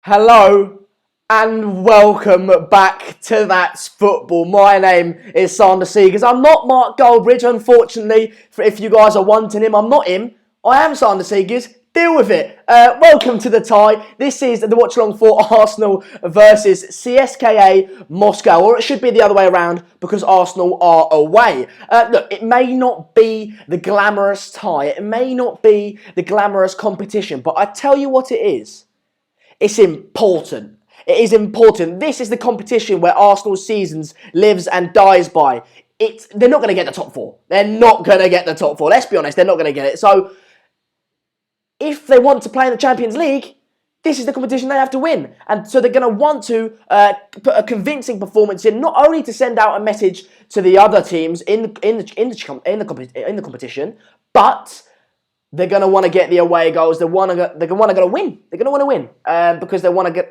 Hello and welcome back to That's Football. My name is Sander Seegers. I'm not Mark Goldbridge, unfortunately, if you guys are wanting him. I'm not him. I am Sander Seegers. Deal with it. Welcome to the tie. This is the Watchalong for Arsenal versus CSKA Moscow, or it should be the other way around because Arsenal are away. Look, it may not be the glamorous tie. It may not be the glamorous competition, but I tell you what it is. It's important. It is important. This is the competition where Arsenal's seasons lives and dies by. They're not going to get the top four. They're not going to get the top four. Let's be honest, they're not going to get it. So, if they want to play in the Champions League, this is the competition they have to win. And so they're going to want to put a convincing performance in, not only to send out a message to the other teams in the competition, but they're going to want to get the away goals. They're going to win. They're going to win because they're going to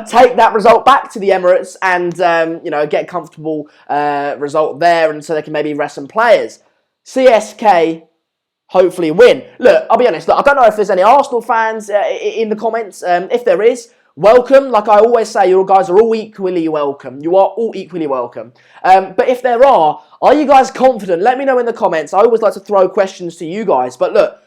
take that result back to the Emirates and get a comfortable result there, and so they can maybe rest some players. CSK hopefully win. Look, I'll be honest. Look, I don't know if there's any Arsenal fans in the comments. If there is, welcome. Like I always say, you guys are all equally welcome. You are all equally welcome. But if there are you guys confident? Let me know in the comments. I always like to throw questions to you guys. But look,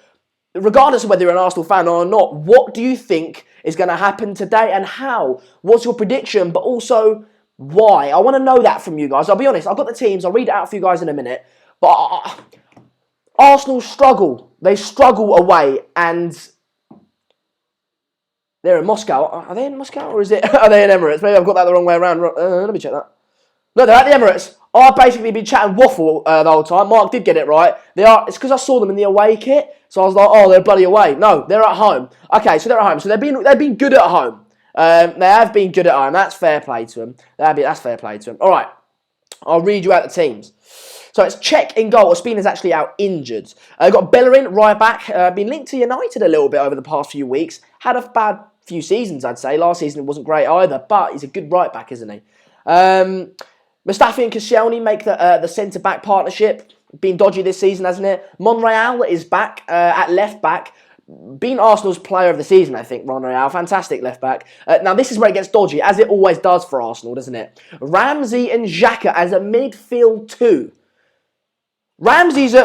regardless of whether you're an Arsenal fan or not, what do you think is going to happen today and how? What's your prediction? But also, why? I want to know that from you guys. I'll be honest. I've got the teams. I'll read it out for you guys in a minute. But Arsenal struggle. They struggle away, and they're in Moscow. Are they in Moscow or are they in Emirates? Maybe I've got that the wrong way around. Let me check that. No, they're at the Emirates. I've basically been chatting waffle the whole time. Mark did get it right. They are. It's because I saw them in the away kit, so I was like, oh, they're bloody away. No, they're at home. Okay, so they're at home. So they've been good at home. They have been good at home. That's fair play to them. That's fair play to them. All right, I'll read you out the teams. So it's Czech in goal. Ospina's actually out injured. Got Bellerin, right back. Been linked to United a little bit over the past few weeks. Had a bad few seasons, I'd say. Last season it wasn't great either, but he's a good right back, isn't he? Mustafi and Koscielny make the centre-back partnership. Been dodgy this season, hasn't it? Monreal is back at left-back. Been Arsenal's player of the season, I think, Monreal. Fantastic left-back. Now, this is where it gets dodgy, as it always does for Arsenal, doesn't it? Ramsey and Xhaka as a midfield two. Ramsey's an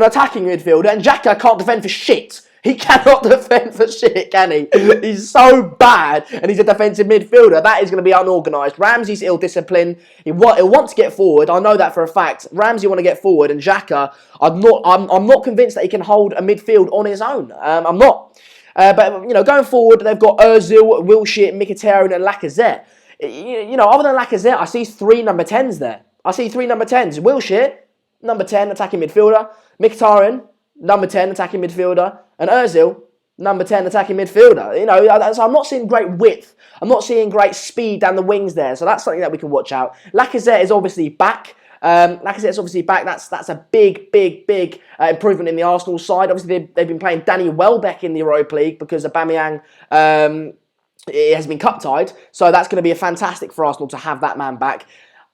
attacking midfielder, and Xhaka can't defend for shit. He cannot defend for shit, can he? He's so bad, and he's a defensive midfielder. That is going to be unorganised. Ramsey's ill-disciplined. He'll want to get forward. I know that for a fact. Ramsey want to get forward, and Xhaka, I'm not convinced that he can hold a midfield on his own. I'm not. But going forward, they've got Ozil, Wilshere, Mkhitaryan, and Lacazette. Other than Lacazette, I see three number 10s there. Wilshere, number 10, attacking midfielder. Mkhitaryan, number 10, attacking midfielder. And Ozil, number 10, attacking midfielder. So I'm not seeing great width. I'm not seeing great speed down the wings there. So that's something that we can watch out. Lacazette is obviously back. That's a big improvement in the Arsenal side. Obviously, they've been playing Danny Welbeck in the Europa League because Aubameyang has been cup-tied. So that's going to be fantastic for Arsenal to have that man back.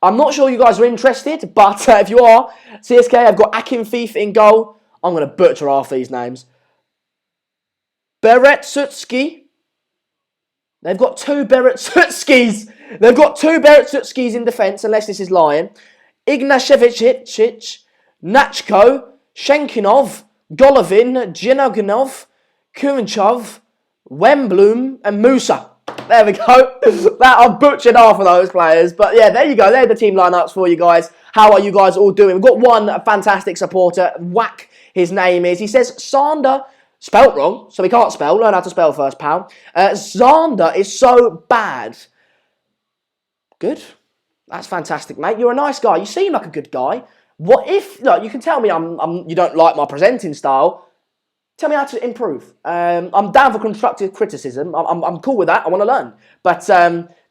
I'm not sure you guys are interested, but if you are, CSKA, I've got Akinfeev in goal. I'm going to butcher half these names. Beretsutski. They've got two Beretsutskis. In defence, unless this is lying. Ignashevich, Nachko, Shenkinov, Golovin, Jinoganov, Kurinchov, Wemblum, and Musa. There we go. I've butchered half of those players. But yeah, there you go. They're the team lineups for you guys. How are you guys all doing? We've got one fantastic supporter. Whack, his name is. He says, Sander, spelt wrong, so he can't spell. Learn how to spell first, pal. Sander is so bad. Good. That's fantastic, mate. You're a nice guy. You seem like a good guy. What if, you can tell me you don't like my presenting style. Tell me how to improve. I'm down for constructive criticism. I'm cool with that. I want to learn. But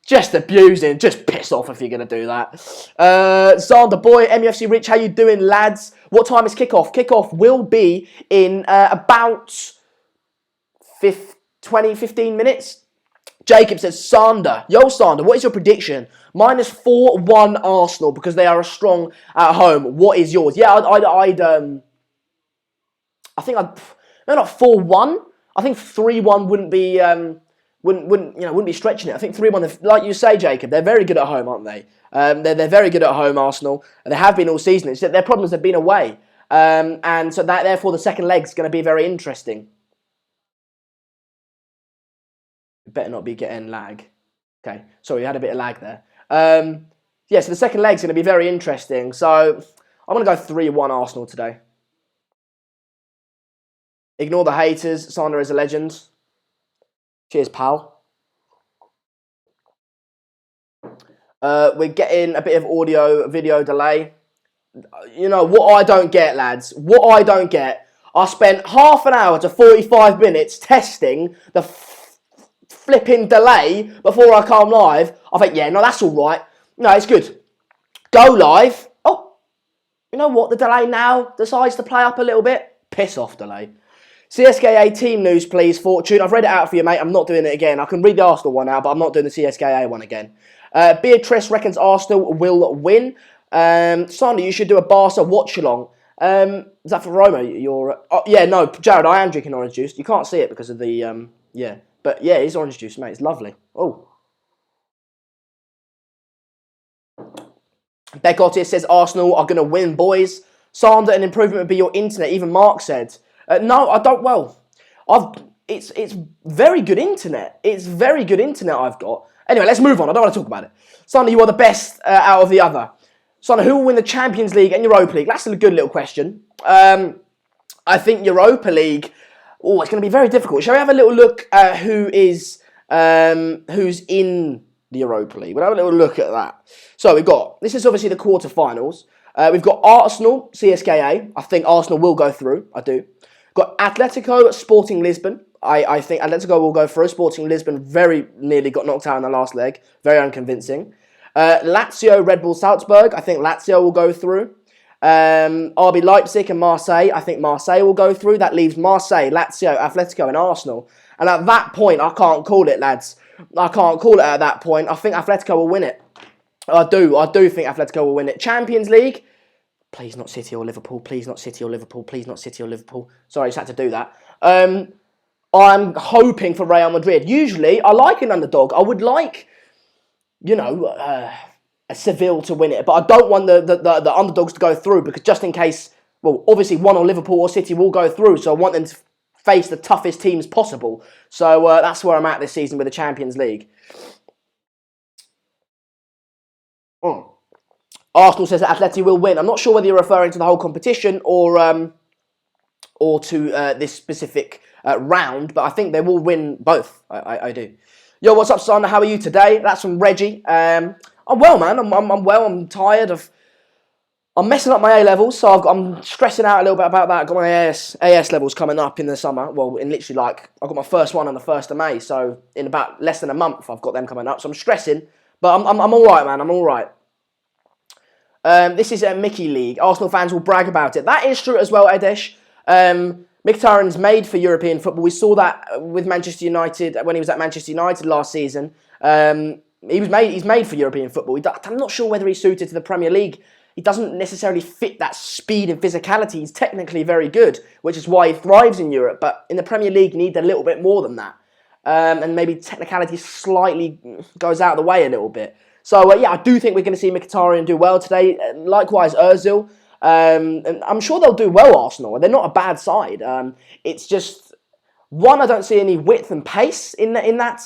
just abusing, just piss off if you're going to do that. Zander Boy, MUFC Rich, how you doing, lads? What time is kickoff? Kickoff will be in about 15 minutes. Jacob says, Sander. Yo, Sander, what is your prediction? Minus 4-1 Arsenal because they are strong at home. What is yours? Yeah, I think I'd No, not 4-1. I think 3-1 wouldn't be wouldn't be stretching it. I think 3-1. Like you say, Jacob, they're very good at home, aren't they? They're very good at home, Arsenal. They have been all season. It's that their problems have been away, and so that therefore the second leg's going to be very interesting. Better not be getting lag. Okay, sorry, you had a bit of lag there. Yeah, so the second leg's going to be very interesting. So I'm going to go 3-1 Arsenal today. Ignore the haters. Sander is a legend. Cheers, pal. We're getting a bit of audio-video delay. You know, what I don't get, lads, what I don't get, I spent half an hour to 45 minutes testing the flipping delay before I come live. I think, yeah, no, that's all right. No, it's good. Go live. Oh, you know what? The delay now decides to play up a little bit. Piss off, delay. CSKA team news, please, Fortune. I've read it out for you, mate. I'm not doing it again. I can read the Arsenal one out, but I'm not doing the CSKA one again. Beatrice reckons Arsenal will win. Sander, you should do a Barca Watchalong. Is that for Roma? Yeah, no, Jared, I am drinking orange juice. You can't see it because of the, yeah. But yeah, it's orange juice, mate. It's lovely. Oh. Beckotti says Arsenal are going to win, boys. Sander, an improvement would be your internet. Even Mark said. No, I don't. Well, it's very good internet. It's very good internet I've got. Anyway, let's move on. I don't want to talk about it. Sander, you are the best out of the other. Sander, who will win the Champions League and Europa League? That's a good little question. I think Europa League. Oh, it's going to be very difficult. Shall we have a little look at who's in the Europa League? We'll have a little look at that. So this is obviously the quarterfinals. We've got Arsenal, CSKA. I think Arsenal will go through. I do. Got Atletico, Sporting Lisbon. I think Atletico will go through. Sporting Lisbon very nearly got knocked out in the last leg. Very unconvincing. Lazio, Red Bull Salzburg. I think Lazio will go through. RB Leipzig and Marseille. I think Marseille will go through. That leaves Marseille, Lazio, Atletico and Arsenal. And at that point, I can't call it, lads. I can't call it at that point. I think Atletico will win it. I do think Atletico will win it. Champions League. Please not City or Liverpool. Please not City or Liverpool. Please not City or Liverpool. Sorry, I just had to do that. I'm hoping for Real Madrid. Usually, I like an underdog. I would like, a Seville to win it. But I don't want the underdogs to go through because just in case, well, obviously one or Liverpool or City will go through. So I want them to face the toughest teams possible. So that's where I'm at this season with the Champions League. Arsenal says that Atleti will win. I'm not sure whether you're referring to the whole competition or to this specific round, but I think they will win both. I do. Yo, what's up, son? How are you today? That's from Reggie. I'm well, man. I'm well. I'm tired of. I'm messing up my A levels, so I'm stressing out a little bit about that. I've got my AS levels coming up in the summer. Well, in literally I got my first one on the 1st of May, so in about less than a month, I've got them coming up. So I'm stressing, but I'm all right, man. I'm all right. This is a Mickey League. Arsenal fans will brag about it. That is true as well, Edesh. Mkhitaryan's made for European football. We saw that with Manchester United when he was at Manchester United last season. He's made for European football. I'm not sure whether he's suited to the Premier League. He doesn't necessarily fit that speed and physicality. He's technically very good, which is why he thrives in Europe. But in the Premier League, you need a little bit more than that. And maybe technicality slightly goes out of the way a little bit. So, yeah, I do think we're going to see Mkhitaryan do well today. Likewise, Ozil. And I'm sure they'll do well, Arsenal. They're not a bad side. It's just, one, I don't see any width and pace in that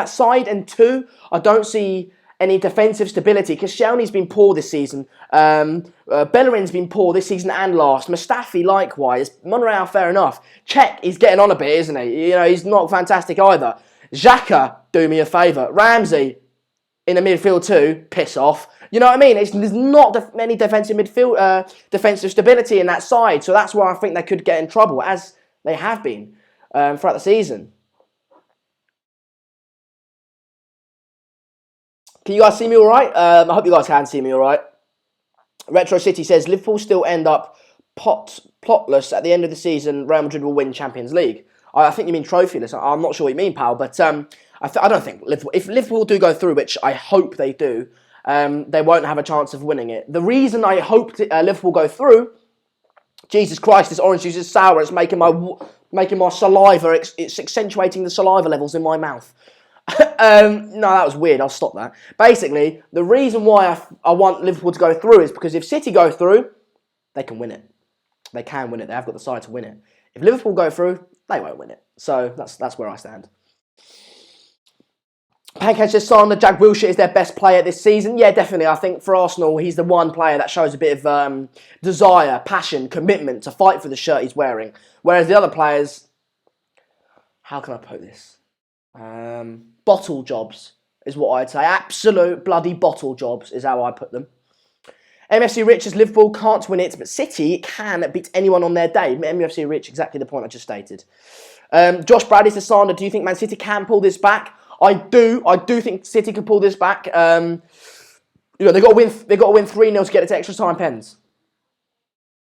side. And two, I don't see any defensive stability. Koscielny's been poor this season. Bellerin's been poor this season and last. Mustafi, likewise. Monreal, fair enough. Cech, he's getting on a bit, isn't he? He's not fantastic either. Xhaka, do me a favour. Ramsey, in the midfield too, piss off. You know what I mean? There's not many defensive stability in that side, so that's where I think they could get in trouble, as they have been throughout the season. Can you guys see me all right? I hope you guys can see me all right. Retro City says Liverpool still end up plotless at the end of the season. Real Madrid will win Champions League. I think you mean trophyless. I'm not sure what you mean, pal, but I don't think Liverpool. If Liverpool do go through, which I hope they do, they won't have a chance of winning it. The reason I hope Liverpool go through, Jesus Christ, this orange juice is sour. It's making my making my saliva, it's accentuating the saliva levels in my mouth. No, that was weird. I'll stop that. Basically, the reason why I want Liverpool to go through is because if City go through, they can win it. They can win it. They have got the side to win it. If Liverpool go through, they won't win it. So that's where I stand. Pancake says, Sander, Jack Wilshere is their best player this season. Yeah, definitely. I think for Arsenal, he's the one player that shows a bit of desire, passion, commitment to fight for the shirt he's wearing. Whereas the other players, how can I put this? Bottle jobs is what I'd say. Absolute bloody bottle jobs is how I put them. MFC Rich says, Liverpool can't win it, but City can beat anyone on their day. MFC Rich, exactly the point I just stated. Josh Bradley says, Sander, do you think Man City can pull this back? I do think City can pull this back. They've got to win 3-0 to get it to extra time pens.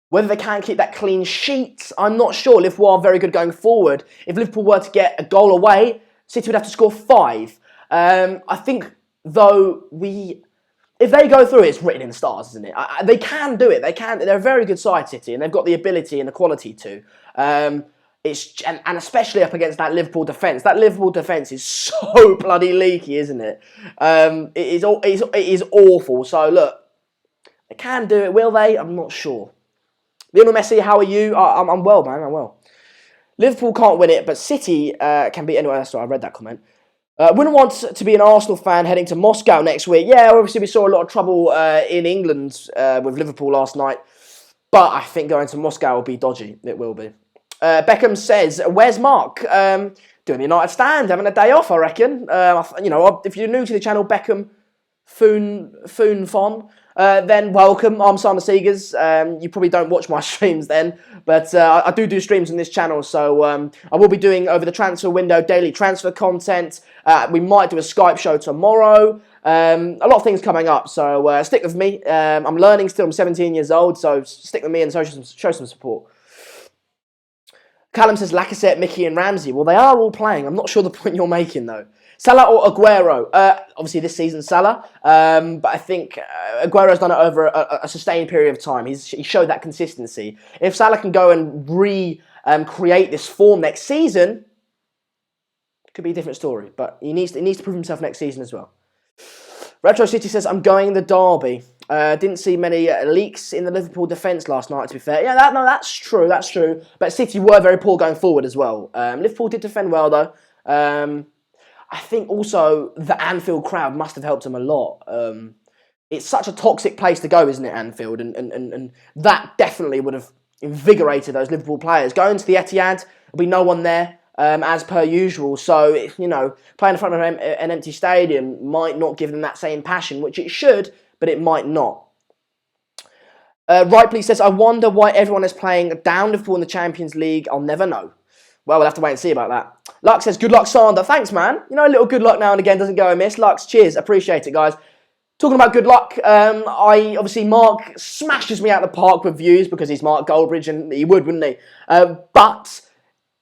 Whether they can keep that clean sheet, I'm not sure. Liverpool are very good going forward. If Liverpool were to get a goal away, City would have to score 5. I think, though, if they go through, it's written in the stars, isn't it? They can do it. They're a very good side, City, and they've got the ability and the quality to. And especially up against that Liverpool defence. That Liverpool defence is so bloody leaky, isn't it? It is awful. So, look, they can do it. Will they? I'm not sure. Lionel Messi, how are you? I'm well, man. I'm well. Liverpool can't win it, but City can beat anyone else. Sorry, I read that comment. Wouldn't want to be an Arsenal fan heading to Moscow next week. Yeah, obviously we saw a lot of trouble in England with Liverpool last night. But I think going to Moscow will be dodgy. It will be. Beckham says, where's Mark? Doing the United stand, having a day off, I reckon. If you're new to the channel, Beckham Foon Fon, then welcome. I'm Simon Seegers. You probably don't watch my streams then, but I do streams on this channel, so I will be doing over the transfer window daily transfer content. We might do a Skype show tomorrow. A lot of things coming up, so stick with me. I'm learning still. I'm 17 years old, so stick with me and show some support. Callum says Lacazette, Mickey and Ramsey. Well, they are all playing. I'm not sure the point you're making, though. Salah or Aguero? Obviously, this season, Salah. But I think Aguero's done it over a sustained period of time. He showed that consistency. If Salah can go and create this form next season, it could be a different story. But he needs to prove himself next season as well. Retro City says, I'm going the derby. Didn't see many leaks in the Liverpool defence last night, to be fair. Yeah, that's true. But City were very poor going forward as well. Liverpool did defend well, though. I think also the Anfield crowd must have helped them a lot. It's such a toxic place to go, isn't it, Anfield? And that definitely would have invigorated those Liverpool players. Going to the Etihad, there'll be no one there. As per usual, so playing in front of an empty stadium might not give them that same passion, which it should, but it might not. Rightly says, I wonder why everyone is playing down Liverpool in the Champions League. I'll never know. Well, we'll have to wait and see about that. Lux says, good luck, Sander. Thanks, man. A little good luck now and again doesn't go amiss. Lux, cheers. Appreciate it, guys. Talking about good luck, obviously Mark smashes me out the park with views because he's Mark Goldbridge and he would, wouldn't he? But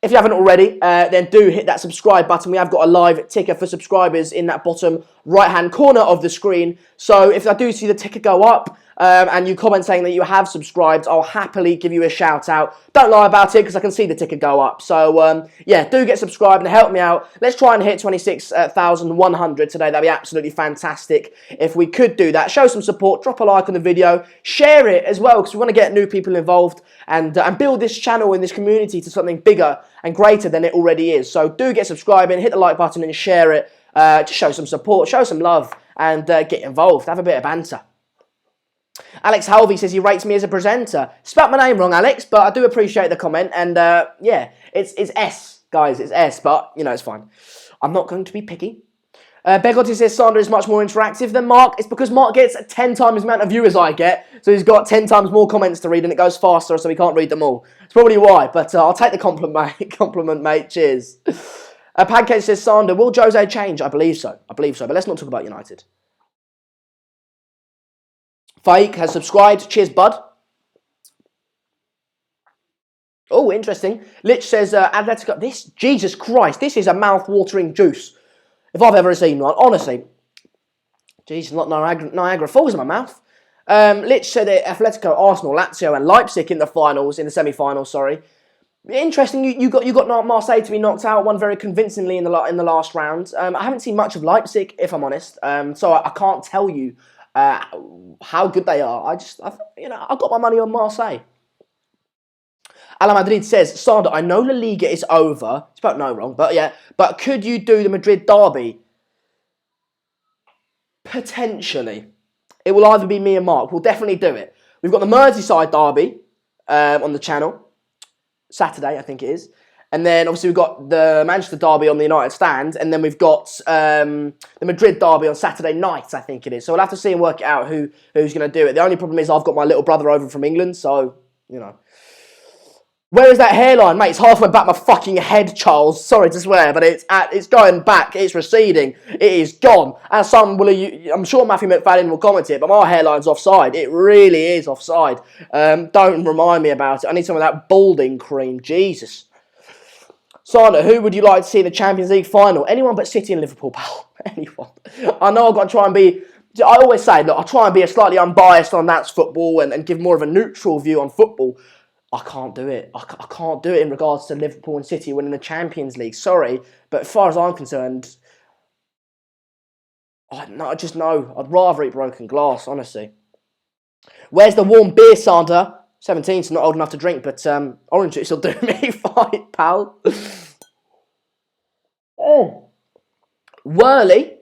if you haven't already, then do hit that subscribe button. We have got a live ticker for subscribers in that bottom right-hand corner of the screen. So if I do see the ticker go up and you comment saying that you have subscribed, I'll happily give you a shout-out. Don't lie about it because I can see the ticker go up. So, yeah, do get subscribed and help me out. Let's try and hit 26,100 today. That'd be absolutely fantastic if we could do that. Show some support. Drop a like on the video. Share it as well because we want to get new people involved and build this channel and this community to something bigger and greater than it already is. So do get subscribing, hit the like button and share it. Just show some support, show some love and get involved. Have a bit of banter. Alex Halvey says he rates me as a presenter. Spelt my name wrong, Alex, but I do appreciate the comment. And yeah, it's S, guys. It's S, but, it's fine. I'm not going to be picky. Begotti says Sander is much more interactive than Mark. It's because Mark gets 10 times the amount of viewers I get. So he's got 10 times more comments to read and it goes faster, so he can't read them all. It's probably why, but I'll take the compliment, mate. Cheers. Pancake says, Sander, will Jose change? I believe so, but let's not talk about United. Faik has subscribed. Cheers, bud. Oh, interesting. Lich says, Atletico. Jesus Christ, this is a mouth-watering juice. If I've ever seen one, honestly. Jesus, not Niagara Falls in my mouth. Lich said that Atletico, Arsenal, Lazio and Leipzig in the finals, in the semi-finals, sorry. Interesting. You got Marseille to be knocked out, won very convincingly in the last round. I haven't seen much of Leipzig, if I'm honest. So I can't tell you how good they are. I got my money on Marseille. Ala Madrid says, Sander, I know La Liga is over. It's about no wrong, but yeah. But could you do the Madrid derby? Potentially. It will either be me and Mark. We'll definitely do it. We've got the Merseyside derby on the channel. Saturday, I think it is. And then, obviously, we've got the Manchester derby on the United stand. And then we've got the Madrid derby on Saturday night, I think it is. So we'll have to see and work it out who's going to do it. The only problem is I've got my little brother over from England. So, you know. Where is that hairline? Mate, it's halfway back my fucking head, Charles. Sorry to swear, but it's going back. It's receding. It is gone. As I'm sure Matthew McFadden will comment it, but my hairline's offside. It really is offside. Don't remind me about it. I need some of that balding cream. Jesus. Sana, who would you like to see in the Champions League final? Anyone but City and Liverpool, pal. Anyone. I know I've got to try and be... I always say, look, I try and be slightly unbiased on that's football and give more of a neutral view on football. I can't do it. I can't do it in regards to Liverpool and City winning the Champions League. Sorry, but as far as I'm concerned, I just know. I'd rather eat broken glass, honestly. Where's the warm beer, Santa? 17, so not old enough to drink, but orange juice will do me fine, pal. Oh. Worley,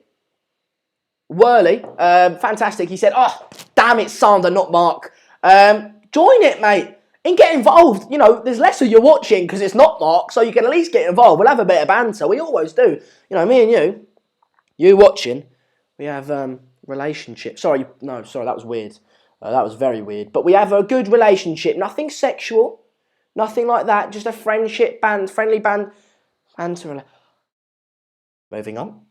fantastic. He said, oh, damn it, Santa, not Mark. Join it, mate. And get involved. You know, there's less of you watching because it's not Mark, so you can at least get involved. We'll have a bit of banter. We always do. You know, me and you watching, we have relationship. Sorry, that was weird. That was very weird. But we have a good relationship. Nothing sexual. Nothing like that. Just a friendship band, friendly band. Banter. Moving on.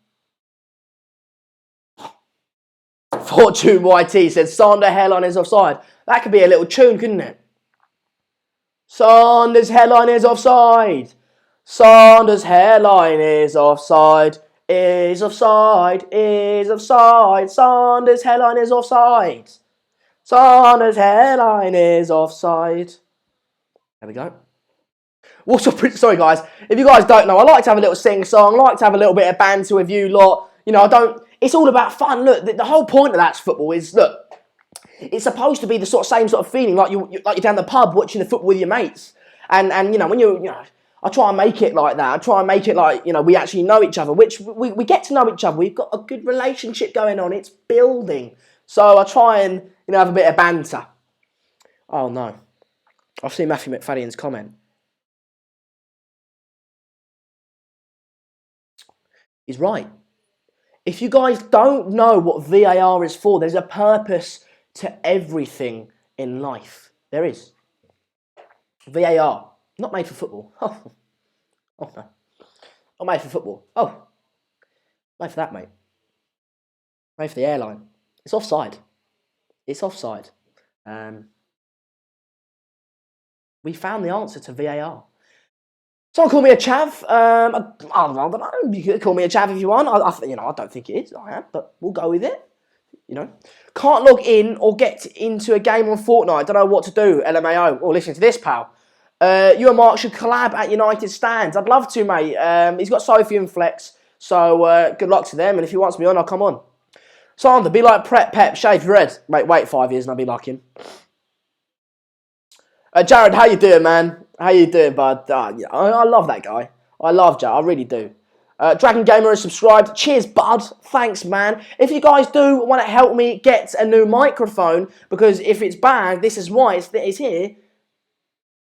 Fortune YT said, Sander hairline is offside. That could be a little tune, couldn't it? Sander's hairline is offside. Sander's hairline is offside. Is offside. Is offside. Sander's hairline is offside. Sander's hairline is offside. There we go. What's up? Sorry, guys. If you guys don't know, I like to have a little sing-song. I like to have a little bit of banter with you lot. You know, It's all about fun. Look, the whole point of that's football is, look, it's supposed to be the same sort of feeling like you're down the pub watching the football with your mates, and you know when I try and make it like that. I try and make it like we actually know each other, which we get to know each other. We've got a good relationship going on. It's building, so I try and have a bit of banter. Oh no, I've seen Matthew McFadden's comment. He's right. If you guys don't know what VAR is for, there's a purpose to everything in life. There is. VAR. Not made for football. Oh no. Not made for football. Oh. Made for that, mate. Made for the airline. It's offside. It's offside. We found the answer to VAR. Someone call me a chav. I don't know. You could call me a chav if you want. I don't think it is. I am, but we'll go with it. Can't log in or get into a game on Fortnite. Don't know what to do. LMAO. Or listen to this, pal. You and Mark should collab at United Stands. I'd love to, mate. He's got Sophie and Flex, so good luck to them. And if he wants me on, I'll come on. Sander, be like Pep, shave your head. Mate, wait 5 years and I'll be like him. Jared, how you doing, man? How you doing, bud? I love that guy. I love Jared. I really do. Dragon Gamer is subscribed. Cheers, bud. Thanks, man. If you guys do want to help me get a new microphone, because if it's bad, this is why it's here.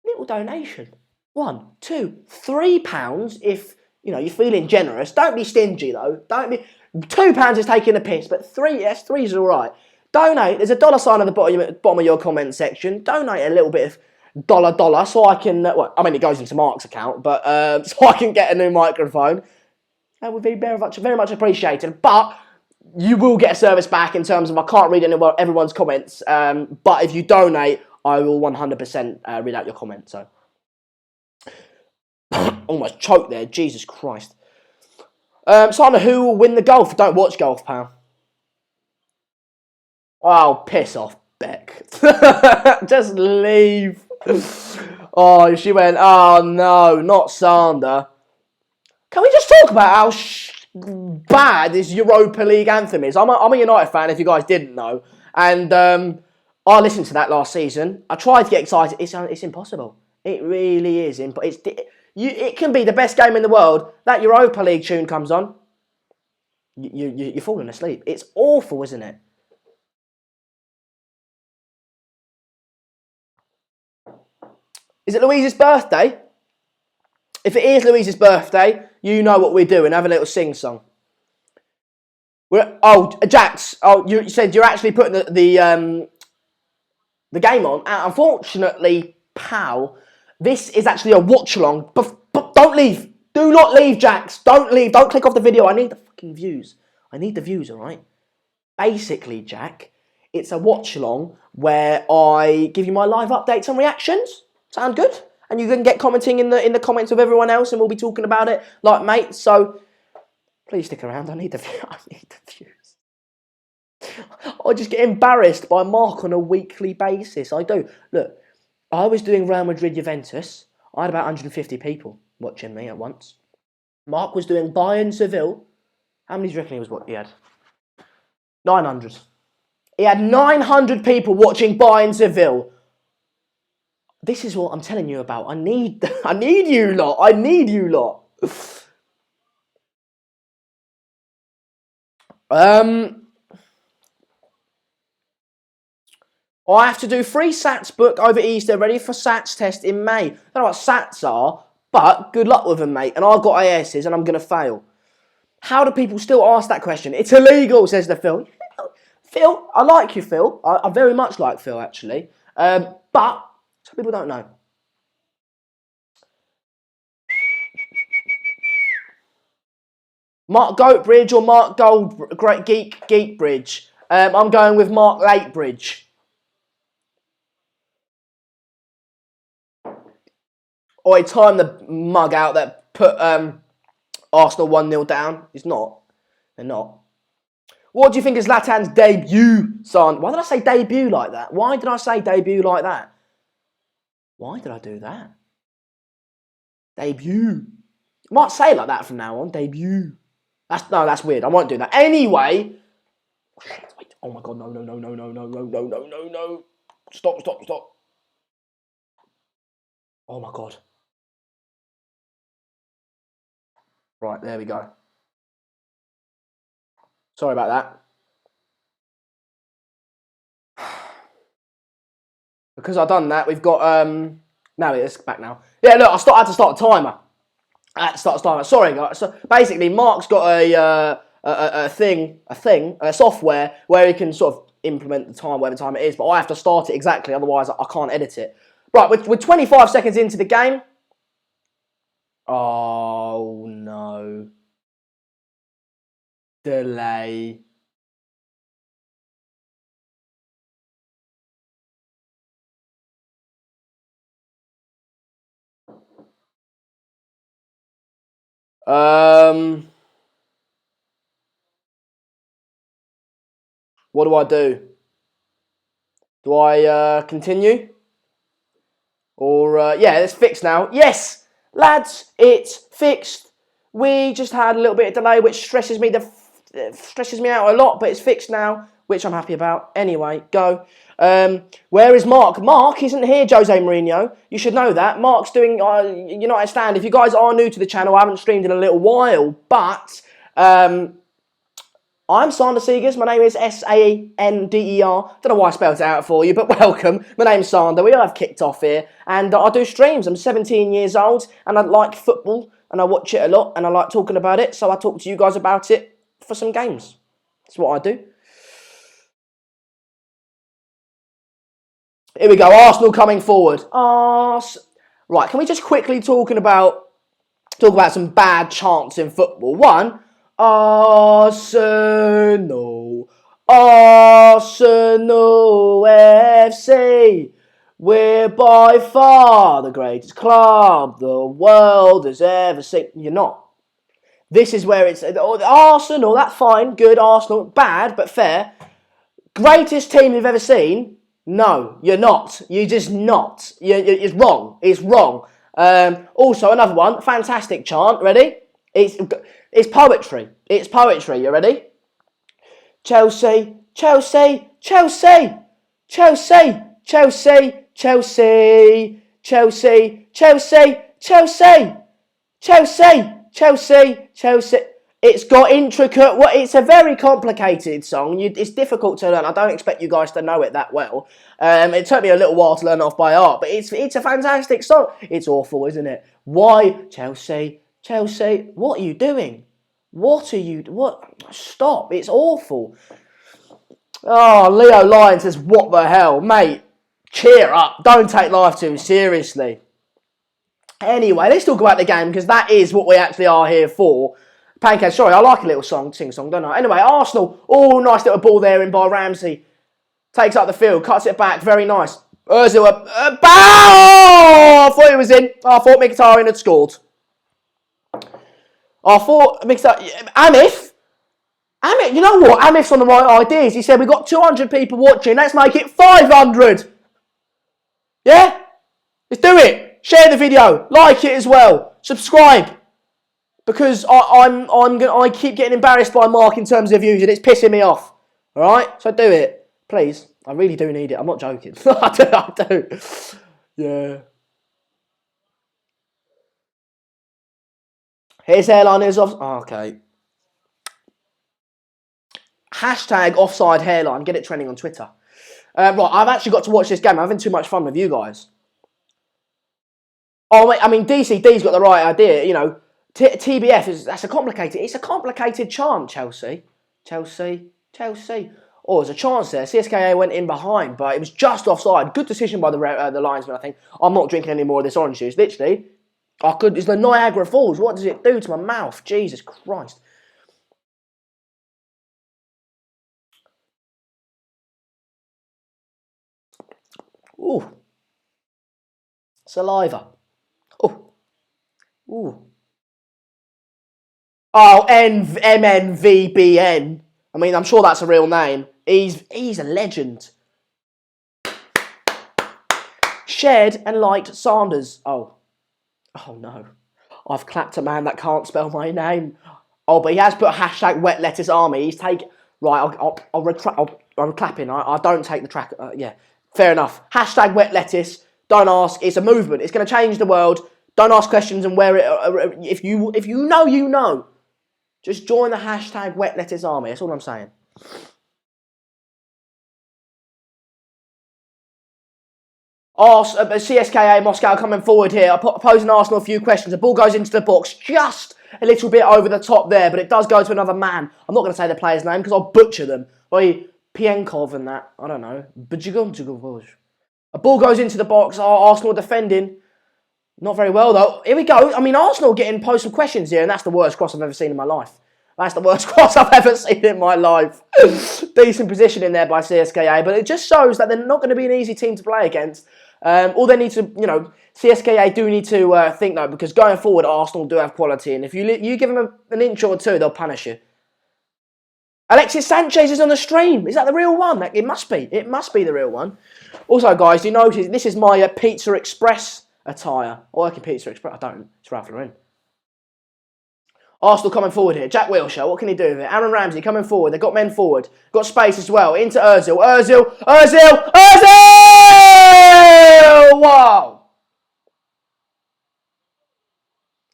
Little donation. £1, £2, £3 if you're feeling generous. Don't be stingy though. Don't be. £2 is taking a piss, but three's all right. Donate. There's a dollar sign at the bottom of your comment section. Donate a little bit of dollar so I can. It goes into Mark's account, but so I can get a new microphone. That would be very much appreciated. But you will get a service back in terms of I can't read everyone's comments. But if you donate, I will 100% read out your comment. So almost choked there. Jesus Christ. Simon, who will win the golf? Don't watch golf, pal. Oh, piss off, Beck. Just leave. Oh, she went, oh no, not Sander. Can we just talk about how bad this Europa League anthem is? I'm a United fan, if you guys didn't know. And I listened to that last season. I tried to get excited. It's impossible. It really is. It can be the best game in the world. That Europa League tune comes on. You're falling asleep. It's awful, isn't it? Is it Louise's birthday? If it is Louise's birthday, you know what we're doing. Have a little sing-song. Jax. Oh, you said you're actually putting the game on. Unfortunately, pal, this is actually a watch-along. But don't leave. Do not leave, Jax. Don't leave. Don't click off the video. I need the fucking views. I need the views, all right? Basically, Jack, it's a watch-along where I give you my live updates and reactions. Sound good? And you can get commenting in the comments of everyone else, and we'll be talking about it like mates. So please stick around. I need the views. I just get embarrassed by Mark on a weekly basis. I do. Look, I was doing Real Madrid Juventus. I had about 150 people watching me at once. Mark was doing Bayern Seville. How many do you reckon he had? 900. He had 900 people watching Bayern Seville. This is what I'm telling you about. I need you lot. I need you lot. I have to do 3 SATs book over Easter, ready for SATs test in May. I don't know what SATs are, but good luck with them, mate. And I've got ASs and I'm going to fail. How do people still ask that question? It's illegal, says the Phil. Phil, I like you, Phil. I very much like Phil, actually. But some people don't know. Mark Goatbridge or Mark Geek Bridge? I'm going with Mark Latebridge. Oi, time the mug out that put Arsenal 1-0 down. It's not. They're not. What do you think is Zlatan's debut, son? Why did I say debut like that? Why did I say debut like that? Why did I do that? Debut. I might say it like that from now on. Debut. That's weird. I won't do that. Anyway. Oh, shit, wait. Oh my god, no. Stop. Oh my god. Right, there we go. Sorry about that. Because I've done that, we've got now it's back now. Yeah, look, I had to start a timer. Sorry, guys. So basically, Mark's got a software where he can sort of implement the time, whatever time it is, but I have to start it exactly, otherwise I can't edit it. Right, we're 25 seconds into the game. Oh no. Delay. What do I do? Do I continue? Or, yeah, it's fixed now. Yes! Lads, it's fixed. We just had a little bit of delay, which stresses me out a lot, but it's fixed now, which I'm happy about. Anyway, go. Where is Mark? Mark isn't here, Jose Mourinho. You should know that. Mark's doing United Stand. If you guys are new to the channel, I haven't streamed in a little while, but I'm Sander Seegers. My name is Sander. Don't know why I spelled it out for you, but welcome. My name's Sander. We have kicked off here, and I do streams. I'm 17 years old, and I like football, and I watch it a lot, and I like talking about it, so I talk to you guys about it for some games. That's what I do. Here we go. Arsenal coming forward. Right, can we just quickly talk about some bad chants in football? One, Arsenal FC. We're by far the greatest club the world has ever seen. You're not. This is where it's Arsenal. That's fine, good. Arsenal, bad but fair. Greatest team you've ever seen. No, you're not. You're just not. It's wrong. It's wrong. Also, another one. Fantastic chant. Ready? It's poetry. It's poetry. You ready? Chelsea, Chelsea, Chelsea, Chelsea, Chelsea, Chelsea, Chelsea, Chelsea, Chelsea, Chelsea, Chelsea, Chelsea. It's got intricate. It's a very complicated song. It's difficult to learn. I don't expect you guys to know it that well. It took me a little while to learn off by heart, but it's a fantastic song. It's awful, isn't it? Why Chelsea, Chelsea? What are you doing? What are you? What? Stop! It's awful. Oh, Leo Lyon says, "What the hell, mate? Cheer up! Don't take life too seriously." Anyway, let's talk about the game because that is what we actually are here for. Pancake, sorry, I like a little sing song, don't I? Anyway, Arsenal, oh, nice little ball there in by Ramsey. Takes up the field, cuts it back, very nice. Ozil, bow! I thought he was in. I thought Mkhitaryan had scored. I thought Mkhitaryan, Amif, you know what? Amif's on the right ideas. He said, we've got 200 people watching, let's make it 500. Yeah? Let's do it. Share the video, like it as well, subscribe. Because I keep getting embarrassed by Mark in terms of views and it's pissing me off. Alright? So do it. Please. I really do need it. I'm not joking. I do. Yeah. His hairline is off. Oh, okay. Hashtag offside hairline. Get it trending on Twitter. Right, I've actually got to watch this game. I'm having too much fun with you guys. Oh, wait, I mean, DCD's got the right idea. You know, TBF, it's a complicated chant, Chelsea. Chelsea, Chelsea. Oh, there's a chance there. CSKA went in behind, but it was just offside. Good decision by the linesman, I think. I'm not drinking any more of this orange juice. Literally, it's the Niagara Falls. What does it do to my mouth? Jesus Christ. Ooh. Saliva. Oh. Ooh. Oh, MNVBN. I mean, I'm sure that's a real name. He's a legend. Shared and liked Sanders. Oh no. I've clapped a man that can't spell my name. Oh, but he has put hashtag wet lettuce army. He's taken... Right, I'll retract... I'm clapping. I don't take the track... yeah, fair enough. Hashtag wet lettuce. Don't ask. It's a movement. It's going to change the world. Don't ask questions and wear it... if you know, you know. Just join the hashtag wet lettuce army. That's all I'm saying. CSKA Moscow coming forward here, posing Arsenal a few questions. The ball goes into the box just a little bit over the top there, but it does go to another man. I'm not going to say the player's name because I'll butcher them. Pienkov and that, I don't know. A ball goes into the box. Arsenal defending. Not very well though. Here we go. I mean, Arsenal getting posed some questions here, and that's the worst cross I've ever seen in my life. That's the worst cross I've ever seen in my life. Decent position in there by CSKA, but it just shows that they're not going to be an easy team to play against. All they need to, CSKA do need to think though, because going forward, Arsenal do have quality, and if you give them an inch or two, they'll punish you. Alexis Sanchez is on the stream. Is that the real one? It must be. It must be the real one. Also, guys, do you notice this is my Pizza Express attire? I work in Pizza Express. I don't. It's Ralph Lauren. Arsenal coming forward here. Jack Wilshere, what can he do with it? Aaron Ramsey coming forward. They've got men forward. Got space as well. Into Ozil. Ozil! Wow!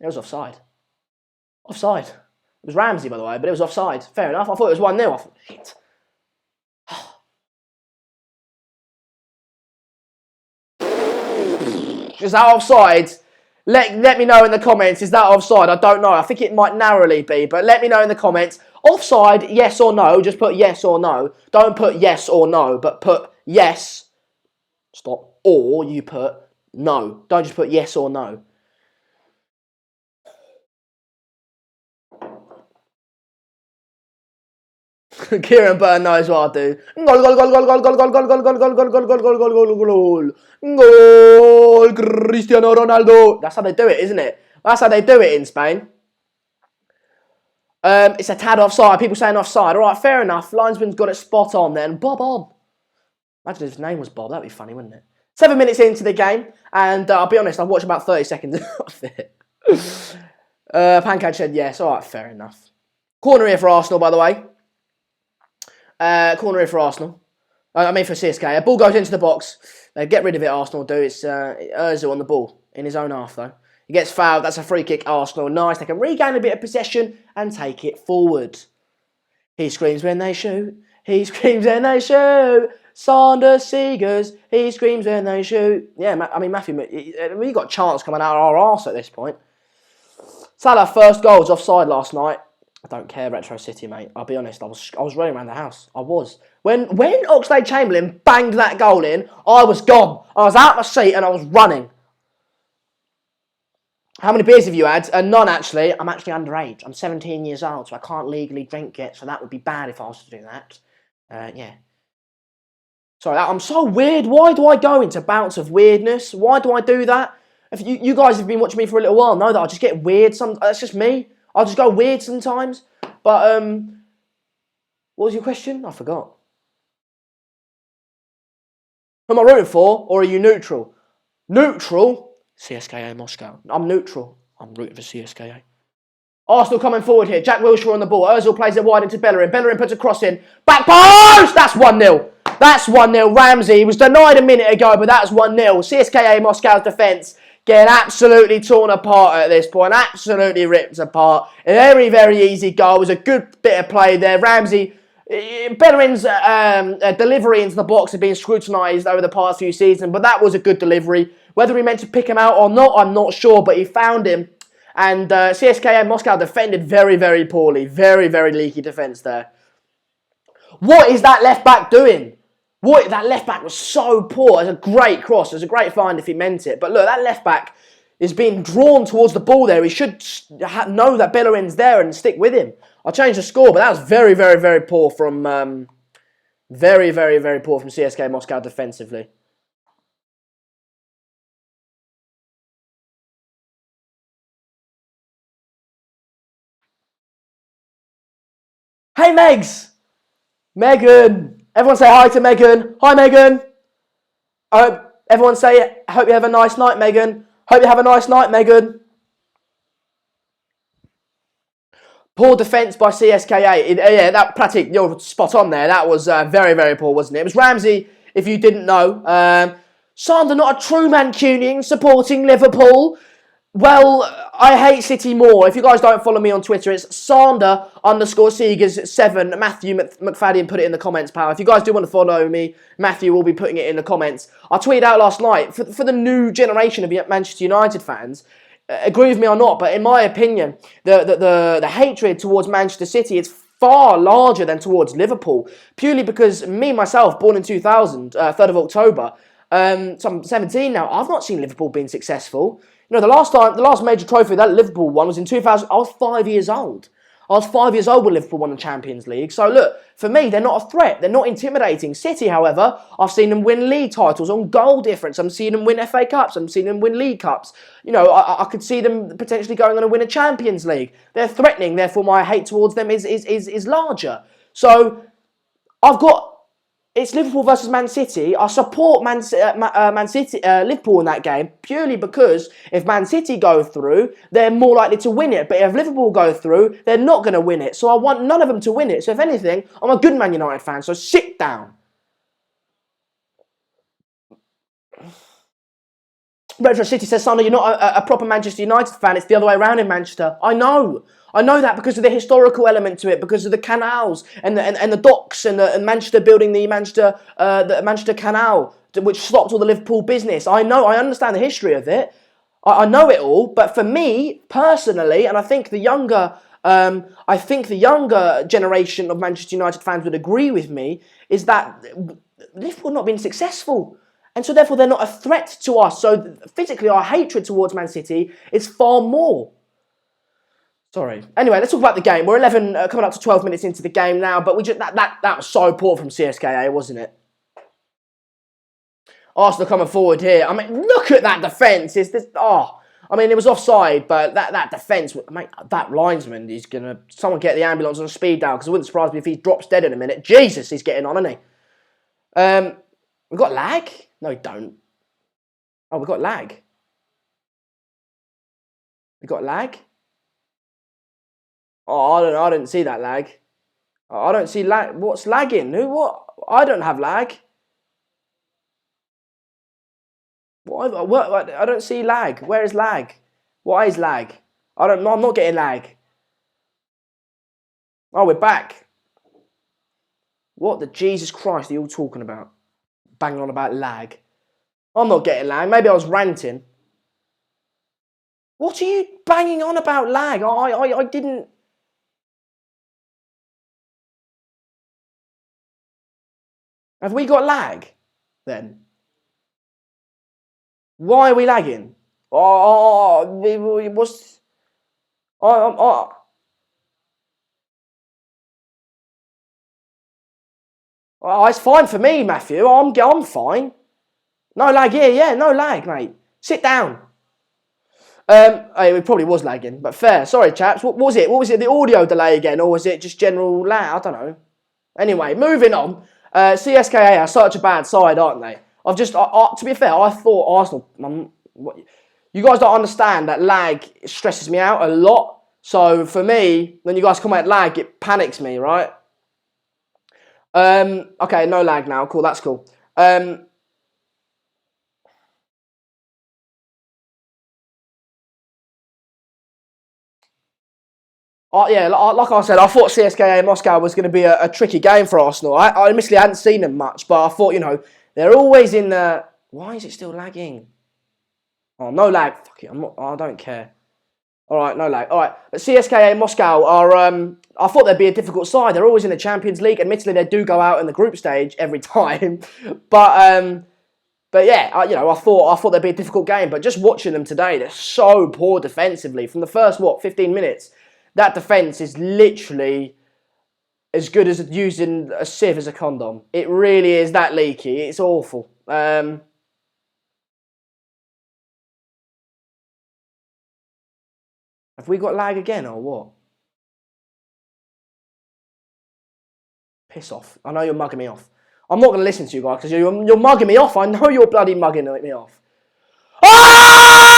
It was offside. Offside. It was Ramsey, by the way, but it was offside. Fair enough. I thought it was 1-0. I thought, shit. Is that offside? Let me know in the comments, is that offside? I don't know. I think it might narrowly be, but let me know in the comments. Offside, yes or no. Just put yes or no. Don't put yes or no, but put yes. Stop. Or you put no. Don't just put yes or no. Kieran Byrne knows what I do. Goal, Cristiano Ronaldo. That's how they do it, isn't it? That's how they do it in Spain. It's a tad offside. People saying offside. All right, fair enough. Linesman's got it spot on then. Bob on. Imagine if his name was Bob. That'd be funny, wouldn't it? 7 minutes into the game, and I'll be honest, I've watched about 30 seconds of it. Pancake said yes. All right, fair enough. Corner here for Arsenal, by the way. Corner here for Arsenal. I mean for CSKA. Ball goes into the box. They get rid of it, Arsenal do. It's Ozil on the ball in his own half, though. He gets fouled. That's a free kick, Arsenal. Nice. They can regain a bit of possession and take it forward. He screams when they shoot. He screams when they shoot. Sander Seegers. He screams when they shoot. Yeah, I mean, Matthew, we got chance coming out of our arse at this point. Salah first goal was offside last night. I don't care, Retro City, mate. I'll be honest, I was running around the house. I was. When Oxlade-Chamberlain banged that goal in, I was gone. I was out my seat and I was running. How many beers have you had? None, actually. I'm actually underage. I'm 17 years old, so I can't legally drink yet, so that would be bad if I was to do that. Yeah. Sorry, I'm so weird. Why do I go into bouts of weirdness? Why do I do that? If you guys have been watching me for a little while, know that I just get weird. That's just me. I'll just go weird sometimes. But, what was your question? I forgot. Who am I rooting for, or are you neutral? Neutral? CSKA Moscow. I'm neutral. I'm rooting for CSKA. Arsenal coming forward here. Jack Wilshere on the ball. Ozil plays it wide into Bellerin. Bellerin puts a cross in. Back post! That's 1-0. That's 1-0. Ramsey was denied a minute ago, but that's 1-0. CSKA Moscow's defence getting absolutely torn apart at this point. Absolutely ripped apart. A very, very easy goal. It was a good bit of play there. Ramsey, Bellerin's delivery into the box had been scrutinised over the past few seasons, but that was a good delivery. Whether he meant to pick him out or not, I'm not sure, but he found him. And CSKA Moscow defended very, very poorly. Very, very leaky defence there. What is that left back doing? That left back was so poor. It was a great cross. It was a great find if he meant it. But look, that left back is being drawn towards the ball there. He should know that Bellerin's there and stick with him. I'll change the score, but that was very, very, very poor from very, very, very poor from CSKA Moscow defensively. Hey, Megs! Megan! Everyone say hi to Megan. Hi, Megan! Everyone say, hope you have a nice night, Megan. Hope you have a nice night, Megan. Poor defence by CSKA. Yeah, that Pratik, you're spot on there. That was very, very poor, wasn't it? It was Ramsey, if you didn't know. Sander, not a true Mancunian, supporting Liverpool. Well, I hate City more. If you guys don't follow me on Twitter, it's Sander_Seegers7. Matthew McFadden put it in the comments, pal. If you guys do want to follow me, Matthew will be putting it in the comments. I tweeted out last night, for the new generation of Manchester United fans, agree with me or not, but in my opinion, the hatred towards Manchester City is far larger than towards Liverpool. Purely because myself, born in 2000, 3rd of October, so I'm 17 now, I've not seen Liverpool being successful. You know, the last major trophy that Liverpool won was in 2000. I was 5 years old. I was 5 years old when Liverpool won the Champions League. So look, for me, they're not a threat. They're not intimidating. City, however, I've seen them win league titles on goal difference. I'm seeing them win FA Cups. I'm seeing them win League Cups. You know, I could see them potentially going on to win a Champions League. They're threatening. Therefore, my hate towards them is larger. So it's Liverpool versus Man City. I support Man City, Liverpool in that game purely because if Man City go through, they're more likely to win it. But if Liverpool go through, they're not going to win it. So I want none of them to win it. So if anything, I'm a good Man United fan. So sit down. Retro City says, Sander, you're not a proper Manchester United fan. It's the other way around in Manchester. I know that because of the historical element to it, because of the canals and the docks and Manchester building the Manchester Canal, which stopped all the Liverpool business. I understand the history of it. I know it all. But for me personally, and I think the younger generation of Manchester United fans would agree with me, is that Liverpool not been successful. And so therefore they're not a threat to us. So physically our hatred towards Man City is far more. Sorry. Anyway, let's talk about the game. We're 11, coming up to 12 minutes into the game now, but that was so poor from CSKA, wasn't it? Arsenal coming forward here. I mean, look at that defence. I mean, it was offside, but that defence, mate, that linesman is going to, someone get the ambulance on speed dial, because it wouldn't surprise me if he drops dead in a minute. Jesus, he's getting on, isn't he? We got lag? No, we don't. Oh, we got lag. We got lag? Oh, I don't know. I didn't see that lag. Oh, I don't see lag. What's lagging? Who? What? I don't have lag. What? I don't see lag. Where is lag? What is lag? I don't know. I'm not getting lag. Oh, we're back. What the Jesus Christ are you all talking about? Banging on about lag. I'm not getting lag. Maybe I was ranting. What are you banging on about lag? I didn't. Have we got lag then? Why are we lagging? What's. It's fine for me, Matthew. I'm fine. No lag here, yeah, no lag, mate. Sit down. It probably was lagging, but fair. Sorry, chaps. What was it? What was it? The audio delay again, or was it just general lag? I don't know. Anyway, moving on. CSKA are such a bad side, aren't they? To be fair, I thought Arsenal. You guys don't understand that lag stresses me out a lot. So for me, when you guys come at lag, it panics me, right? Okay, no lag now. Cool, that's cool. Yeah, like I said, I thought CSKA Moscow was going to be a tricky game for Arsenal. I admittedly hadn't seen them much, but I thought, they're always in the... Why is it still lagging? Oh, no lag. Fuck it, I don't care. All right, no lag. All right, but CSKA Moscow are... I thought they'd be a difficult side. They're always in the Champions League. Admittedly, they do go out in the group stage every time. But yeah, I thought they'd be a difficult game. But just watching them today, they're so poor defensively. From the first, 15 minutes... That defence is literally as good as using a sieve as a condom. It really is that leaky. It's awful. Have we got lag again or what? Piss off. I know you're mugging me off. I'm not going to listen to you guys because you're mugging me off. I know you're bloody mugging me off. Oh!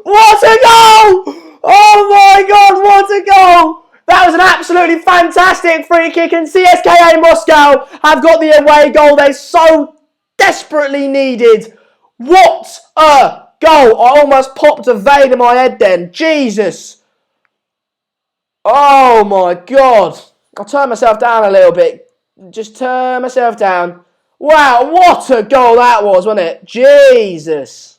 What a goal! Oh my God, what a goal! That was an absolutely fantastic free kick, and CSKA Moscow have got the away goal they so desperately needed. What a goal! I almost popped a vein in my head then. Jesus. Oh my God. I'll turn myself down a little bit. Just turn myself down. Wow, what a goal that was, wasn't it? Jesus.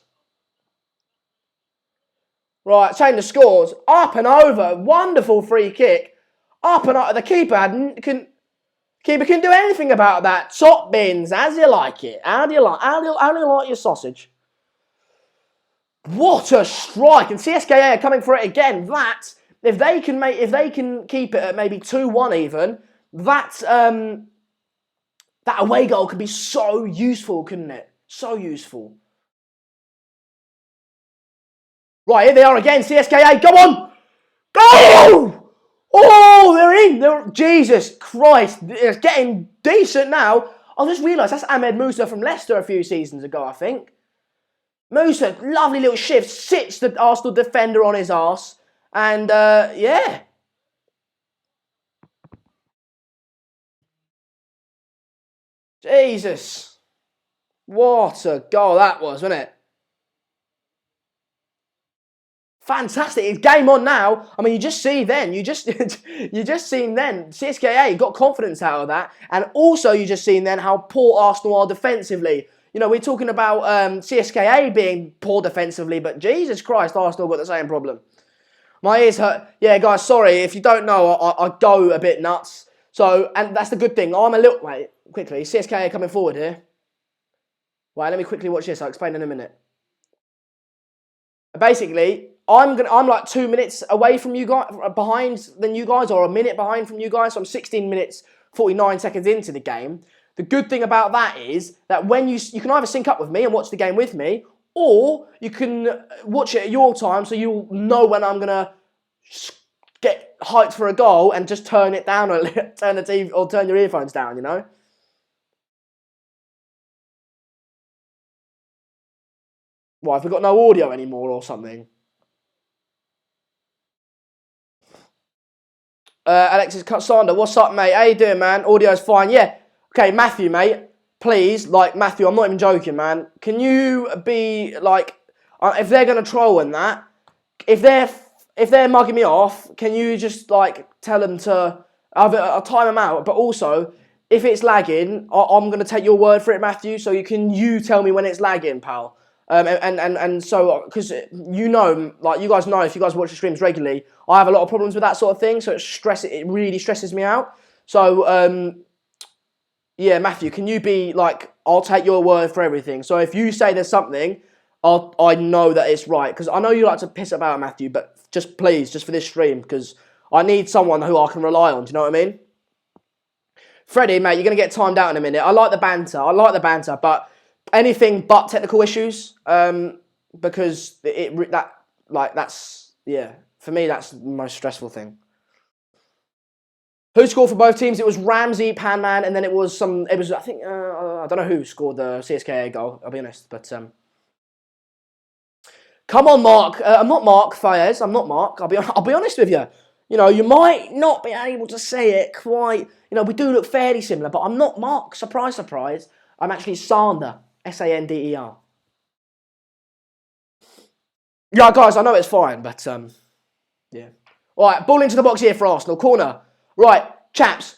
Right, change the scores. Up and over. Wonderful free kick. Up and over. The keeper can do anything about that. Top bins, as you like it. How do you like your sausage? What a strike. And CSKA are coming for it again. That, if they can keep it at maybe 2-1 even, that away goal could be so useful, couldn't it? So useful. Right, here they are again, CSKA, go on! Go! Oh, they're in! Jesus Christ, it's getting decent now. I just realised that's Ahmed Musa from Leicester a few seasons ago, I think. Musa, lovely little shift, sits the Arsenal defender on his arse, and yeah. Jesus. What a goal that was, wasn't it? Fantastic. It's game on now. I mean, you just see then. You just seen then. CSKA got confidence out of that. And also you just seen then how poor Arsenal are defensively. We're talking about CSKA being poor defensively, but Jesus Christ, Arsenal got the same problem. My ears hurt. Yeah, guys, sorry. If you don't know, I go a bit nuts. So, and that's the good thing. Wait, quickly. CSKA coming forward here. Wait, let me quickly watch this. I'll explain in a minute. Basically, I'm like 2 minutes away from you guys, behind than you guys, or a minute behind from you guys. So I'm 16 minutes, 49 seconds into the game. The good thing about that is that when you can either sync up with me and watch the game with me, or you can watch it at your time, so you'll know when I'm gonna get hyped for a goal and just turn it down, or turn the TV, or turn your earphones down. Why, have we got no audio anymore or something? Alexis Sander, what's up, mate? How you doing, man? Audio's fine. Yeah. Okay, Matthew, mate. Please, like, Matthew, I'm not even joking, man. Can you be, like, if they're going to troll and that, if they're mugging me off, can you just, like, tell them to, I'll time them out, but also, if it's lagging, I'm going to take your word for it, Matthew, so you tell me when it's lagging, pal. And so, because you know, like you guys know, if you guys watch the streams regularly, I have a lot of problems with that sort of thing. So it really stresses me out. So, yeah, Matthew, can you be like, I'll take your word for everything. So if you say there's something, I know that it's right. Because I know you like to piss about, Matthew, but just please, just for this stream, because I need someone who I can rely on. Do you know what I mean? Freddie, mate, you're going to get timed out in a minute. I like the banter, but anything but technical issues, because that's for me that's the most stressful thing. Who scored for both teams? It was Ramsey, Panman, and then it was I think I don't know who scored the CSKA goal. I'll be honest, but come on, Mark. I'm not Mark Fayez. I'm not Mark. I'll be honest with you. You know, you might not be able to say it quite. You know, we do look fairly similar, but I'm not Mark. Surprise, surprise. I'm actually Sander. Sander. Yeah, guys, I know it's fine, but yeah. All right, ball into the box here for Arsenal. Corner. Right, chaps.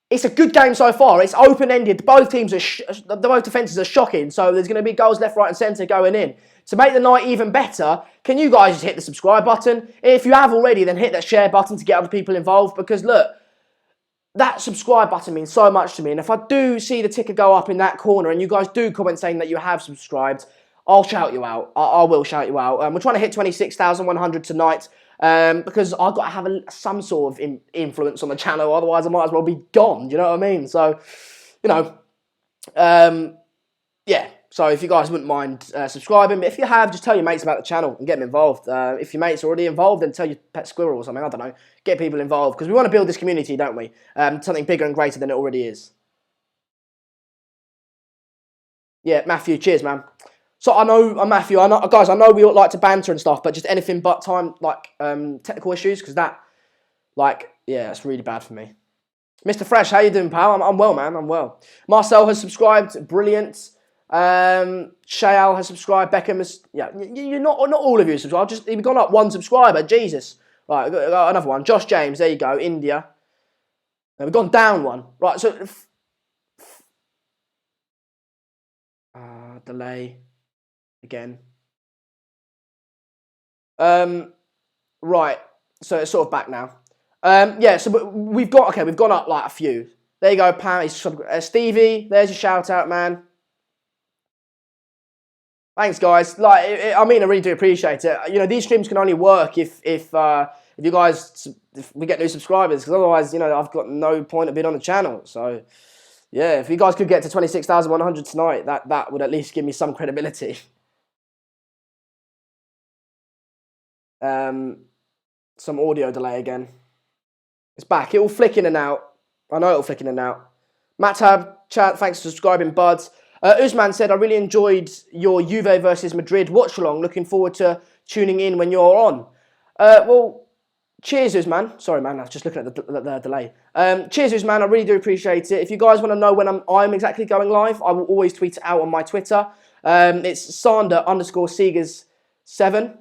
It's a good game so far. It's open-ended. Both teams both defences are shocking. So there's going to be goals left, right, and centre going in. To make the night even better, can you guys just hit the subscribe button? If you have already, then hit that share button to get other people involved. Because look, that subscribe button means so much to me. And if I do see the ticker go up in that corner and you guys do comment saying that you have subscribed, I'll shout you out. I will shout you out. We're trying to hit 26,100 tonight because I've got to have some sort of influence on the channel. Otherwise, I might as well be gone. Do you know what I mean? So, you know, yeah. So if you guys wouldn't mind subscribing, but if you have, just tell your mates about the channel and get them involved. If your mates are already involved, then tell your pet squirrel or something. I don't know. Get people involved because we want to build this community, don't we? Something bigger and greater than it already is. Yeah, Matthew. Cheers, man. So I know, Matthew. Guys. I know we all like to banter and stuff, but just anything but technical issues because that, yeah, it's really bad for me. Mr. Fresh, how you doing, pal? I'm well, man. I'm well. Marcel has subscribed. Brilliant. Shayal has subscribed. Beckham has, yeah. You're not all of you subscribed. Just you've gone up one subscriber. Jesus. Right, got another one. Josh James. There you go. India. Now we've gone down one. Right. So delay again. Right. So it's sort of back now. Yeah. So we've gone up like a few. There you go, Pam. Stevie. There's your shout out, man. Thanks, guys. I really do appreciate it. You know, these streams can only work if you guys, if we get new subscribers, because otherwise, you know, I've got no point of being on the channel. So, yeah, if you guys could get to 26,100 tonight, that would at least give me some credibility. Some audio delay again. It's back. It will flick in and out. I know it will flick in and out. Matab, chat, thanks for subscribing, buds. Usman said, I really enjoyed your Juve versus Madrid watch-along. Looking forward to tuning in when you're on. Well, cheers, Usman. Sorry, man. I was just looking at the delay. Cheers, Usman. I really do appreciate it. If you guys want to know when I'm exactly going live, I will always tweet it out on my Twitter. It's Sander_Seegers7.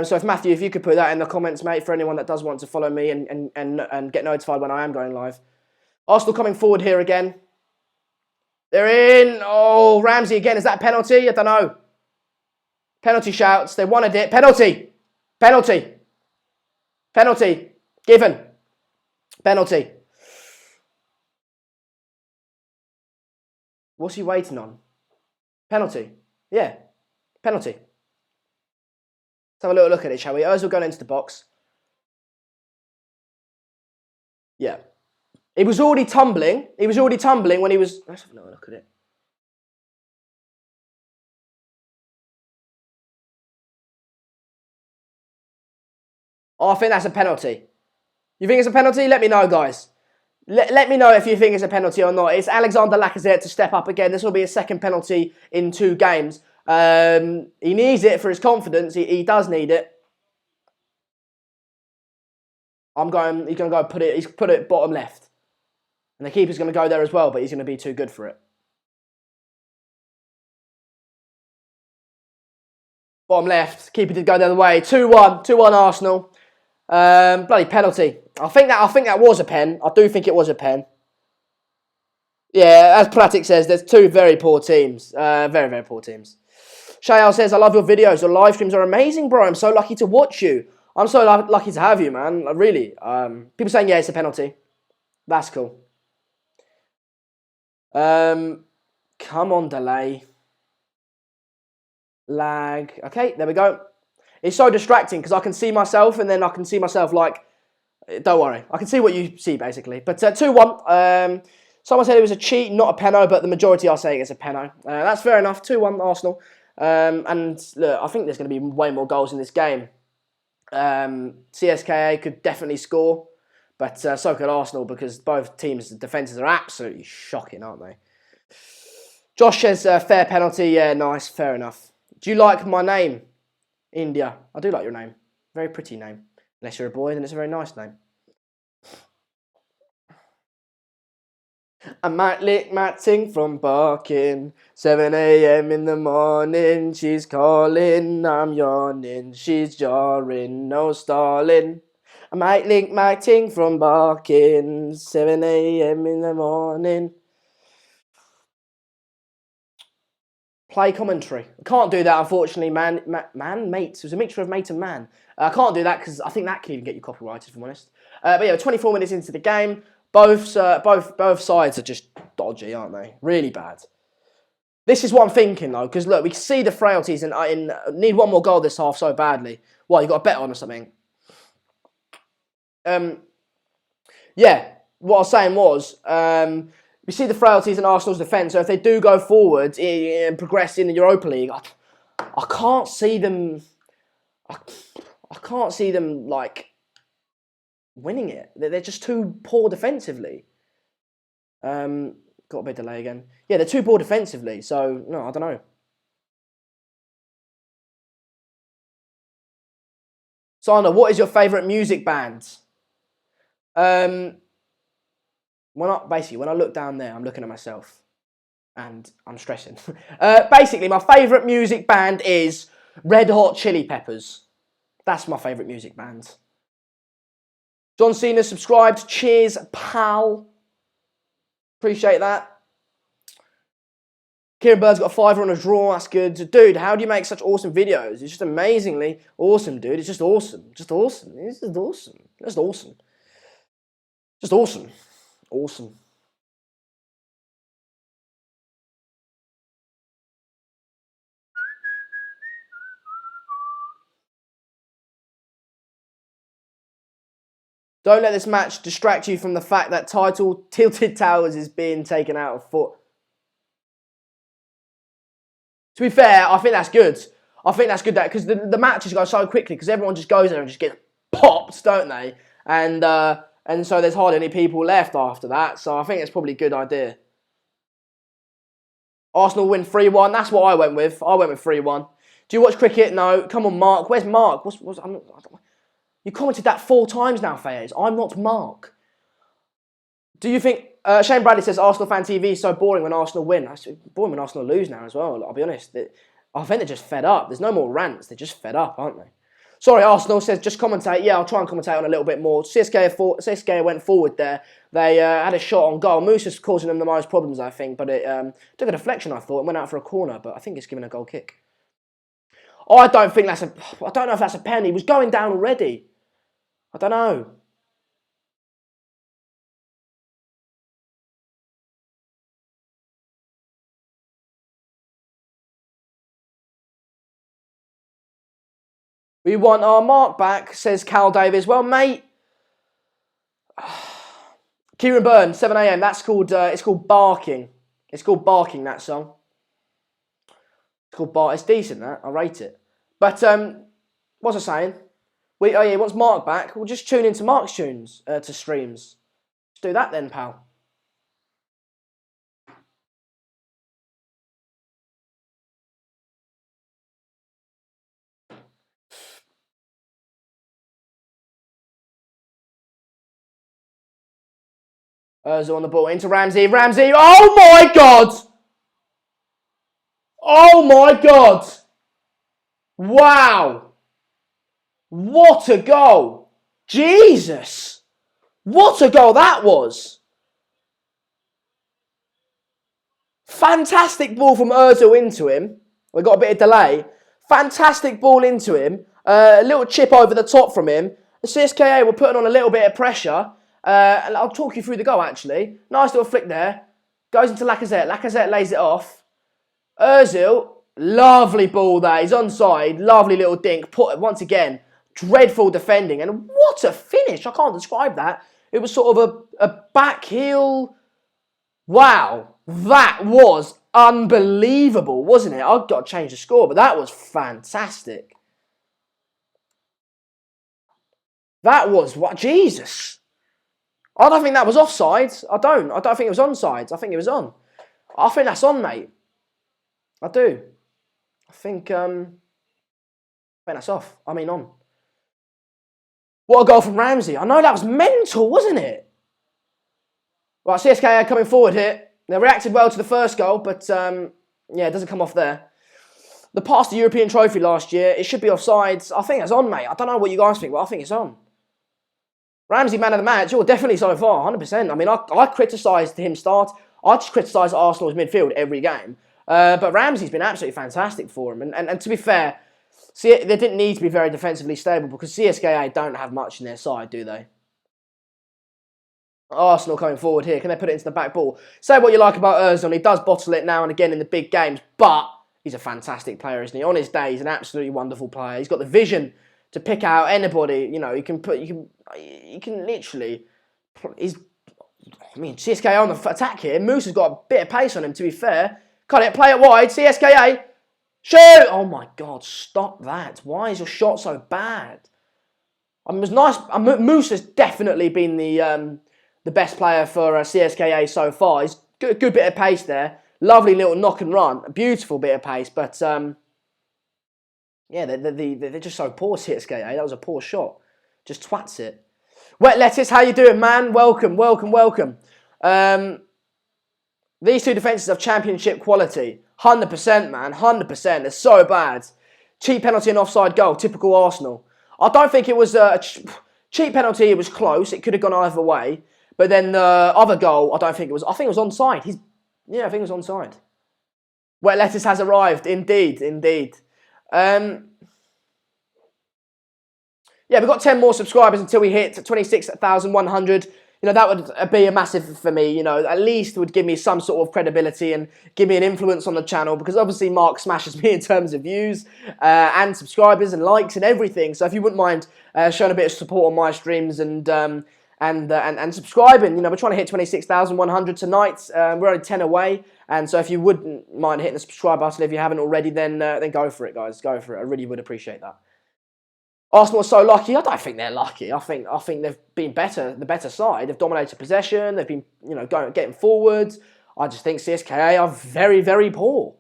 So if Matthew, if you could put that in the comments, mate, for anyone that does want to follow me and get notified when I am going live. Arsenal coming forward here again. They're in. Oh, Ramsey again. Is that a penalty? I don't know. Penalty shouts. They wanted it. Penalty. Penalty. Penalty. Given. Penalty. What's he waiting on? Penalty. Yeah. Penalty. Let's have a little look at it, shall we? Ozil going into the box. Yeah. He was already tumbling. He was already tumbling when he was... Let's have a little look at it. Oh, I think that's a penalty. You think it's a penalty? Let me know, guys. Let me know if you think it's a penalty or not. It's Alexander Lacazette to step up again. This will be a second penalty in 2 games. He needs it for his confidence. He does need it. He's going to go put it. He's put it bottom left, and the keeper's going to go there as well, but he's going to be too good for it. Bottom left. Keeper did go the other way. 2-1. 2-1 Arsenal. Bloody penalty. I think that was a pen. I do think it was a pen. Yeah, as Platic says, there's two very poor teams. Very, very poor teams. Shayal says, I love your videos. Your live streams are amazing, bro. I'm so lucky to watch you. I'm so lucky to have you, man. Like, really. People saying, yeah, it's a penalty. That's cool. Come on, delay. Lag. Okay, there we go. It's so distracting because I can see myself and then I can see myself like, don't worry. I can see what you see, basically. But 2-1. Someone said it was a cheat, not a penno, but the majority are saying it's a penno. That's fair enough. 2-1 Arsenal. And look, I think there's going to be way more goals in this game. CSKA could definitely score, but so could Arsenal because both teams' defences are absolutely shocking, aren't they? Josh says fair penalty. Yeah, nice. Fair enough. Do you like my name? India. I do like your name. Very pretty name. Unless you're a boy, then it's a very nice name. I might lick my ting from barking. 7 a.m. in the morning. She's calling, I'm yawning. She's jarring, no stalling. I might lick my ting from barking. 7 a.m. in the morning. Play commentary. I can't do that, unfortunately, man. Mate. It was a mixture of mate and man. I can't do that because I think that can even get you copyrighted, if I'm honest. But yeah, 24 minutes into the game, both sides are just dodgy, aren't they? Really bad. This is what I'm thinking, though, because look, we can see the frailties and need one more goal this half so badly. What, you got a bet on or something? Yeah, what I was saying was, we see the frailties in Arsenal's defence, so if they do go forward and progress in the Europa League, I can't see them. I can't see them like winning it. They're just too poor defensively. Got a bit of delay again. Yeah, they're too poor defensively. So no, I don't know. Sana, what is your favourite music band? When I look down there, I'm looking at myself. And I'm stressing. Basically, my favourite music band is Red Hot Chili Peppers. That's my favourite music band. John Cena subscribed. Cheers, pal. Appreciate that. Kieran Bird's got a 5 on a draw. That's good. Dude, how do you make such awesome videos? It's just amazingly awesome, dude. It's just awesome. Just awesome. It's just awesome. Just awesome. Just awesome. Awesome. Don't let this match distract you from the fact that title Tilted Towers is being taken out of foot. To be fair, I think that's good. I think that's good because the matches go so quickly because everyone just goes there and just gets popped, don't they? And so there's hardly any people left after that. So I think it's probably a good idea. Arsenal win 3-1. That's what I went with. I went with 3-1. Do you watch cricket? No. Come on, Mark. Where's Mark? You commented that 4 times now, Fayez. I'm not Mark. Do you think... Shane Bradley says Arsenal fan TV is so boring when Arsenal win. It's boring when Arsenal lose now as well, I'll be honest. I think they're just fed up. There's no more rants. They're just fed up, aren't they? Sorry, Arsenal says just commentate. Yeah, I'll try and commentate on a little bit more. CSKA went forward there. They had a shot on goal. Moose is causing them the most problems, I think. But it took a deflection, I thought. It went out for a corner, but I think it's given a goal kick. I don't think that's a... I don't know if that's a pen. He was going down already. I don't know. We want our mark back, says Cal Davis. Well, mate... Kieran Byrne, 7 a.m. That's called, it's called Barking. It's called Barking, that song. It's called Bark. It's decent, that. I rate it. But, what's I saying? Oh yeah, what's Mark back? We'll just tune into Mark's tunes, to streams. Let's do that then, pal. Ozil on the ball into Ramsey. Ramsey. Oh my God! Oh my God! Wow! What a goal! Jesus! What a goal that was! Fantastic ball from Ozil into him. We got a bit of delay. Fantastic ball into him. A little chip over the top from him. The CSKA were putting on a little bit of pressure. And I'll talk you through the goal, actually. Nice little flick there. Goes into Lacazette. Lacazette lays it off. Ozil, lovely ball there. He's onside. Lovely little dink. Put once again, dreadful defending. And what a finish. I can't describe that. It was sort of a back heel. Wow. That was unbelievable, wasn't it? I've got to change the score, but that was fantastic. That was what? Jesus. I don't think that was offside. I don't think it was onside. I think it was on. I think that's on, mate. I do. I think that's off. I mean on. What a goal from Ramsey. I know that was mental, wasn't it? Right, CSKA coming forward here. They reacted well to the first goal, but yeah, it doesn't come off there. The pass to European trophy last year, it should be offsides. I think it's on, mate. I don't know what you guys think, but I think it's on. Ramsey, man of the match. Oh, definitely so far, 100%. I mean, I criticised him start. I just criticise Arsenal's midfield every game. But Ramsey's been absolutely fantastic for him. And to be fair, they didn't need to be very defensively stable because CSKA don't have much in their side, do they? Arsenal coming forward here. Can they put it into the back ball? Say what you like about Ozil. He does bottle it now and again in the big games, but he's a fantastic player, isn't he? On his day, he's an absolutely wonderful player. He's got the vision to pick out anybody. You know, you can literally. I mean, CSKA on the attack here. Moose has got a bit of pace on him. To be fair, cut it, play it wide. CSKA, shoot! Oh my God, stop that! Why is your shot so bad? I mean, it was nice. Moose has definitely been the best player for CSKA so far. He's good bit of pace there. Lovely little knock and run. A beautiful bit of pace. But, yeah, they're just so poor, CSKA. That was a poor shot. Just twats it. Wet Lettuce, how you doing, man? Welcome. These two defences have championship quality. 100%, man. 100%. They're so bad. Cheap penalty and offside goal. Typical Arsenal. I don't think it was a cheap penalty. It was close. It could have gone either way. But then the other goal, I think it was onside. I think it was onside. Wet Lettuce has arrived. Indeed. Yeah, we've got 10 more subscribers until we hit 26,100. You know, that would be a massive for me. You know, at least would give me some sort of credibility and give me an influence on the channel because obviously Mark smashes me in terms of views and subscribers and likes and everything. So if you wouldn't mind showing a bit of support on my streams and subscribing, you know, we're trying to hit 26,100 tonight. We're only 10 away, and so if you wouldn't mind hitting the subscribe button if you haven't already, then go for it, guys. Go for it. I really would appreciate that. Arsenal are so lucky. I don't think they're lucky. I think they've been better, the better side. They've dominated possession. They've been, you know, getting forwards. I just think CSKA are very, very poor.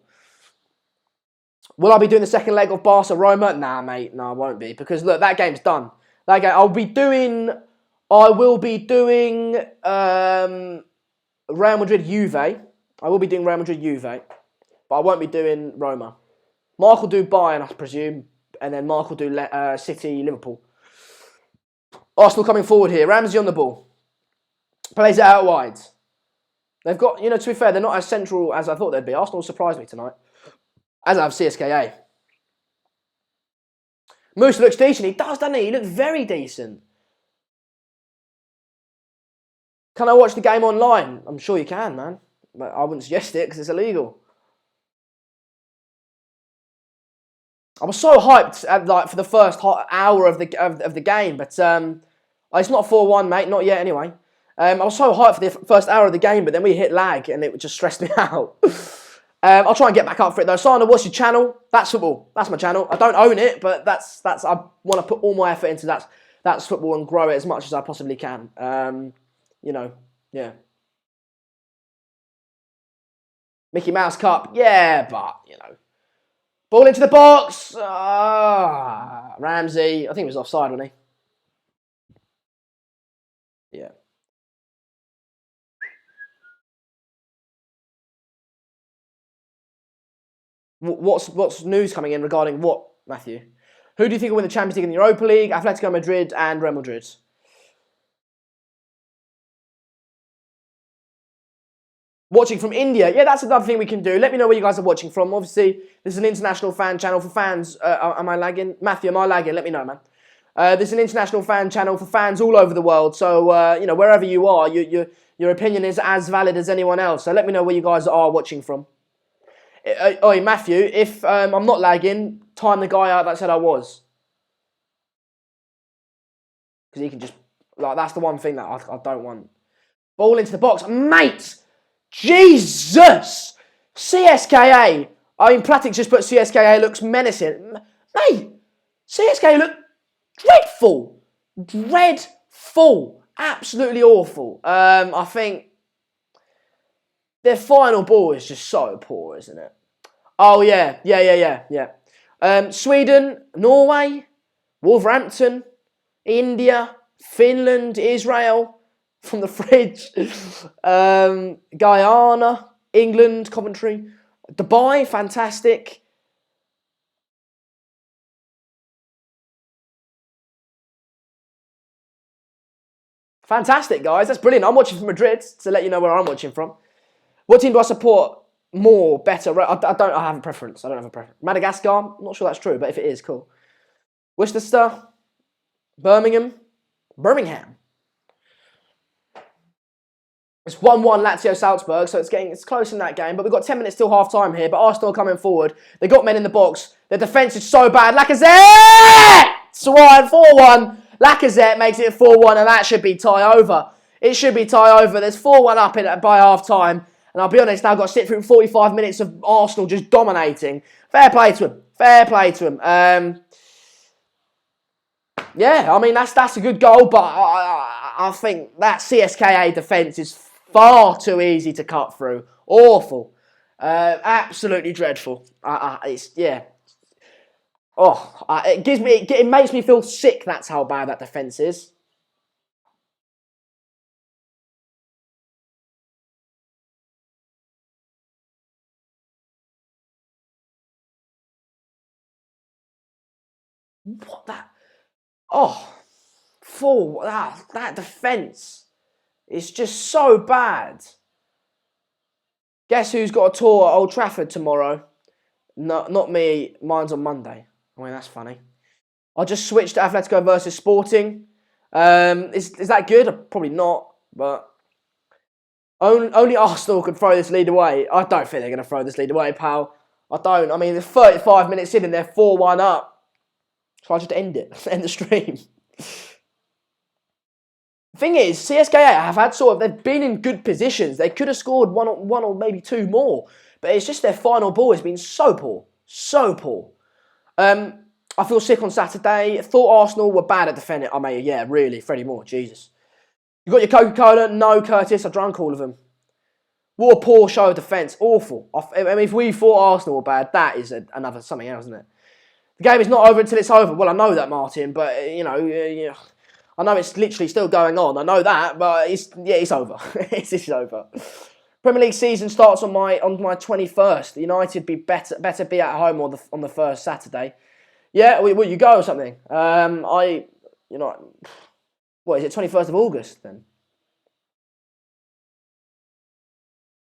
Will I be doing the second leg of Barca Roma? Nah, mate. No, I won't be because look, that game's done. That game, I will be doing Real Madrid Juve. I will be doing Real Madrid Juve, but I won't be doing Roma. Mark will do Bayern, I presume. And then Mark will do City, Liverpool. Arsenal coming forward here. Ramsey on the ball. Plays it out wide. They've got, you know, to be fair, they're not as central as I thought they'd be. Arsenal surprised me tonight. As I have CSKA. Moose looks decent. He does, doesn't he? He looks very decent. Can I watch the game online? I'm sure you can, man. But I wouldn't suggest it because it's illegal. I was so hyped for the first hour of the game, but it's not 4-1, mate. Not yet, anyway. I was so hyped for the first hour of the game, but then we hit lag, and it just stressed me out. I'll try and get back up for it though. Sana, what's your channel? That's football. That's my channel. I don't own it, but that's I want to put all my effort into that's football and grow it as much as I possibly can. You know, yeah. Mickey Mouse Cup, yeah, but you know. Ball into the box. Ramsey. I think he was offside, wasn't he? Yeah. What's news coming in regarding what, Matthew? Who do you think will win the Champions League and the Europa League? Atletico Madrid and Real Madrid. Watching from India. Yeah, that's another thing we can do. Let me know where you guys are watching from. Obviously, this is an international fan channel for fans. Am I lagging? Matthew, am I lagging? Let me know, man. This is an international fan channel for fans all over the world. So, you know, wherever you are, your opinion is as valid as anyone else. So let me know where you guys are watching from. Oi, Matthew, if I'm not lagging, time the guy out that said I was. Because he can just... Like, that's the one thing that I don't want. Ball into the box. Mate! Jesus! CSKA. I mean, Platik's just put CSKA looks menacing. Mate! CSKA look dreadful. Dreadful. Absolutely awful. I think their final ball is just so poor, isn't it? Oh, yeah. Yeah. Sweden, Norway, Wolverhampton, India, Finland, Israel, from the fridge, Guyana, England, Coventry, Dubai, fantastic. Fantastic, guys. That's brilliant. I'm watching from Madrid, to let you know where I'm watching from. What team do I support more, better? I have a preference. I don't have a preference. Madagascar, I'm not sure that's true, but if it is, cool. Worcester, Birmingham. It's 1-1 Lazio Salzburg, so it's close in that game. But we've got 10 minutes till half time here. But Arsenal coming forward. They got men in the box. Their defence is so bad. Lacazette! Swan 4-1. Lacazette makes it 4-1, and that should be tie over. It should be tie over. There's 4-1 up by half time. And I'll be honest, now I've got to sit through 45 minutes of Arsenal just dominating. Fair play to him. Fair play to him. Yeah, I mean, that's a good goal, but I think that CSKA defence is far too easy to cut through. Awful. Absolutely dreadful. Yeah. Oh, it makes me feel sick, that's how bad that defence is. What that... Oh, that defence is just so bad. Guess who's got a tour at Old Trafford tomorrow? No, not me. Mine's on Monday. I mean, that's funny. I just switched to Atletico versus Sporting. Is that good? Probably not, but only Arsenal could throw this lead away. I don't think they're going to throw this lead away, pal. I don't. I mean, there's 35 minutes in and they're 4-1 up. So I just end it. End the stream. The thing is, CSKA have had they've been in good positions. They could have scored one or maybe two more. But it's just their final ball has been so poor. So poor. I feel sick on Saturday. Thought Arsenal were bad at defending. I mean, yeah, really. Freddie Moore, Jesus. You got your Coca-Cola? No, Curtis. I drank all of them. What a poor show of defence. Awful. I mean, if we thought Arsenal were bad, that is another something else, isn't it? The game is not over until it's over. Well, I know that, Martin, but, you know, I know it's literally still going on. I know that, but it's over. It's over. Premier League season starts on my 21st. United better be at home on the first Saturday. Yeah, will you go or something? What is it, 21st of August then?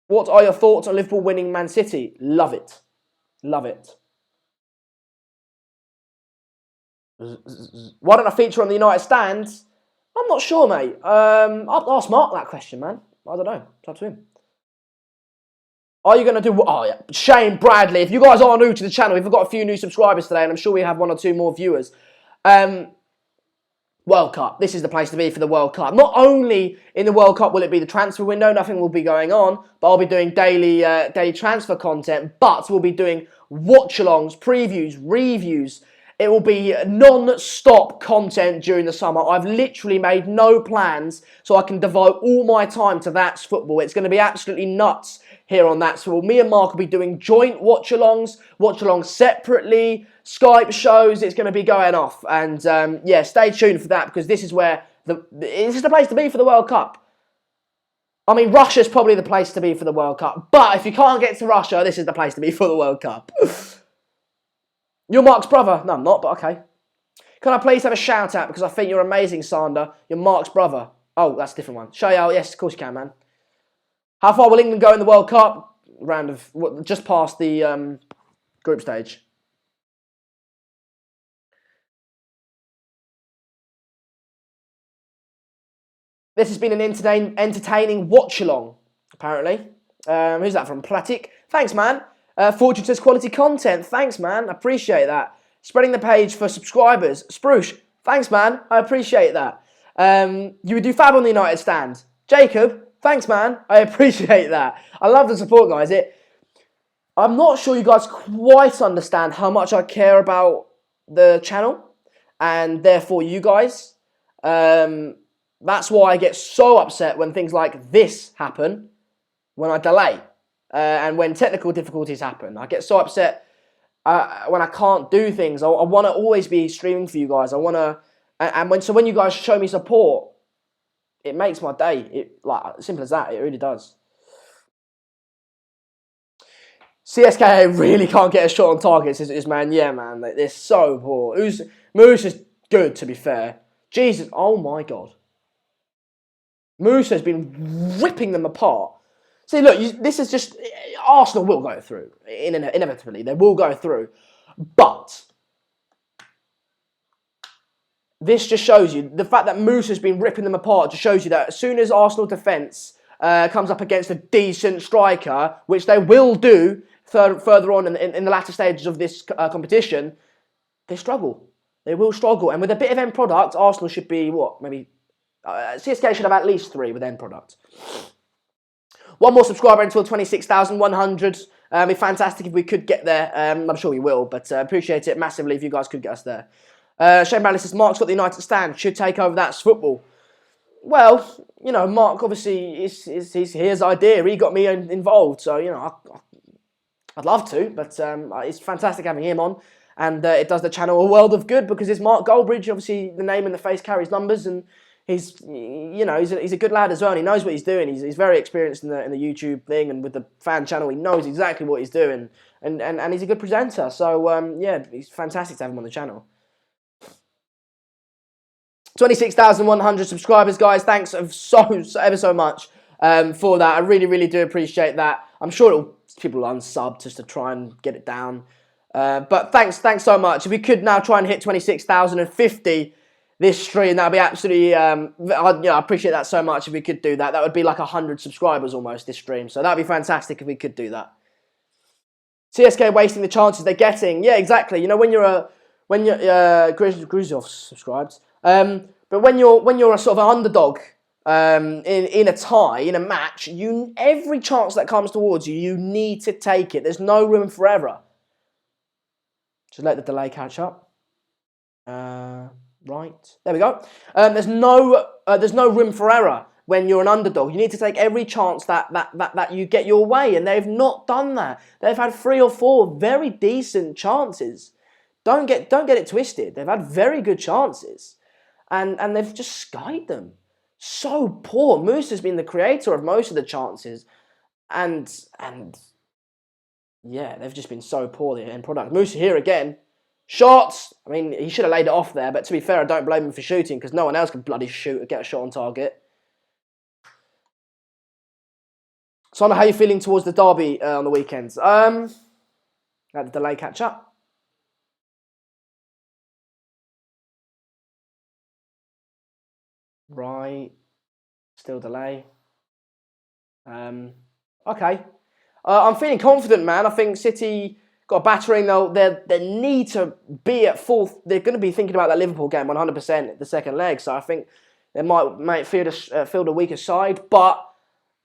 What are your thoughts on Liverpool winning Man City? Love it. Love it. Why don't I feature on the United stands? I'm not sure, mate. I'll ask Mark that question, man. I don't know. It's up to him. Are you going to do... Oh, yeah. Shane Bradley. If you guys are new to the channel, we've got a few new subscribers today, and I'm sure we have one or two more viewers. World Cup. This is the place to be for the World Cup. Not only in the World Cup will it be the transfer window, nothing will be going on, but I'll be doing daily transfer content, but we'll be doing watch-alongs, previews, reviews. It will be non-stop content during the summer. I've literally made no plans so I can devote all my time to That's Football. It's going to be absolutely nuts here on That's Football. Me and Mark will be doing joint watch-alongs separately, Skype shows. It's going to be going off. And yeah, stay tuned for that because this is where this is the place to be for the World Cup. I mean, Russia's probably the place to be for the World Cup. But if you can't get to Russia, this is the place to be for the World Cup. You're Mark's brother. No, I'm not, but okay. Can I please have a shout out because I think you're amazing, Sander. You're Mark's brother. Oh, that's a different one. Shayal, yes, of course you can, man. How far will England go in the World Cup? Round of just past the group stage. This has been an entertaining watch-along, apparently. Who's that from? Platic. Thanks, man. Fortune says quality content. Thanks, man. I appreciate that. Spreading the page for subscribers. Spruce. Thanks, man. I appreciate that. You would do fab on the United stand. Jacob. Thanks, man. I appreciate that. I love the support, guys. I'm not sure you guys quite understand how much I care about the channel and therefore you guys. That's why I get so upset when things like this happen, when I delay, and when technical difficulties happen. I get so upset when I can't do things. I want to always be streaming for you guys. I want to, and when you guys show me support, it makes my day. Like simple as that. It really does. CSKA really can't get a shot on target, says man. Yeah, man. They're so poor. Moose is good, to be fair. Jesus, oh my God. Moose has been ripping them apart. See, look, this is just... Arsenal will go through. Inevitably, they will go through. But... this just shows you... the fact that Moose has been ripping them apart just shows you that as soon as Arsenal defence comes up against a decent striker, which they will do further on in the latter stages of this competition, they struggle. They will struggle. And with a bit of end product, Arsenal should be, what, maybe... CSKA should have at least 3 with end product. One more subscriber until 26,100. It'd be fantastic if we could get there. I'm sure we will, but appreciate it massively if you guys could get us there. Shane Bradley says, Mark's got the United stand. Should take over That's Football. Well, you know, Mark obviously is his idea. He got me involved, so, you know, I'd love to, but it's fantastic having him on. And it does the channel a world of good because it's Mark Goldbridge. Obviously, the name and the face carries numbers, and he's a good lad as well. And he knows what he's doing. He's very experienced in the YouTube thing and with the fan channel. He knows exactly what he's doing, and he's a good presenter. So yeah, he's fantastic to have him on the channel. 26,100 subscribers, guys. Thanks ever so much for that. I really do appreciate that. I'm sure people will unsub just to try and get it down. But thanks so much. If we could now try and hit 26,050 this stream, that would be absolutely, I appreciate that so much if we could do that. That would be like 100 subscribers almost this stream. So that would be fantastic if we could do that. CSKA wasting the chances they're getting. Yeah, exactly. You know, when you're Gruzov subscribes. But when you're a sort of an underdog in a tie, in a match, every chance that comes towards you, you need to take it. There's no room for error. Just let the delay catch up. Right, there we go. There's no room for error when you're an underdog. You need to take every chance that you get your way, and they've not done that. They've had 3 or 4 very decent chances. Don't get it twisted. They've had very good chances, and they've just skied them. So poor. Moose has been the creator of most of the chances, and yeah, they've just been so poor, the end product. Moose here again. Shots! I mean, he should have laid it off there, but to be fair, I don't blame him for shooting because no one else can bloody shoot or get a shot on target. So, how are you feeling towards the derby on the weekends? Let the delay catch up. Right. Still delay. Okay. I'm feeling confident, man. I think City got a battering. They need to be at full. They're going to be thinking about that Liverpool game 100% the second leg. So I think they might field a weaker side, but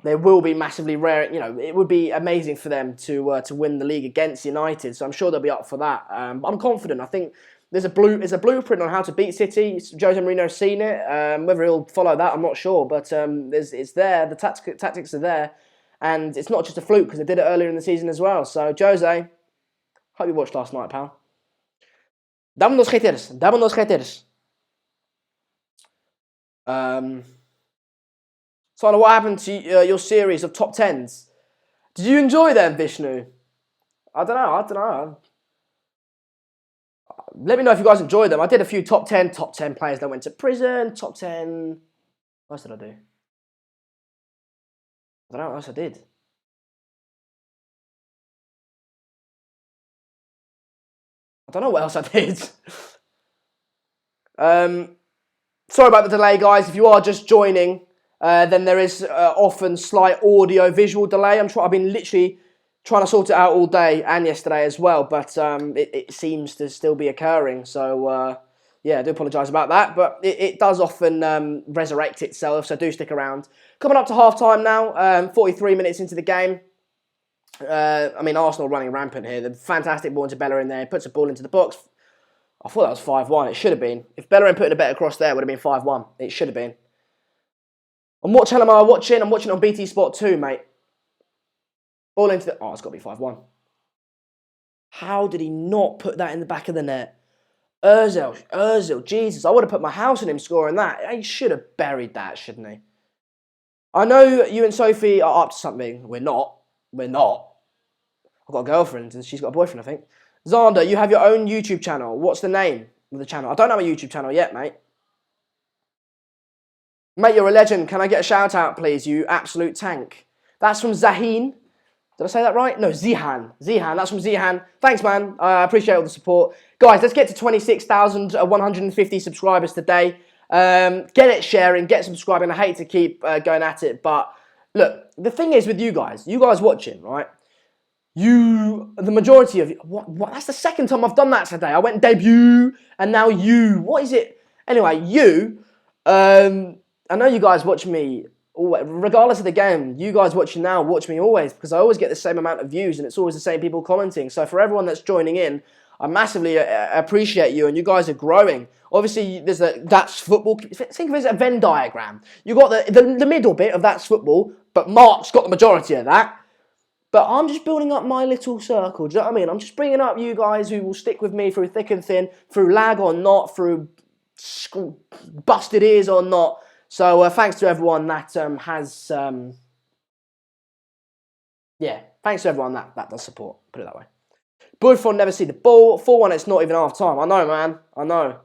they will be massively rare. You know, it would be amazing for them to win the league against United. So I'm sure they'll be up for that. But I'm confident. I think there's a blueprint on how to beat City. Jose Mourinho's seen it. Whether he'll follow that, I'm not sure. But it's there. The tactics are there. And it's not just a fluke because they did it earlier in the season as well. So, Jose, hope you watched last night, pal. Dame dos haters. Dame dos haters. So, what happened to your series of top 10s? Did you enjoy them, Vishnu? I don't know. Let me know if you guys enjoyed them. I did a few top 10 players that went to prison, top 10... What else did I do? I don't know what else I did. I don't know what else I did. Sorry about the delay, guys. If you are just joining, then there is often slight audio-visual delay. I've been literally trying to sort it out all day and yesterday as well, but it seems to still be occurring. So, yeah, I do apologise about that, but it does often resurrect itself, so do stick around. Coming up to half-time now, 43 minutes into the game. I mean, Arsenal running rampant here. The fantastic ball into Bellerin there. Puts a ball into the box. I thought that was 5-1. It should have been. If Bellerin put in a better cross there, it would have been 5-1. It should have been. And what channel am I watching? I'm watching on BT Sport 2, mate. Ball into the... Oh, it's got to be 5-1. How did he not put that in the back of the net? Ozil, Jesus. I would have put my house on him scoring that. He should have buried that, shouldn't he? I know you and Sophie are up to something. We're not. I've got a girlfriend and she's got a boyfriend, I think. Zander, you have your own YouTube channel. What's the name of the channel? I don't have a YouTube channel yet, mate. Mate, you're a legend. Can I get a shout out, please? You absolute tank. That's from Zahin. Did I say that right? No, Zihan. That's from Zihan. Thanks, man. I appreciate all the support. Guys, let's get to 26,150 subscribers today. Get it sharing, get subscribing. I hate to keep going at it, but look, the thing is with you guys watching, right? The majority of you, what? That's the second time I've done that today. I went debut, and now you. What is it? Anyway, you, I know you guys watch me, regardless of the game, you guys watching now watch me always, because I always get the same amount of views, and it's always the same people commenting. So for everyone that's joining in, I massively appreciate you, and you guys are growing. Obviously, there's that's football. Think of it as a Venn diagram. You got the middle bit of that's football, but Mark's got the majority of that. But I'm just building up my little circle. Do you know what I mean? I'm just bringing up you guys who will stick with me through thick and thin, through lag or not, through busted ears or not. So thanks to everyone that has, yeah, thanks to everyone that does support. Put it that way. Buffon never see the ball. 4-1, it's not even half time. I know, man. I know.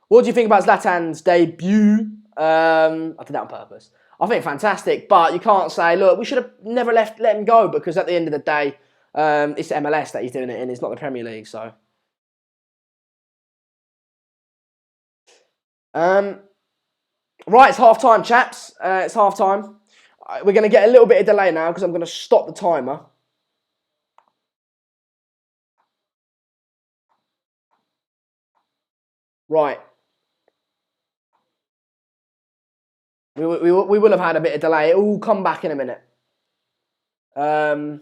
What do you think about Zlatan's debut? I did that on purpose. I think fantastic, but you can't say, look, we should have never let him go, because at the end of the day, it's MLS that he's doing it in. It's not the Premier League, so. Right, it's half time, chaps. It's half time. We're going to get a little bit of delay now because I'm going to stop the timer. Right. We will have had a bit of delay. It will come back in a minute. Do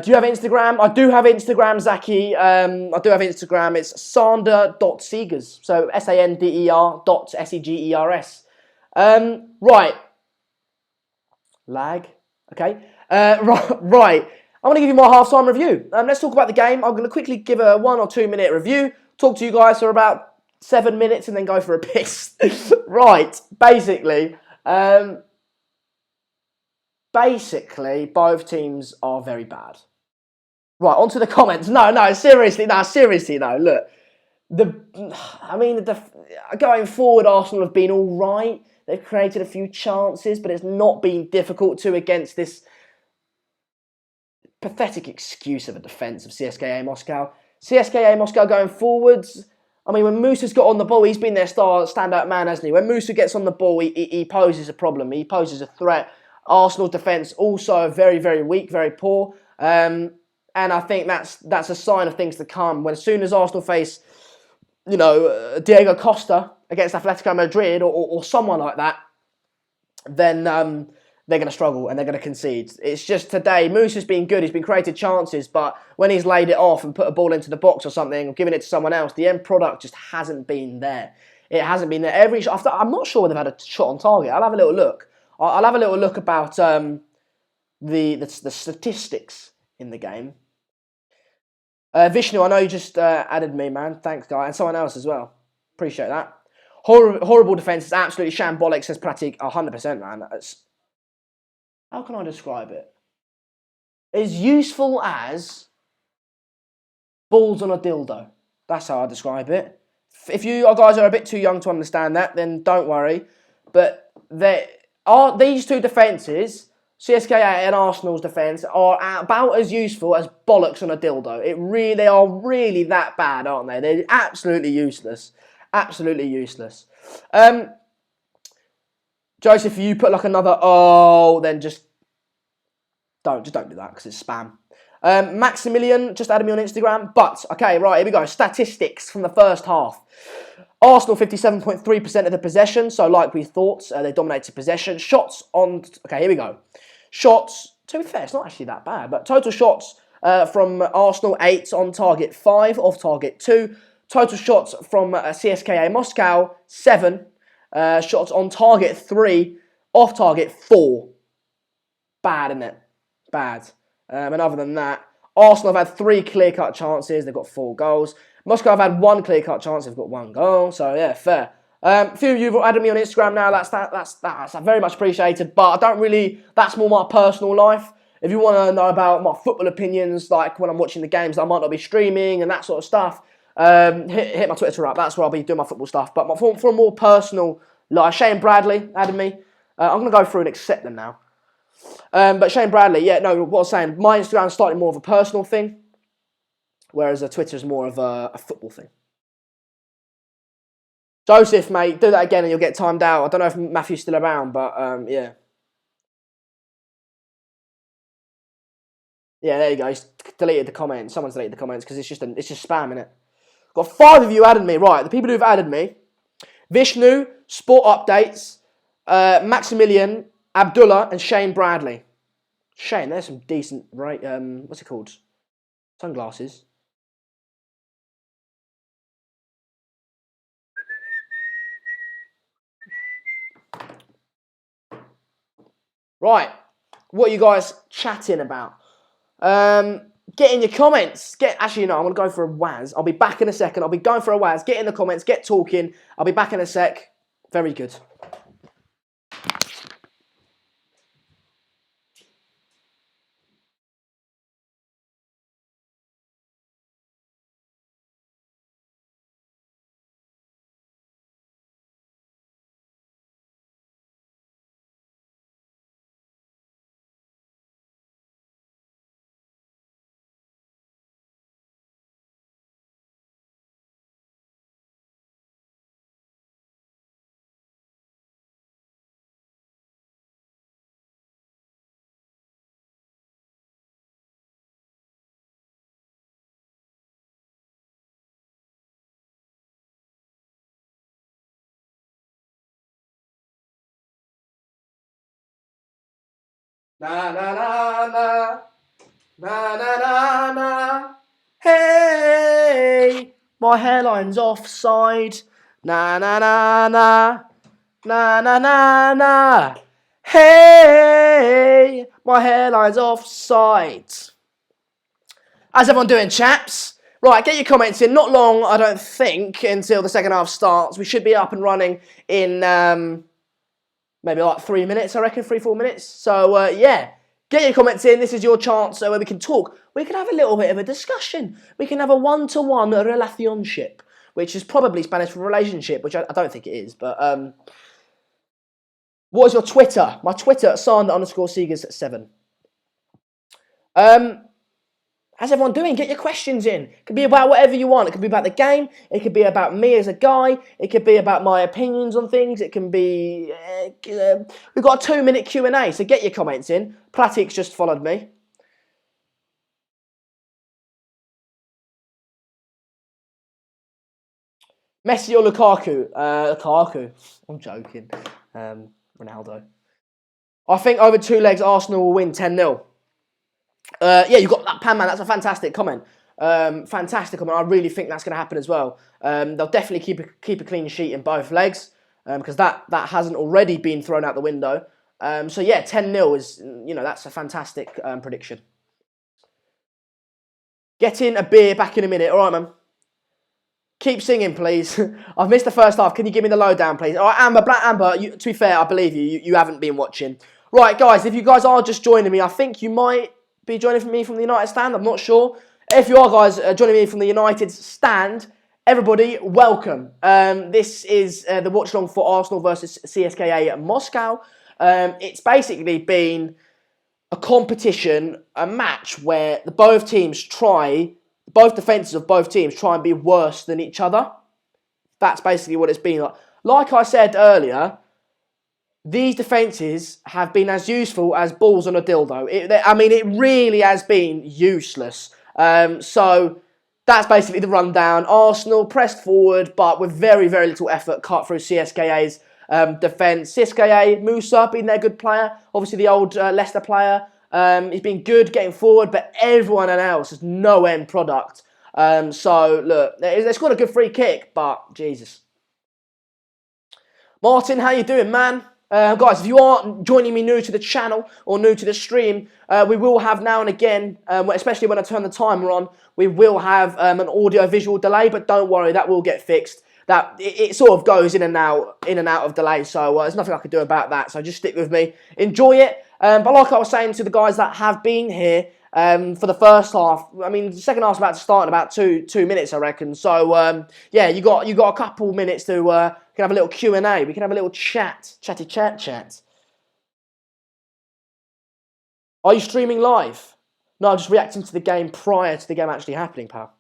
you have Instagram? I do have Instagram, Zaki. I do have Instagram. It's sander.segers. So sander.segers. Right. Lag. Okay. Right. I'm going to give you my half-time review. Let's talk about the game. I'm going to quickly give a 1 or 2 minute review. Talk to you guys for about 7 minutes and then go for a piss. Right. Basically, both teams are very bad. Right, on to the comments. No, seriously, no. Look, going forward, Arsenal have been all right. They've created a few chances, but it's not been difficult to against this pathetic excuse of a defence of CSKA Moscow. CSKA Moscow going forwards. I mean, when Musa's got on the ball, he's been their standout man, hasn't he? When Musa gets on the ball, he poses a problem. He poses a threat. Arsenal's defence also very, very weak, very poor. And I think that's a sign of things to come. As soon as Arsenal face, Diego Costa against Atletico Madrid or someone like that, then they're going to struggle and they're going to concede. It's just today, Musa's been good. He's been created chances, but when he's laid it off and put a ball into the box or something, or given it to someone else, the end product just hasn't been there. It hasn't been there. I'm not sure they've had a shot on target. I'll have a little look. I'll have a little look about the statistics in the game. Vishnu, I know you just added me, man. Thanks, guy. And someone else as well. Appreciate that. Horrible defence. It's absolutely shambolic, says Pratik. 100%, man. How can I describe it? As useful as Balls on a dildo. That's how I describe it. If you guys are a bit too young to understand that, then don't worry. But these two defences, CSKA and Arsenal's defence, are about as useful as bollocks on a dildo. They are really that bad, aren't they? They're absolutely useless. Absolutely useless. Joseph, if you put like another then just don't do that because it's spam. Maximilian just added me on Instagram. But, okay, right, here we go. Statistics from the first half. Arsenal 57.3% of the possession. So, like we thought, they dominated possession. Shots on... Okay, here we go. Shots, to be fair, it's not actually that bad. But total shots from Arsenal, 8 on target, 5 off target, 2. Total shots from CSKA Moscow, 7. Shots on target, 3. Off target, 4. Bad, isn't it? Bad. And other than that, Arsenal have had 3 clear-cut chances. They've got 4 goals. Moscow have had 1 clear-cut chance. They've got 1 goal. So, yeah, fair. A few of you have added me on Instagram now. That's very much appreciated. But I don't really... That's more my personal life. If you want to know about my football opinions, like when I'm watching the games that I might not be streaming and that sort of stuff, hit my Twitter up. That's where I'll be doing my football stuff. But for a more personal... Like Shane Bradley added me. I'm going to go through and accept them now. But Shane Bradley, yeah, no, what I was saying, my Instagram is slightly more of a personal thing, whereas Twitter is more of a football thing. Joseph, mate, do that again and you'll get timed out. I don't know if Matthew's still around, but yeah. Yeah, there you go. He's deleted the comments. Someone's deleted the comments because it's just spam, innit? Got 5 of you added me. Right, the people who've added me: Vishnu, Sport Updates, Maximilian, Abdullah, and Shane Bradley. Shane, there's some decent, right? What's it called? Sunglasses. Right, what are you guys chatting about? Get in your comments. Actually, no, I'm going to go for a Waz. I'll be back in a second. I'll be going for a Waz. Get in the comments. Get talking. I'll be back in a sec. Very good. Na na na na, na na na na. Hey, my hairline's offside. Na na na na, na na na na. Hey, my hairline's offside. How's everyone doing, chaps? Right, get your comments in. Not long, I don't think, until the second half starts. We should be up and running in maybe like 3 minutes, I reckon, 3-4 minutes. So, yeah, get your comments in. This is your chance where we can talk. We can have a little bit of a discussion. We can have a one-to-one relationship, which is probably Spanish for relationship, which I don't think it is. But what is your Twitter? My Twitter, Sander_Seegers7. How's everyone doing? Get your questions in. It could be about whatever you want. It could be about the game. It could be about me as a guy. It could be about my opinions on things. It can be... we've got a 2-minute Q&A, so get your comments in. Platik's just followed me. Messi or Lukaku? Lukaku. I'm joking. Ronaldo. I think over 2 legs, Arsenal will win 10-0. Yeah, you got that, Pan Man. That's a fantastic comment. Fantastic comment. I really think that's going to happen as well. They'll definitely keep a clean sheet in both legs because that hasn't already been thrown out the window. So yeah, 10-0 is, that's a fantastic prediction. Getting a beer back in a minute. All right, man. Keep singing, please. I've missed the first half. Can you give me the lowdown, please? All right, Amber, Black Amber. To be fair, I believe you. You haven't been watching. Right, guys. If you guys are just joining me, I think you might be joining me from the United stand. I'm not sure. If you are, guys, joining me from the United stand, everybody, welcome. This is the watch-along for Arsenal versus CSKA Moscow. It's basically been a competition, a match where both defences of both teams try and be worse than each other. That's basically what it's been like. Like I said earlier, these defences have been as useful as balls on a dildo. It really has been useless. So that's basically the rundown. Arsenal pressed forward, but with very, very little effort cut through CSKA's defence. CSKA, Musa, been their good player. Obviously, the old Leicester player. He's been good getting forward, but everyone else is no end product. So, look, they scored a good free kick, but Jesus. Martin, how you doing, man? Guys, if you are joining me new to the channel or new to the stream, we will have now and again, especially when I turn the timer on, we will have an audio-visual delay, but don't worry, that will get fixed. It sort of goes in and out of delay, so there's nothing I can do about that, so just stick with me. Enjoy it, but like I was saying to the guys that have been here for the first half, I mean, the second half's about to start in about two minutes, I reckon, so yeah, you got a couple minutes to... we can have a little Q&A. We can have a little chatty chat. Are you streaming live? No, I'm just reacting to the game prior to the game actually happening, pal.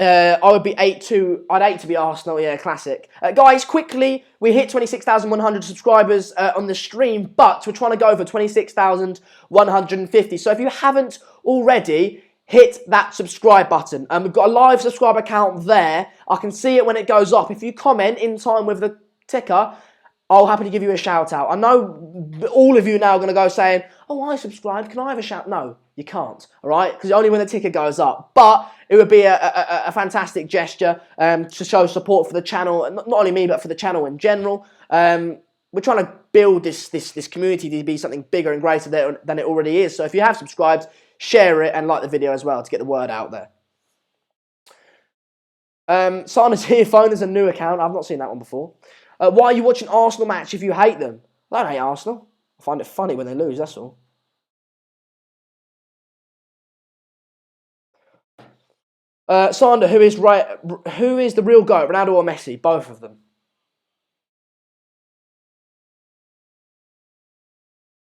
I would be 8-2. I'd hate to be Arsenal, yeah, classic. Guys, quickly, we hit 26,100 subscribers on the stream, but we're trying to go for 26,150. So if you haven't already, hit that subscribe button. We've got a live subscriber count there. I can see it when it goes up. If you comment in time with the ticker, I'll happily give you a shout out. I know all of you now are going to go saying, oh, I subscribed, can I have a shout? No, you can't, all right? Because only when the ticker goes up. But it would be a fantastic gesture to show support for the channel, not only me, but for the channel in general. We're trying to build this community to be something bigger and greater than it already is. So if you have subscribed, share it and like the video as well to get the word out there. Sana's here phone is a new account. I've not seen that one before. Why are you watching Arsenal match if you hate them? I don't hate Arsenal. I find it funny when they lose, that's all. Sander, who is the real GOAT, Ronaldo or Messi? Both of them.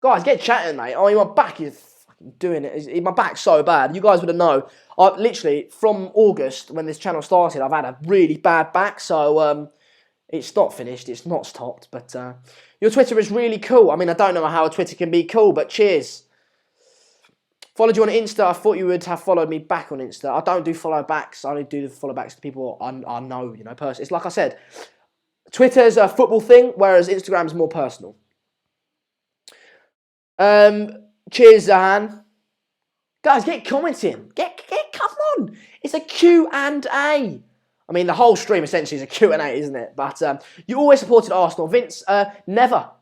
Guys, get chatting, mate. Oh, my back is fucking doing it. My back's so bad. You guys would have known. Literally, from August, when this channel started, I've had a really bad back. So, it's not finished. It's not stopped. But your Twitter is really cool. I mean, I don't know how a Twitter can be cool, but cheers. Followed you on Insta. I thought you would have followed me back on Insta. I don't do follow backs. I only do the follow backs to people I know, you know, personally. It's like I said, Twitter's a football thing, whereas Instagram's more personal. Cheers, Zahan. Guys, get commenting. Come on. It's a Q&A. I mean, the whole stream essentially is a Q&A, isn't it? But you always supported Arsenal. Vince, never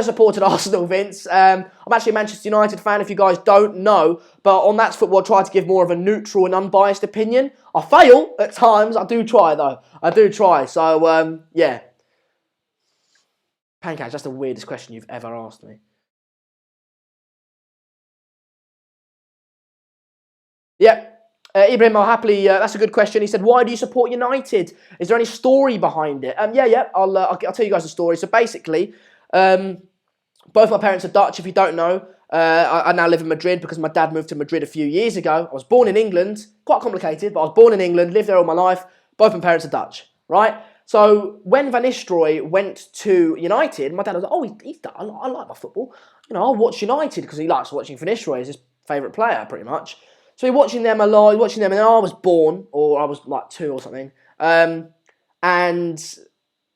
supported Arsenal, Vince. I'm actually a Manchester United fan, if you guys don't know. But on That's Football, I try to give more of a neutral and unbiased opinion. I fail at times. I do try, though. I do try. So, yeah. Pancakes, that's the weirdest question you've ever asked me. Yep. Ibrahim, I'll happily, that's a good question. He said, why do you support United? Is there any story behind it? Yeah, I'll tell you guys the story. So basically, both my parents are Dutch, if you don't know. I now live in Madrid because my dad moved to Madrid a few years ago. I was born in England, quite complicated, but I was born in England, lived there all my life. Both my parents are Dutch, right? So when Van Nistelrooy went to United, my dad was like, oh, he's Dutch. I like my football. You know, I'll watch United because he likes watching Van Nistelrooy. He's his favourite player, pretty much. So we're watching them a lot, and then I was born, or I was like 2 or something. And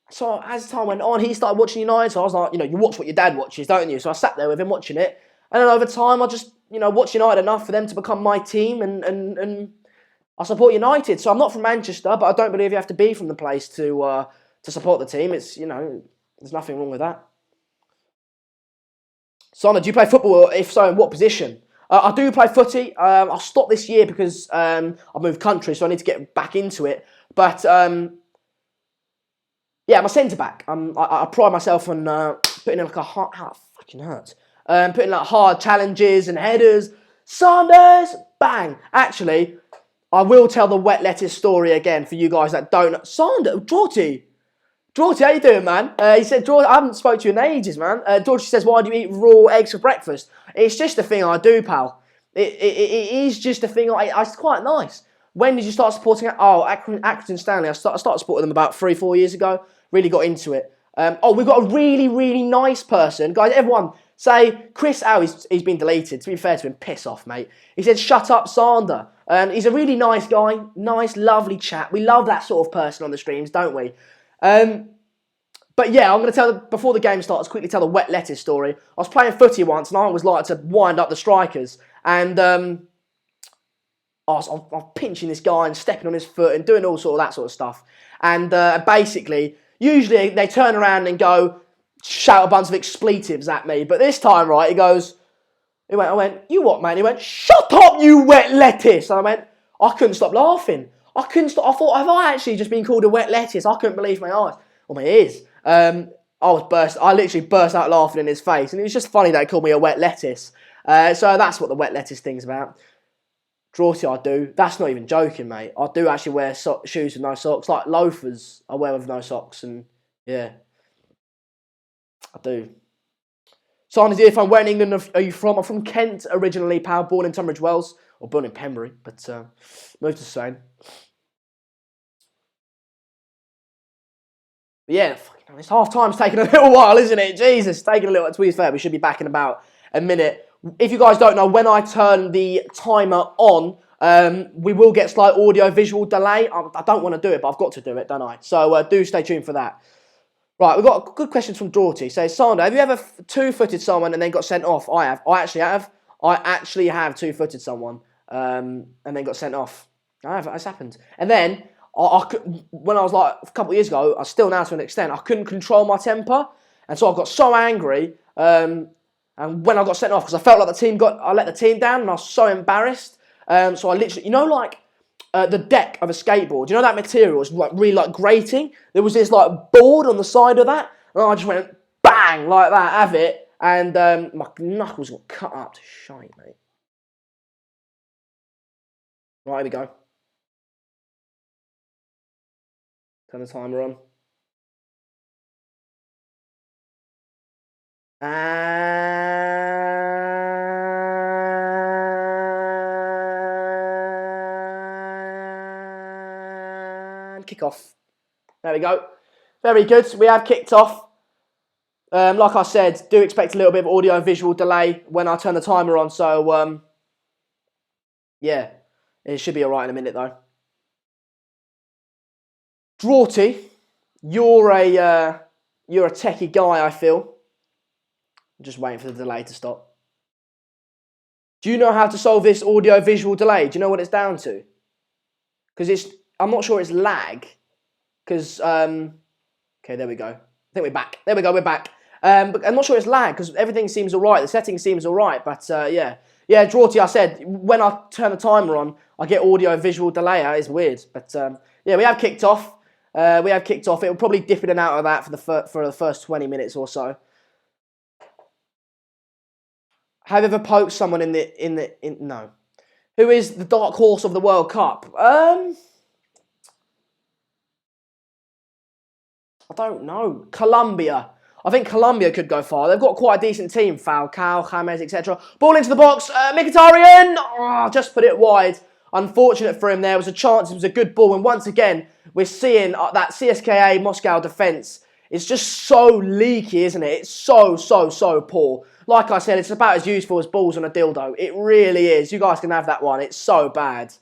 so as time went on, he started watching United. So I was like, you know, you watch what your dad watches, don't you? So I sat there with him watching it. And then over time, I just, you know, watched United enough for them to become my team. And I support United. So I'm not from Manchester, but I don't believe you have to be from the place to support the team. It's, you know, there's nothing wrong with that. Sona, do you play football? If so, in what position? I do play footy. I'll stop this year because I've moved country, so I need to get back into it. But yeah, I'm a centre back. I pride myself on putting in like a heart. Oh, fucking hurts. putting like hard challenges and headers. Sanders, bang. Actually, I will tell the wet lettuce story again for you guys that don't. Sanders, Draughty, how you doing, man? He said, I haven't spoke to you in ages, man. Georgie says, why do you eat raw eggs for breakfast? It's just a thing I do, pal. It is just a thing. It's quite nice. When did you start supporting it? Oh, Accrington Stanley. I started supporting them about 3-4 years ago. Really got into it. We've got a really, really nice person. Guys, everyone, say, Chris, he's been deleted. To be fair to him, piss off, mate. He said, shut up, Sander. He's a really nice guy. Nice, lovely chap. We love that sort of person on the streams, don't we? But yeah, I'm going to tell, before the game starts, quickly tell the wet lettuce story. I was playing footy once, and I always like to wind up the strikers. And I was pinching this guy and stepping on his foot and doing all that sort of stuff. And basically, usually they turn around and go, shout a bunch of expletives at me. But this time, right, I went, you what, man? He went, shut up, you wet lettuce. And I went, I couldn't stop laughing. I thought, have I actually just been called a wet lettuce? I couldn't believe my eyes. Or my ears. I literally burst out laughing in his face. And it was just funny that he called me a wet lettuce. So that's what the wet lettuce thing's about. Draughty, I do. That's not even joking, mate. I do actually wear shoes with no socks. Like loafers, I wear with no socks. And yeah, I do. Simon's here. If I'm where in England are you from? I'm from Kent originally, pal. Born in Tunbridge Wells. Or born in Pembury. But moved to Spain. Yeah, this half time's taking a little while, isn't it? Jesus, taking a little. To be fair, we should be back in about a minute. If you guys don't know, when I turn the timer on, we will get slight audio-visual delay. I don't want to do it, but I've got to do it, don't I? So do stay tuned for that. Right, we've got good questions from Draughty. Says, Sander, have you ever two-footed someone and then got sent off? I have. I actually have two-footed someone and then got sent off. I have. It's happened. And then when I was like a couple of years ago, I still now to an extent, I couldn't control my temper, and so I got so angry. And when I got sent off, because I felt like I let the team down, and I was so embarrassed. So I literally, the deck of a skateboard, that material is like really like grating. There was this like board on the side of that, and I just went bang like that, have it, and my knuckles got cut up to shite, mate. Right, here we go. Turn the timer on. And kick off. There we go. Very good. We have kicked off. Like I said, do expect a little bit of audio-visual delay when I turn the timer on. So, yeah, it should be all right in a minute, though. Draughty, you're a techie guy, I feel. I'm just waiting for the delay to stop. Do you know how to solve this audio-visual delay? Do you know what it's down to? Because I'm not sure it's lag. Because, okay, there we go. I think we're back. There we go, we're back. But I'm not sure it's lag, because everything seems all right. The settings seems all right, but yeah. Yeah, Draughty, I said, when I turn the timer on, I get audio-visual delay. It's weird. But, yeah, we have kicked off. It'll probably dip in and out of that for the first 20 minutes or so. Have you ever poked someone no? Who is the dark horse of the World Cup? I don't know. Colombia. I think Colombia could go far. They've got quite a decent team. Falcao, James, etc. Ball into the box. Mkhitaryan. Oh, just put it wide. Unfortunate for him there. It was a chance. It was a good ball. And once again, we're seeing that CSKA Moscow defence. It's just so leaky, isn't it? It's so poor. Like I said, it's about as useful as balls on a dildo. It really is. You guys can have that one. It's so bad.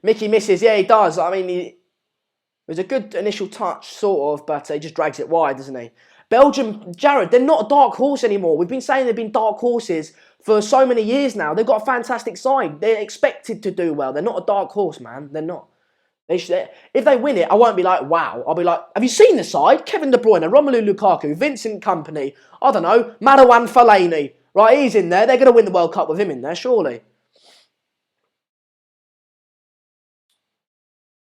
Mickey misses. Yeah, he does. I mean, it was a good initial touch, sort of, but he just drags it wide, doesn't he? Belgium, Jared, they're not a dark horse anymore. We've been saying they've been dark horses for so many years now. They've got a fantastic side. They're expected to do well. They're not a dark horse, man. They're not. If they win it, I won't be like, wow. I'll be like, have you seen the side? Kevin De Bruyne, Romelu Lukaku, Vincent Kompany, I don't know, Marouane Fellaini. Right, he's in there. They're going to win the World Cup with him in there, surely.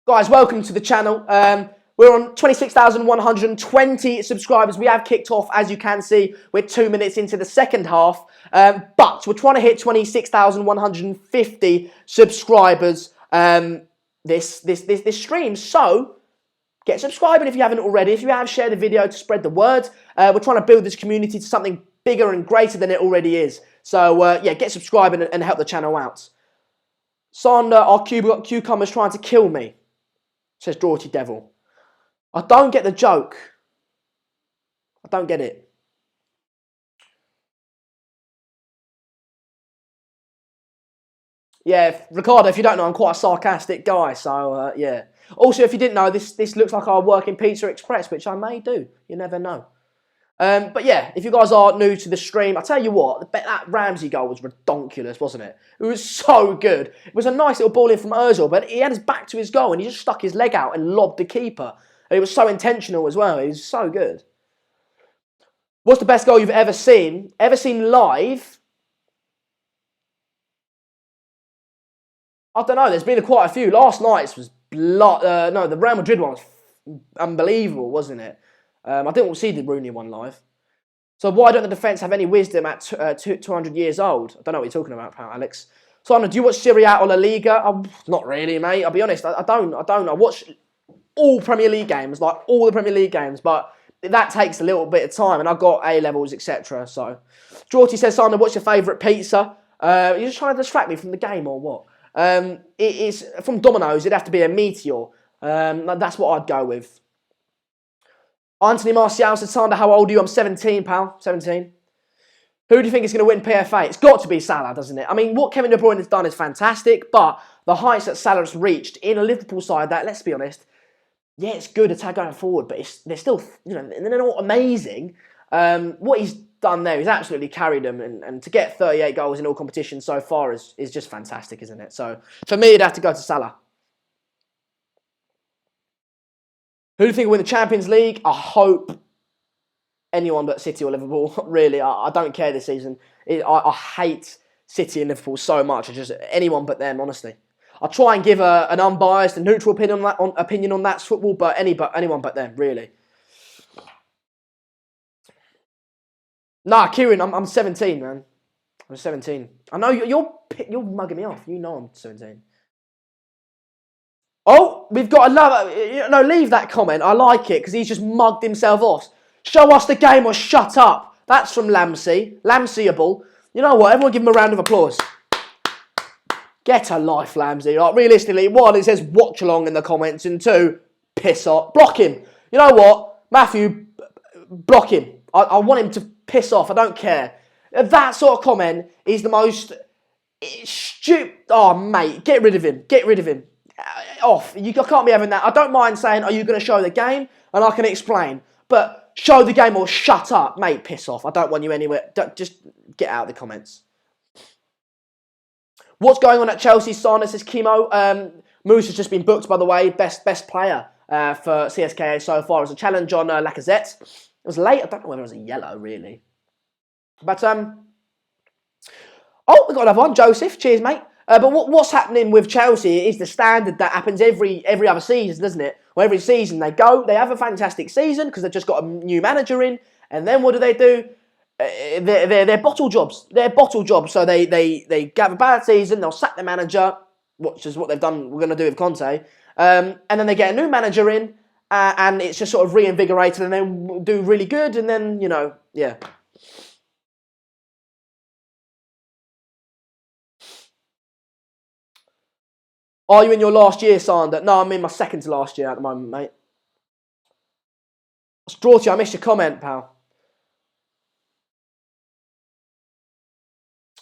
Guys, welcome to the channel. We're on 26,120 subscribers. We have kicked off, as you can see. We're 2 minutes into the second half. But we're trying to hit 26,150 subscribers this stream. So get subscribing if you haven't already. If you have, share the video to spread the word. We're trying to build this community to something bigger and greater than it already is. So, yeah, get subscribing and help the channel out. Sander, our cucumber's trying to kill me, says Draughty Devil. I don't get the joke. I don't get it. Yeah, Ricardo, if you don't know, I'm quite a sarcastic guy. So, yeah. Also, if you didn't know, this looks like I work in Pizza Express, which I may do. You never know. But yeah, if you guys are new to the stream, I tell you what, that Ramsey goal was redonkulous, wasn't it? It was so good. It was a nice little ball in from Ozil, but he had his back to his goal and he just stuck his leg out and lobbed the keeper. And it was so intentional as well. It was so good. What's the best goal you've ever seen? Ever seen live? I don't know. There's been quite a few. Last night's was no, the Real Madrid one was unbelievable, wasn't it? I didn't see the Rooney one live. So why don't the defence have any wisdom at 200 years old? I don't know what you're talking about, pal, Alex. Simon, do you watch Serie A or La Liga? Not really, mate. I'll be honest. I don't. I watch all Premier League games, like all the Premier League games, but that takes a little bit of time, and I've got A levels, etc. So, Draughty says, Simon, what's your favourite pizza? You're just trying to distract me from the game or what? It is from Domino's. It'd have to be a Meteor. That's what I'd go with. Anthony Martial said, Sander, how old are you? I'm 17, pal. 17. Who do you think is going to win PFA? It's got to be Salah, doesn't it? I mean, what Kevin De Bruyne has done is fantastic, but the heights that Salah's reached in a Liverpool side that, let's be honest, yeah, it's good attack going forward, but they're still, you know, they're not amazing. What he's done there, he's absolutely carried them, and to get 38 goals in all competitions so far is just fantastic, isn't it? So, for me, it'd have to go to Salah. Who do you think will win the Champions League? I hope anyone but City or Liverpool. Really, I don't care this season. I hate City and Liverpool so much. It's just anyone but them, honestly. I'll try and give an unbiased and neutral opinion on that football, but anyone but them, really. Nah, Kieran, I'm 17, man. I'm 17. I know you're mugging me off. You know I'm 17. Oh, we've got another. No, leave that comment. I like it because he's just mugged himself off. Show us the game or shut up. That's from Lamsey. Lamseyable. You know what? Everyone give him a round of applause. Get a life, Lamsey. Like, realistically, one, it says Watchalong in the comments, and two, piss off. Block him. You know what? Matthew, block him. I want him to piss off. I don't care. That sort of comment is the most stupid. Oh, mate, get rid of him. Get rid of him. Off. I can't be having that. I don't mind saying, are you going to show the game? And I can explain. But show the game or shut up. Mate, piss off. I don't want you anywhere. Just get out of the comments. What's going on at Chelsea? Sana says Chemo. Moose has just been booked, by the way. Best player for CSKA so far as a challenge on Lacazette. It was late. I don't know whether it was a yellow, really. But, oh, we've got another one. Joseph. Cheers, mate. But what's happening with Chelsea is the standard that happens every other season, doesn't it? Well, every season they have a fantastic season because they've just got a new manager in, and then what do? They're bottle jobs. They're bottle jobs. So they have a bad season, they'll sack the manager, which is what they've done. We're going to do with Conte, and then they get a new manager in, and it's just sort of reinvigorated, and then do really good, and then yeah. Are you in your last year, Sander? No, I'm in my second to last year at the moment, mate. Draughty, I missed your comment, pal.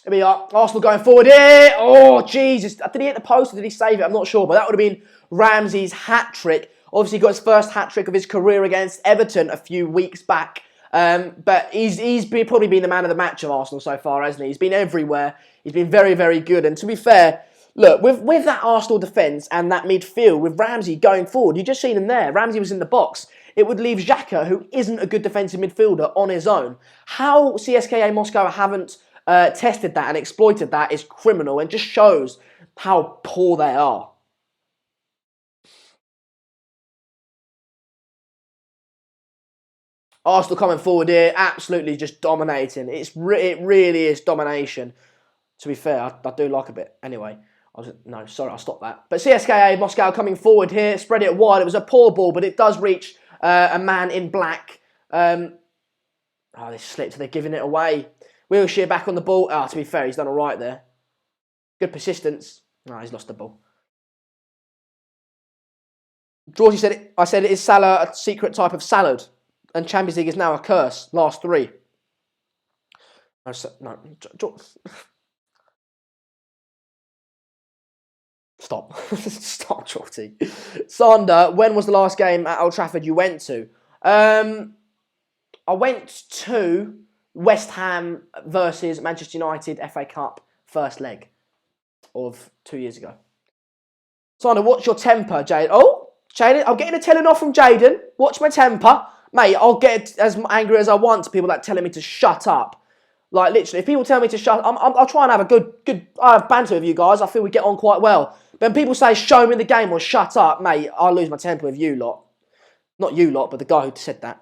Here we are. Arsenal going forward here. Oh, Jesus. Did he hit the post or did he save it? I'm not sure, but that would have been Ramsey's hat-trick. Obviously, he got his first hat-trick of his career against Everton a few weeks back. But he's probably been the man of the match of Arsenal so far, hasn't he? He's been everywhere. He's been very, very good. And to be fair, look, with that Arsenal defence and that midfield, with Ramsey going forward, you just seen him there. Ramsey was in the box. It would leave Xhaka, who isn't a good defensive midfielder, on his own. How CSKA Moscow haven't tested that and exploited that is criminal and just shows how poor they are. Arsenal coming forward here, absolutely just dominating. It really is domination. To be fair, I do like a bit. Anyway, no, sorry, I'll stop that. But CSKA, Moscow coming forward here, spread it wide. It was a poor ball, but it does reach a man in black. They slipped, they're giving it away. Wilshere back on the ball. To be fair, he's done all right there. Good persistence. No, he's lost the ball. Georgie said, I said, is Salah a secret type of salad? And Champions League is now a curse. Last 3. No. Stop. Stop, Georgie. Sander, when was the last game at Old Trafford you went to? I went to West Ham versus Manchester United FA Cup first leg of 2 years ago. Sander, what's your temper, Jade? Oh, Jaden, I'm getting a telling off from Jaden. Watch my temper. Mate, I'll get as angry as I want to people that telling me to shut up. Like, literally, if people tell me to shut up, I'll try and have a good I have banter with you guys. I feel we get on quite well. But when people say, show me the game or shut up, mate, I'll lose my temper with you lot. Not you lot, but the guy who said that.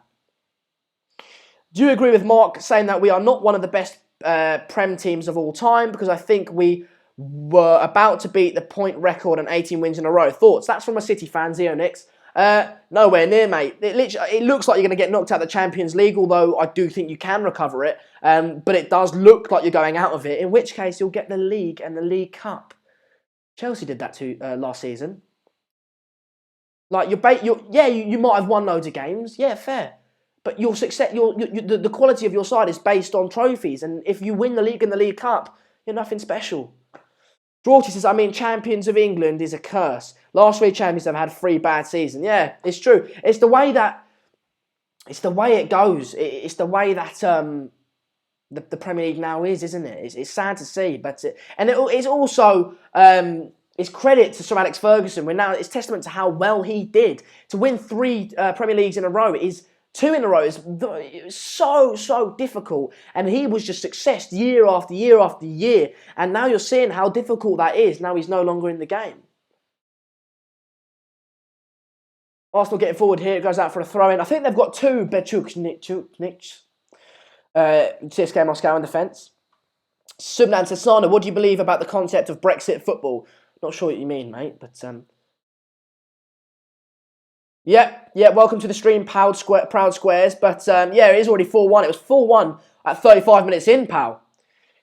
Do you agree with Mark saying that we are not one of the best Prem teams of all time? Because I think we were about to beat the point record and 18 wins in a row. Thoughts? That's from a City fan, Zeonix. Nowhere near, mate. It looks like you're going to get knocked out of the Champions League, although I do think you can recover it. But it does look like you're going out of it, in which case you'll get the League and the League Cup. Chelsea did that too last season. Like, you might have won loads of games. Yeah, fair. But your success, the quality of your side is based on trophies. And if you win the League and the League Cup, you're nothing special. Draughty says, Champions of England is a curse. Last 3 champions have had 3 bad seasons. Yeah, it's true. It's the way it goes. It's the way that the Premier League now is, isn't it? It's sad to see, but it's also it's credit to Sir Alex Ferguson. It's testament to how well he did to win 3 Premier Leagues in a row. Is 2 in a row is so difficult, and he was just success year after year after year. And now you're seeing how difficult that is. Now he's no longer in the game. Arsenal getting forward here. It goes out for a throw-in. I think they've got 2 Bechukniks. CSKA Moscow in defence. Subnan says, Sana, what do you believe about the concept of Brexit football? Not sure what you mean, mate, but yeah, welcome to the stream, Proud Squares. But yeah, it is already 4-1. It was 4-1 at 35 minutes in, pal.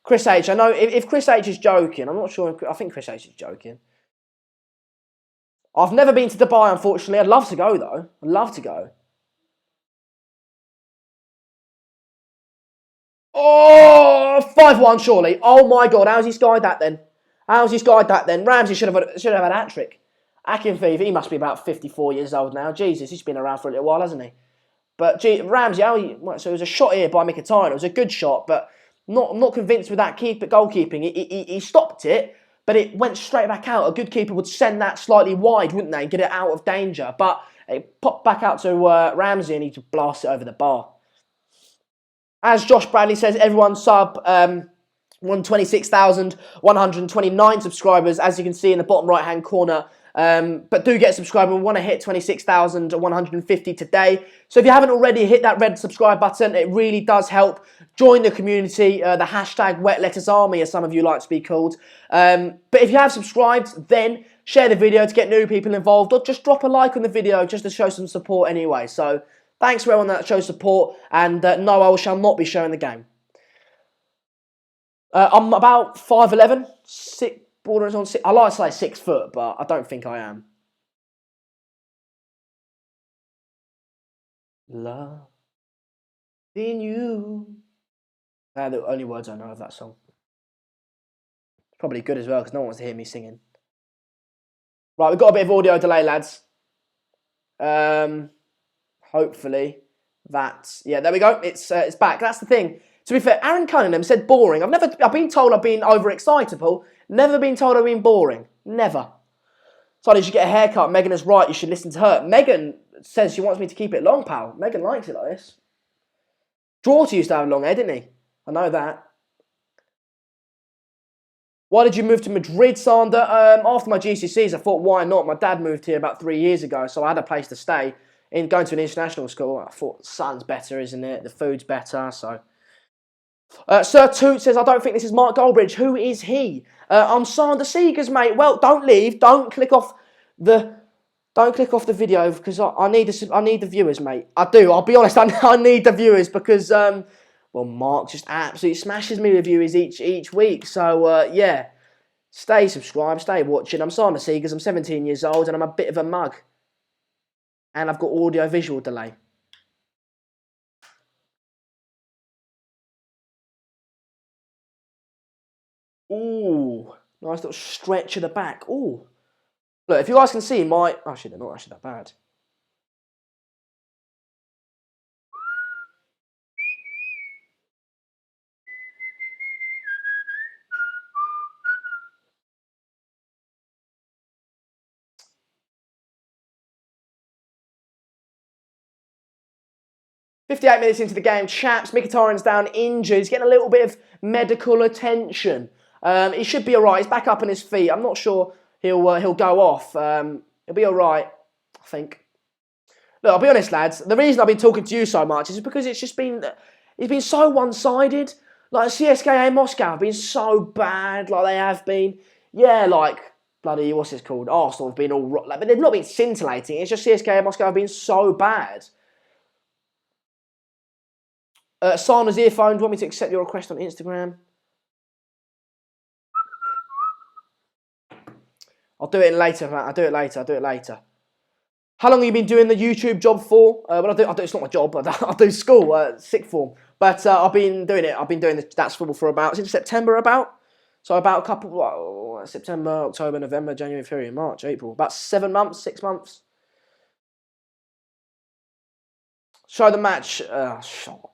Chris H, I know if Chris H is joking, I'm not sure. I think Chris H is joking. I've never been to Dubai, unfortunately. I'd love to go, though. I'd love to go. Oh, 5-1, surely. Oh, my God. How's he skied that, then? Ramsey should have had a hat-trick. Akinfeev, he must be about 54 years old now. Jesus, he's been around for a little while, hasn't he? But Ramsey, so it was a shot here by Mkhitaryan. It was a good shot, but not convinced with that goalkeeping. He stopped it, but it went straight back out. A good keeper would send that slightly wide, wouldn't they, and get it out of danger. But it popped back out to Ramsey, and he just blasted it over the bar. As Josh Bradley says, everyone sub 126,129 subscribers, as you can see in the bottom right-hand corner. But do get subscribed. We want to hit 26,150 today. So if you haven't already, hit that red subscribe button. It really does help. Join the community, the hashtag Wet Letters Army, as some of you like to be called. But if you have subscribed, then share the video to get new people involved, or just drop a like on the video just to show some support anyway. So thanks for everyone that shows support, and no, I shall not be showing the game. I'm about 5'11", borders on 6. I like to say 6 foot, but I don't think I am. Love in you. They're the only words I know of that song. It's probably good as well, because no one wants to hear me singing. Right, we've got a bit of audio delay, lads. Hopefully that. Yeah, there we go. It's back. That's the thing. To be fair, Aaron Cunningham said boring. I've been told I've been overexcitable. Never been told I've been boring. Never. So did you get a haircut? Megan is right. You should listen to her. Megan says she wants me to keep it long, pal. Megan likes it like this. Draughty used to have long hair, didn't he? I know that. Why did you move to Madrid, Sander? After my GCSEs, I thought, why not? My dad moved here about 3 years ago, so I had a place to stay in going to an international school, I thought the sun's better, isn't it? The food's better, so. Sir Toot says, I don't think this is Mark Goldbridge. Who is he? I'm Sander Seegers, mate. Well, don't leave. Don't click off the video because I need the viewers, mate. I do. I'll be honest. I need the viewers because well, Mark just absolutely smashes me with viewers each week. So yeah, stay subscribed, stay watching. I'm Sander Seegers. I'm 17 years old and I'm a bit of a mug, and I've got audio visual delay. Ooh, nice little stretch of the back. Ooh. Look, if you guys can see my... Actually, they're not actually that bad. "58 minutes into the game, chaps. Mkhitaryan's down injured. He's getting a little bit of medical attention. He should be all right. He's back up on his feet. I'm not sure he'll go off. He'll be all right, I think. Look, I'll be honest, lads. The reason I've been talking to you so much is because it's been so one-sided. Like CSKA Moscow have been so bad, like they have been. Yeah, like bloody what's it called? Arsenal have been all like, but they've not been scintillating. It's just CSKA Moscow have been so bad. Sana's earphones. Want me to accept your request on Instagram? I'll do it later, man. I'll do it later. How long have you been doing the YouTube job for? Well, I do. It's not my job. I do school, sixth form. But I've been doing it. I've been doing That's Football for about since September, about. So about a couple. September, October, November, January, February, March, April. About 7 months, 6 months. Show the match.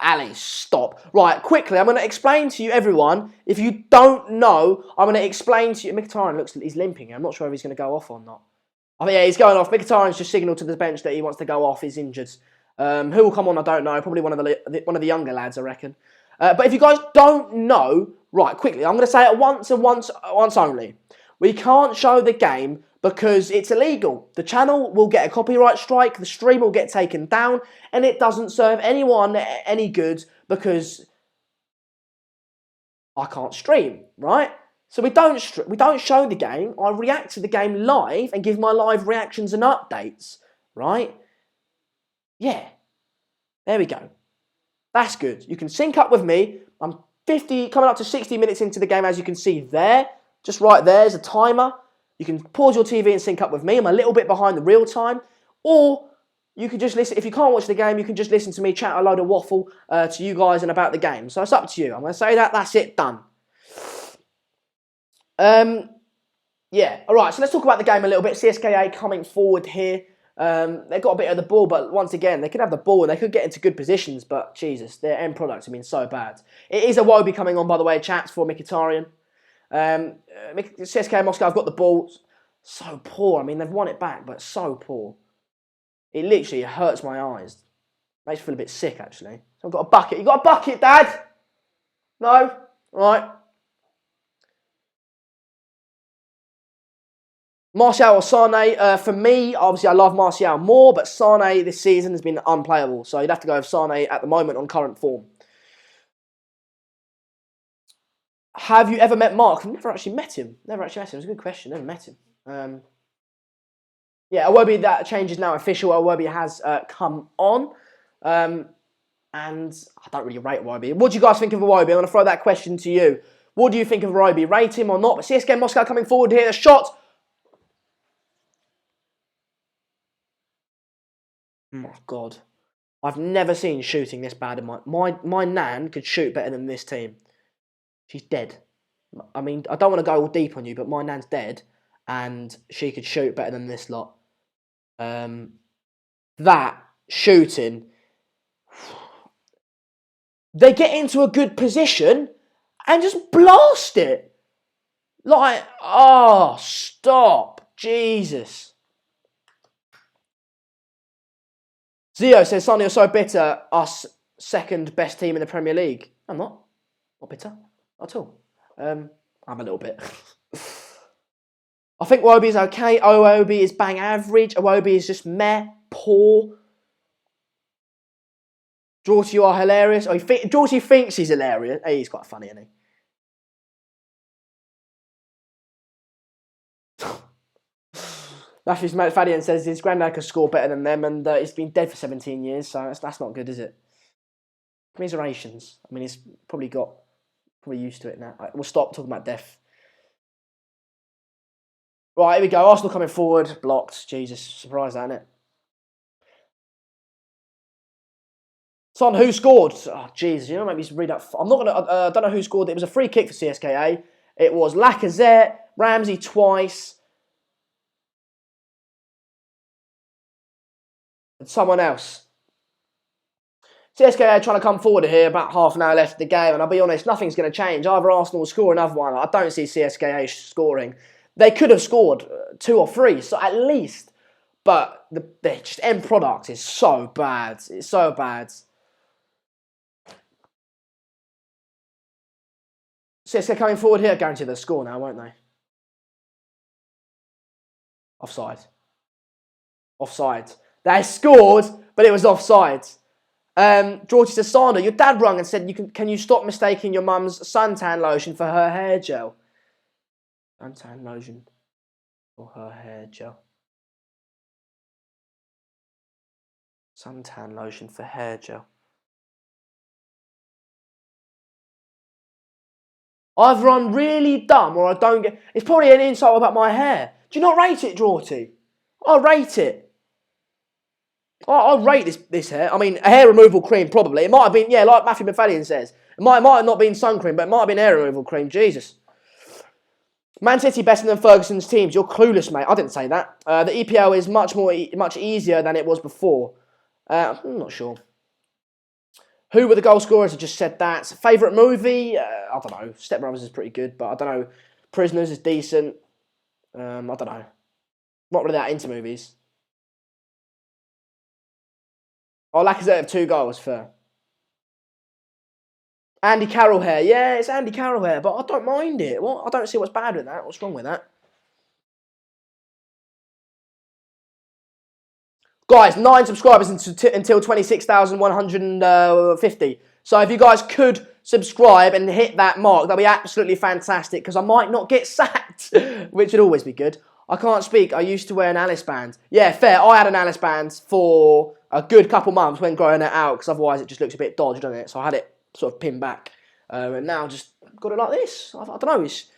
Ali, stop. Right, quickly, I'm going to explain to you, everyone. If you don't know, I'm going to explain to you. Mkhitaryan he's limping. I'm not sure if he's going to go off or not. I think, yeah, he's going off. Mkhitaryan's just signalled to the bench that he wants to go off. He's injured. Who will come on, I don't know. Probably one of the younger lads, I reckon. But if you guys don't know, right, quickly, I'm going to say it once and once only. We can't show the game because it's illegal. The channel will get a copyright strike, the stream will get taken down, and it doesn't serve anyone any good because I can't stream, right? So we don't show the game. I react to the game live and give my live reactions and updates, right? Yeah, there we go. That's good. You can sync up with me. I'm coming up to 60 minutes into the game, as you can see there. Just right there's a timer. You can pause your TV and sync up with me. I'm a little bit behind the real time. Or you can just listen. If you can't watch the game, you can just listen to me chat a load of waffle to you guys and about the game. So it's up to you. I'm going to say that. That's it. Done. Yeah. All right. So let's talk about the game a little bit. CSKA coming forward here. They've got a bit of the ball, but once again, they could have the ball and they could get into good positions, but Jesus, their end products have been so bad. It is Iwobi coming on, by the way, chaps, for Mkhitaryan. CSKA Moscow have got the ball. So poor. I mean, they've won it back, but so poor. It literally hurts my eyes. Makes me feel a bit sick, actually. So I've got a bucket. You got a bucket, Dad? No? All right. Martial or Sane? For me, obviously I love Martial more, but Sane this season has been unplayable. So you'd have to go with Sane at the moment on current form. Have you ever met Mark? I've never actually met him. It's a good question. Never met him. Yeah, Iwobi, that change is now official. Iwobi has come on. And I don't really rate Iwobi. What do you guys think of Iwobi? I'm going to throw that question to you. What do you think of Iwobi? Rate him or not? But CSKA Moscow coming forward here. A shot. Oh my God. I've never seen shooting this bad in my nan could shoot better than this team. She's dead. I mean, I don't want to go all deep on you, but my nan's dead, and she could shoot better than this lot. That shooting, they get into a good position and just blast it. Like, oh, stop. Jesus. Zio says, Sonny, you're so bitter. Us second best team in the Premier League. I'm not. Not bitter. Not at all. I'm a little bit. I think Iwobi is okay. Iwobi is bang average. Iwobi is just meh, poor. George, you are hilarious. Oh, George thinks he's hilarious. Hey, he's quite funny, isn't he? Matthew's mate Fadian says his granddad could score better than them, and he's been dead for 17 years, so that's not good, is it? Commiserations. I mean, he's probably used to it now. Right, we'll stop talking about death. Right, here we go. Arsenal coming forward, blocked. Jesus, surprised that, isn't it? Son, who scored? Oh, Jesus, you know, maybe read up. I'm not gonna. I don't know who scored. It was a free kick for CSKA. It was Lacazette, Ramsey twice, and someone else. CSKA trying to come forward here, about half an hour left of the game, and I'll be honest, nothing's going to change. Either Arsenal will score another one. I don't see CSKA scoring. They could have scored 2 or 3, so at least. But the just end product is so bad. It's so bad. CSKA coming forward here, guarantee they'll score now, won't they? Offside. Offside. They scored, but it was offside. Georgie says, Sandra, your dad rung and said, can you stop mistaking your mum's suntan lotion for her hair gel? Suntan lotion for her hair gel. Suntan lotion for hair gel. Either I'm really dumb or I don't get... It's probably an insult about my hair. Do you not rate it, Georgie? I rate it. I rate this hair. I mean, a hair removal cream, probably. It might have been, yeah, like Matthew Mafalian says. It might have not been sun cream, but it might have been hair removal cream. Jesus. Man City better than Ferguson's teams. You're clueless, mate. I didn't say that. The EPL is much easier than it was before. I'm not sure. Who were the goal scorers? I just said that. Favourite movie? I don't know. Step Brothers is pretty good, but I don't know. Prisoners is decent. I don't know. Not really that into movies. Oh, Lacazette have 2 goals, fair. Andy Carroll hair. Yeah, it's Andy Carroll hair, but I don't mind it. What? I don't see what's bad with that. What's wrong with that? Guys, 9 subscribers until 26,150. So if you guys could subscribe and hit that mark, that'd be absolutely fantastic, because I might not get sacked, which would always be good. I can't speak. I used to wear an Alice band. Yeah, fair. I had an Alice band for a good couple months when growing it out, because otherwise it just looks a bit dodgy, doesn't it? So I had it sort of pinned back. And now just got it like this. I don't know. It's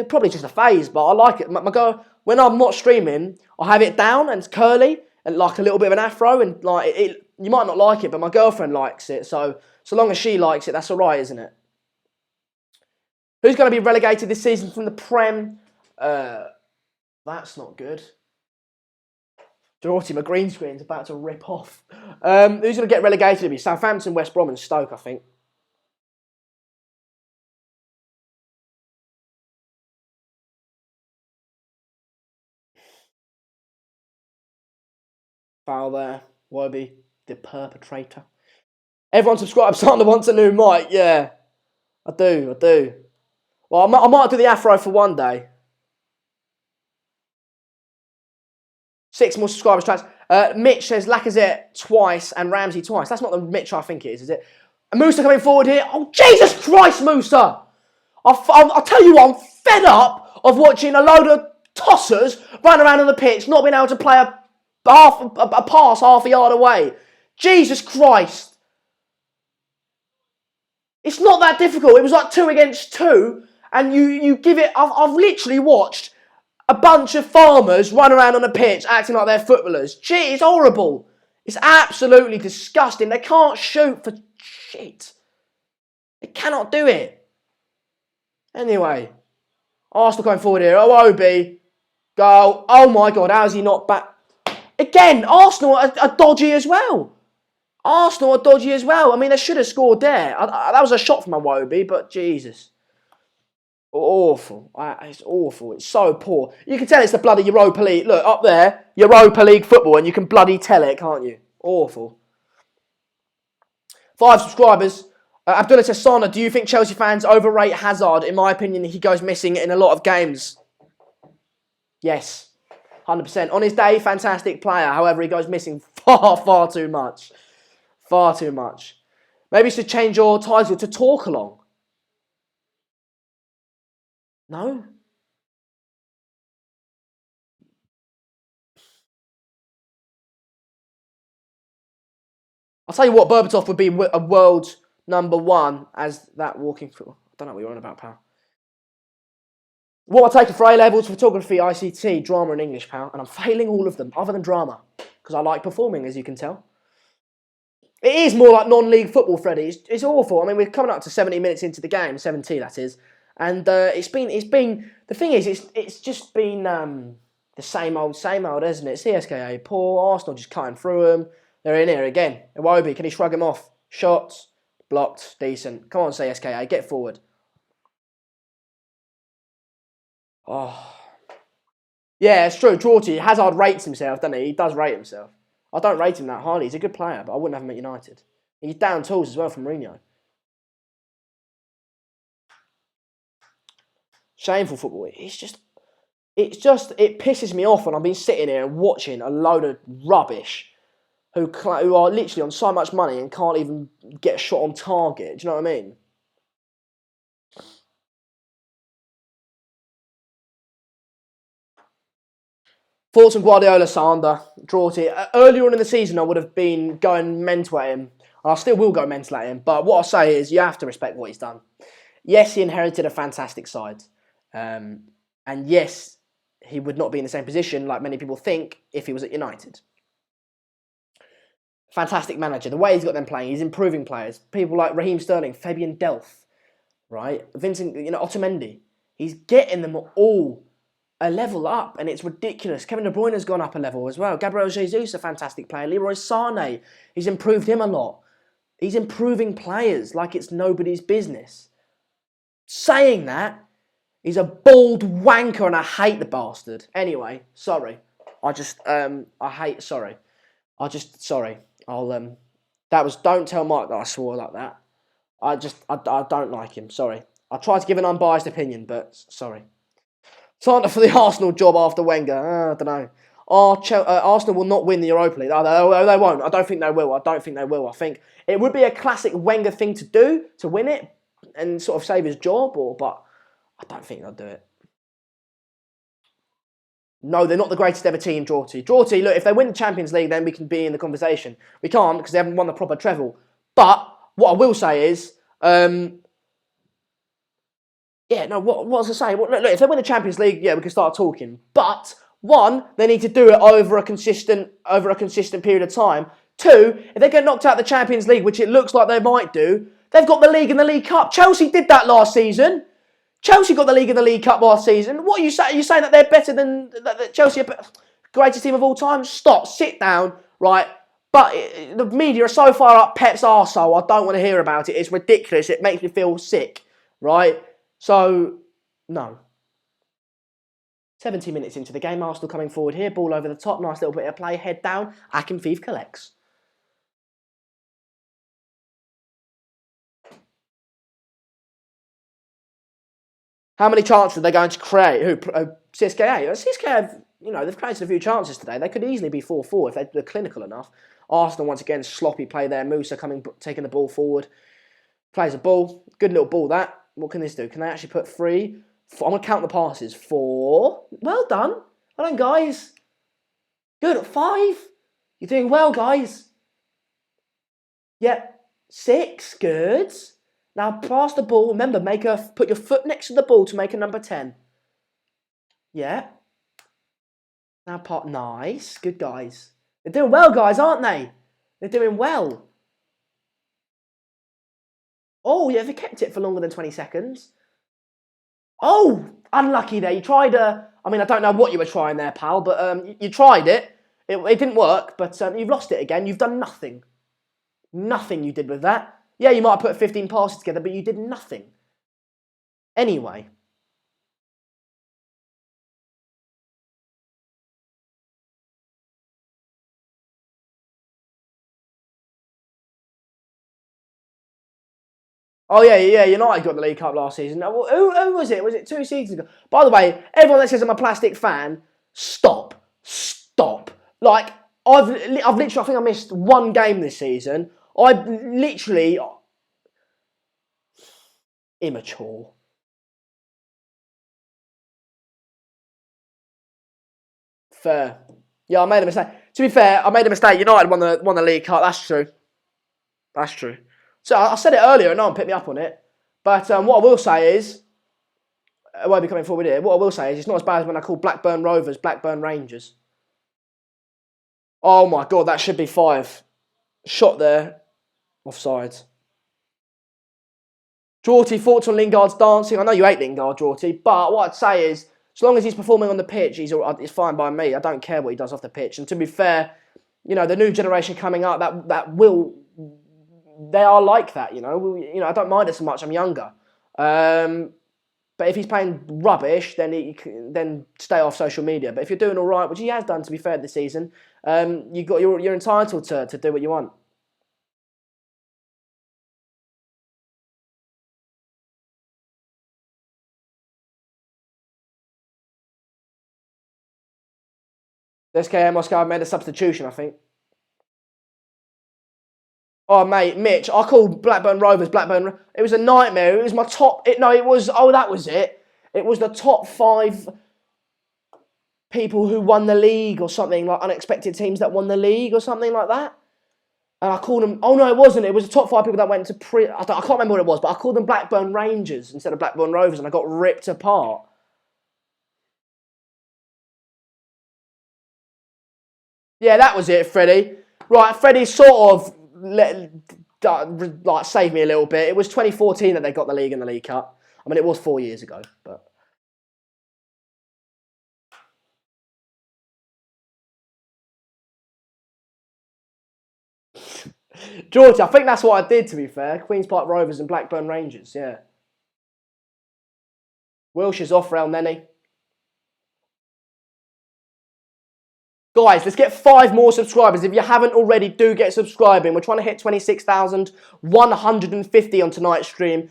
probably just a phase, but I like it. My girl, when I'm not streaming, I have it down and it's curly and like a little bit of an afro, and like you might not like it, but my girlfriend likes it. So long as she likes it, that's all right, isn't it? Who's going to be relegated this season from the Prem? That's not good. Dorothy, my green screen's about to rip off. Who's going to get relegated? It'll be Southampton, West Brom and Stoke, I think. Foul there. Wobie, the perpetrator. Everyone subscribe. Santa wants a new mic. Yeah, I do. Well, I might do the afro for one day. 6 more subscribers. Mitch says Lacazette twice and Ramsey twice. That's not the Mitch I think it is it? And Musa coming forward here. Oh, Jesus Christ, Musa! I'll tell you what, I'm fed up of watching a load of tossers run around on the pitch, not being able to play a pass half a yard away. Jesus Christ. It's not that difficult. It was like 2 against 2, and you give it... I've literally watched a bunch of farmers run around on a pitch acting like they're footballers. Gee, it's horrible. It's absolutely disgusting. They can't shoot for shit. They cannot do it. Anyway, Arsenal going forward here. Oh, Obi. Goal. Oh my God, how is he not back? Again, Arsenal are dodgy as well. I mean, they should have scored there. That was a shot from Iwobi, but Jesus. Awful. It's awful. It's so poor. You can tell it's the bloody Europa League. Look, up there, Europa League football, and you can bloody tell it, can't you? Awful. 5 subscribers. Abdullah Tassana, do you think Chelsea fans overrate Hazard? In my opinion, he goes missing in a lot of games. Yes. 100%. On his day, fantastic player. However, he goes missing far too much. Far too much. Maybe you should change your title to Talk Along. No? I'll tell you what, Berbatov would be a world #1 as that walking through. I don't know what you're on about, pal. What I take for A levels: photography, ICT, drama, and English, pal. And I'm failing all of them, other than drama, because I like performing, as you can tell. It is more like non-league football, Freddie. It's awful. I mean, we're coming up to 70 minutes into the game, 70 that is, and it's been. The thing is, it's just been the same old, isn't it? CSKA poor, Arsenal just cutting through them. They're in here again. Iwobi, can he shrug him off? Shots blocked, decent. Come on, CSKA, get forward. Oh, yeah, it's true. Draughty, Hazard rates himself, doesn't he? He does rate himself. I don't rate him that highly. He's a good player, but I wouldn't have him at United. He's down tools as well from Mourinho. Shameful football. It pisses me off when I've been sitting here and watching a load of rubbish who are literally on so much money and can't even get a shot on target. Do you know what I mean? Thoughts on Guardiola, Sander, Draughty. Earlier on in the season, I would have been going mental at him. And I still will go mental at him. But what I'll say is, you have to respect what he's done. Yes, he inherited a fantastic side. And yes, he would not be in the same position, like many people think, if he was at United. Fantastic manager. The way he's got them playing, he's improving players. People like Raheem Sterling, Fabian Delph, right? Vincent, Otamendi. He's getting them all a level up, and it's ridiculous. Kevin De Bruyne has gone up a level as well. Gabriel Jesus, a fantastic player. Leroy Sané, he's improved him a lot. He's improving players like it's nobody's business. Saying that, he's a bald wanker, and I hate the bastard. Anyway, sorry. Sorry. Don't tell Mike that I swore like that. I don't like him, sorry. I tried to give an unbiased opinion, but sorry. Sander for the Arsenal job after Wenger. I don't know. Arsenal will not win the Europa League. They won't. I don't think they will. I think it would be a classic Wenger thing to do, to win it and sort of save his job, but I don't think they'll do it. No, they're not the greatest ever team, Draughty. Draughty, look, if they win the Champions League, then we can be in the conversation. We can't because they haven't won the proper treble. But what I will say is, what was I saying? Look, if they win the Champions League, we can start talking. But one, they need to do it over a consistent period of time. Two, if they get knocked out of the Champions League, which it looks like they might do, they've got the league and the League Cup. Chelsea did that last season. Chelsea got the league and the League Cup last season. What are you saying? Are you saying that they're better than that Chelsea are greatest team of all time? Stop. Sit down. Right. But the media are so far up Pep's arsehole, I don't want to hear about it. It's ridiculous. It makes me feel sick. Right? So, no. 17 minutes into the game, Arsenal coming forward here. Ball over the top. Nice little bit of play. Head down. Akinfeev collects. How many chances are they going to create? CSKA? CSKA, they've created a few chances today. They could easily be 4-4 if they're clinical enough. Arsenal, once again, sloppy play there. Musa taking the ball forward. Plays a ball. Good little ball, that. What can this do? Can they actually put 3? I'm going to count the passes. 4. Well done. Well done, guys. Good. 5. You're doing well, guys. Yep. 6. Good. Now pass the ball. Remember, put your foot next to the ball to make a number 10. Yeah. Now nice. Good, guys. They're doing well, guys, aren't they? They're doing well. Oh, yeah, they kept it for longer than 20 seconds. Oh, unlucky there. You tried I don't know what you were trying there, pal, but you tried it. It didn't work, but you've lost it again. You've done nothing. Nothing you did with that. Yeah, you might have put 15 passes together, but you did nothing. Anyway. Oh, yeah, United got the League Cup last season. Who was it? Was it 2 seasons ago? By the way, everyone that says I'm a plastic fan, stop. Like, I've literally, I think I missed one game this season. Immature. Fair. Yeah, I made a mistake. To be fair, I made a mistake. United won the League Cup. That's true. That's true. So I said it earlier, and no one picked me up on it. But what I will say is, I won't be coming forward here. What I will say is, it's not as bad as when I call Blackburn Rovers Blackburn Rangers. Oh my God, that should be 5. Shot there, offside. Draughty, thoughts on Lingard's dancing? I know you hate Lingard, Draughty, but what I'd say is, as long as he's performing on the pitch, it's fine by me. I don't care what he does off the pitch. And to be fair, the new generation coming up, they are like that. I don't mind it so much. I'm younger, but if he's playing rubbish, then stay off social media. But if you're doing all right, which he has done, to be fair, this season, you're entitled to do what you want. CSKA Moscow made a substitution, I think. Oh, mate, Mitch, I called Blackburn Rovers Blackburn. It was a nightmare. It was my top. That was it. It was the top 5 people who won the league or something, like unexpected teams that won the league or something like that. And I called them. Oh no, it wasn't. It was the top 5 people that went to I can't remember what it was, but I called them Blackburn Rangers instead of Blackburn Rovers, and I got ripped apart. Yeah, that was it, Freddie. Right, Freddie sort of saved me a little bit. It was 2014 that they got the league and the League Cup. I mean, it was 4 years ago, but. George, I think that's what I did, to be fair. Queen's Park Rovers and Blackburn Rangers, yeah. Wilshire's off, Rail Nenny. Guys, let's get 5 more subscribers. If you haven't already, do get subscribing. We're trying to hit 26,150 on tonight's stream.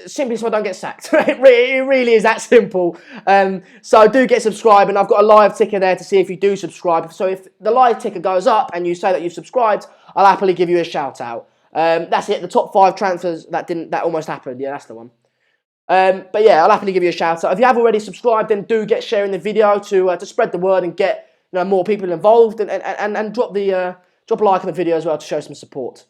Simply so I don't get sacked. It really is that simple. So do get subscribed, and I've got a live ticker there to see if you do subscribe. So if the live ticker goes up and you say that you've subscribed, I'll happily give you a shout out. That's it. The top 5 transfers that almost happened. Yeah, that's the one. But yeah, I'll happily give you a shout out. If you have already subscribed, then do get sharing the video to spread the word and get more people involved, and drop a like on the video as well to show some support.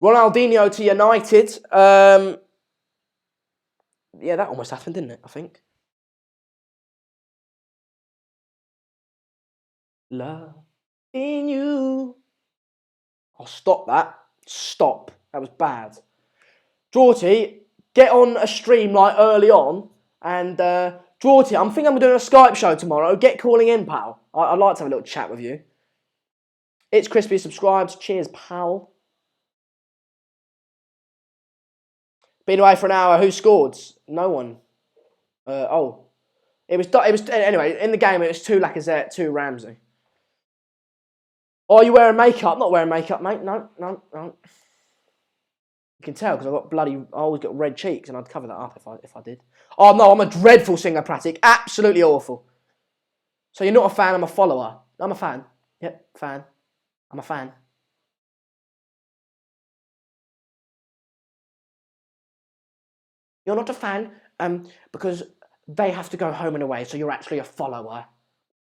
Ronaldinho to United. Yeah, that almost happened, didn't it? I think. Love in you. I'll stop that. Stop. That was bad. Draughty, get on a stream like early on, and Draughty, I'm thinking I'm doing a Skype show tomorrow. Get calling in, pal. I'd like to have a little chat with you. It's Crispy subscribed. Cheers, pal. Been away for an hour. Who scored? No one. It was anyway. In the game, it was 2 Lacazette, 2 Ramsey. Oh, you wearing makeup? Not wearing makeup, mate. No. You can tell because I always got red cheeks, and I'd cover that up if I did. Oh no, I'm a dreadful singer, Pratik. Absolutely awful. So you're not a fan? I'm a follower. I'm a fan. Yep, fan. I'm a fan. You're not a fan, because they have to go home and away, so you're actually a follower.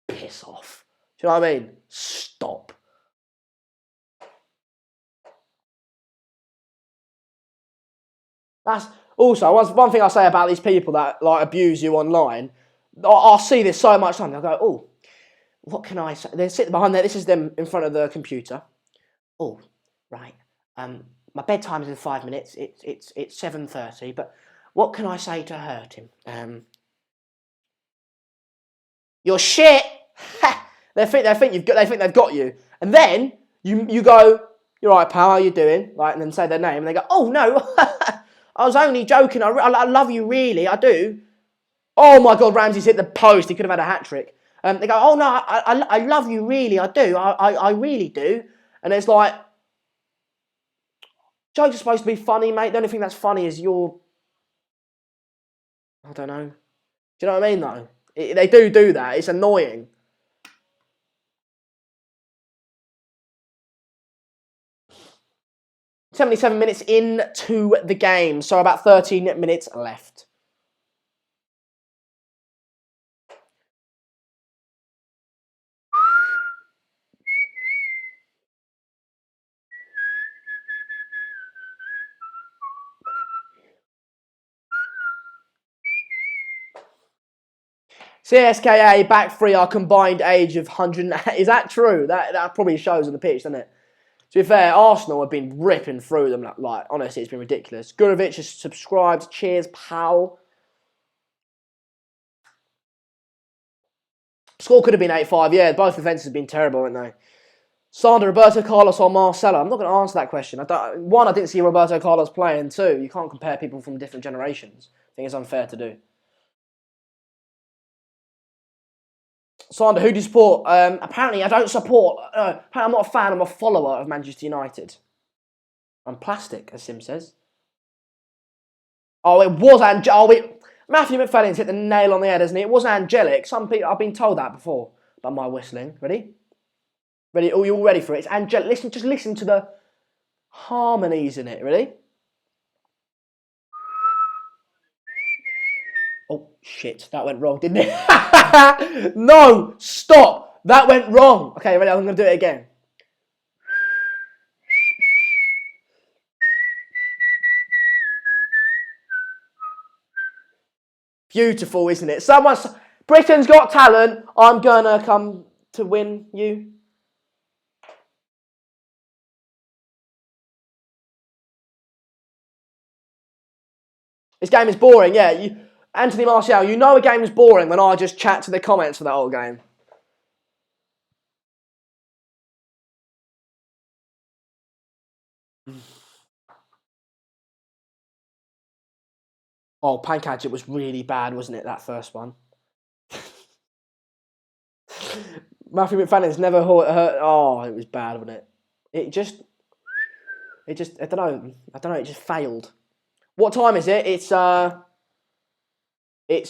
Piss off. Do you know what I mean? Stop. That's also one thing I say about these people that abuse you online. I'll see this so much time. They'll go, oh, what can I say? They sit behind there. This is them in front of the computer. Oh, right. My bedtime's in 5 minutes. It's 7:30. But what can I say to hurt him? You're shit. They think they've got you, and then you go, you're right, pal. How you doing? Right, and then say their name, and they go, oh no, I was only joking. I love you, really. I do. Oh my God, Ramsey's hit the post. He could have had a hat trick. They go, oh no, I love you, really. I do. I really do. And it's like, jokes are supposed to be funny, mate. The only thing that's funny is I don't know. Do you know what I mean, though? They do that. It's annoying. 77 minutes into the game, so about 13 minutes left. CSKA back three are combined age of 108. Is that true? That probably shows on the pitch, doesn't it? To be fair, Arsenal have been ripping through them. Like honestly, it's been ridiculous. Gurovic has subscribed. Cheers, pal. Score could have been 8-5. Yeah, both defences have been terrible, haven't they? Sander, Roberto Carlos or Marcelo? I'm not going to answer that question. One, I didn't see Roberto Carlos play, and two, you can't compare people from different generations. I think it's unfair to do. Sander, who do you support? Apparently, I don't support. Apparently, I'm not a fan. I'm a follower of Manchester United. I'm plastic, as Sim says. Oh, it was Matthew McFadden's hit the nail on the head, hasn't he? It was angelic. Some people, I've been told that before by my whistling. Ready? Ready? Oh, you all ready for it? It's angelic. Just listen to the harmonies in it. Ready? Oh, shit. That went wrong, didn't it? No! Stop! That went wrong. Okay, ready? I'm going to do it again. Beautiful, isn't it? Britain's Got Talent. I'm going to come to win you. This game is boring, yeah. Anthony Martial, you know a game is boring when I just chat to the comments for that whole game. Oh, Pankaj, was really bad, wasn't it, that first one? Matthew McFadden's never hurt. Oh, it was bad, wasn't it? It just, I don't know, it just failed. What time is it? It's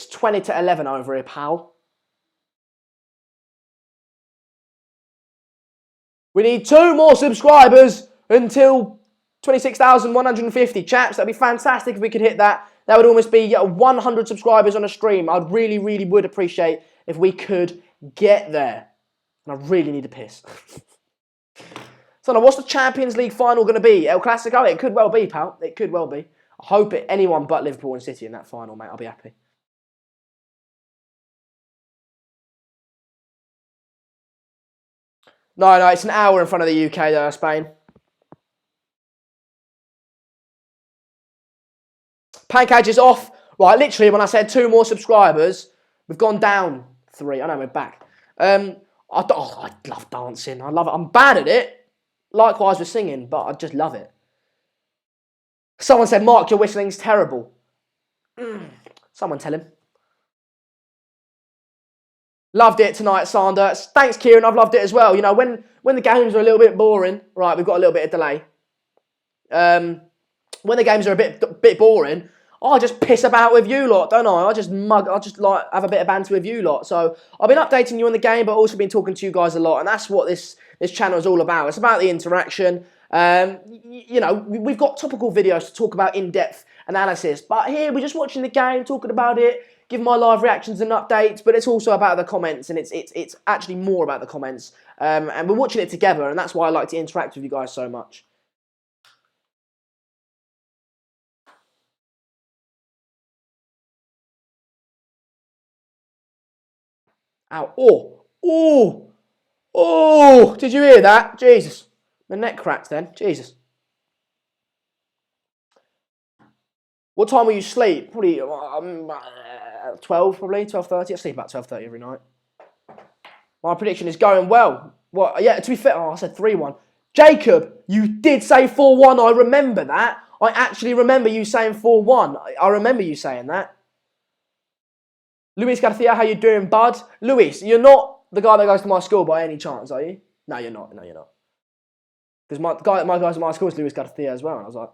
20 to 11 over here, pal. We need 2 more subscribers until 26,150. Chaps, that'd be fantastic if we could hit that. That would almost be 100 subscribers on a stream. I'd really, really would appreciate if we could get there. And I really need a piss. So now, what's the Champions League final going to be? El Clasico? It could well be, pal. It could well be. I hope anyone but Liverpool and City in that final, mate. I'll be happy. No, it's an hour in front of the UK, though, Spain. Pankaj is off. Right, literally, when I said 2 more subscribers, we've gone down 3. I know, we're back. I love dancing. I love it. I'm bad at it. Likewise with singing, but I just love it. Someone said, Mark, your whistling's terrible. Someone tell him. Loved it tonight, Sander. Thanks, Kieran. I've loved it as well. You know, when the games are a little bit boring, right, we've got a little bit of delay. When the games are a bit boring, I just piss about with you lot, don't I? I just like have a bit of banter with you lot. So I've been updating you on the game, but also been talking to you guys a lot, and that's what this channel is all about. It's about the interaction. You know, we've got topical videos to talk about in-depth analysis, but here we're just watching the game, talking about it, giving my live reactions and updates, but it's also about the comments, and it's actually more about the comments. And we're watching it together, and that's why I like to interact with you guys so much. Ow. Oh, did you hear that? Jesus. My neck cracked then. Jesus. What time will you sleep? Probably 12, probably. 12:30. I sleep about 12:30 every night. My prediction is going well. What? Yeah, to be fair, I said 3-1. Jacob, you did say 4-1. I remember that. I actually remember you saying 4-1. I remember you saying that. Luis Garcia, how you doing, bud? Luis, you're not the guy that goes to my school by any chance, are you? No, you're not. No, you're not. Because my guy that goes to my school is Luis Garcia as well. And I was like,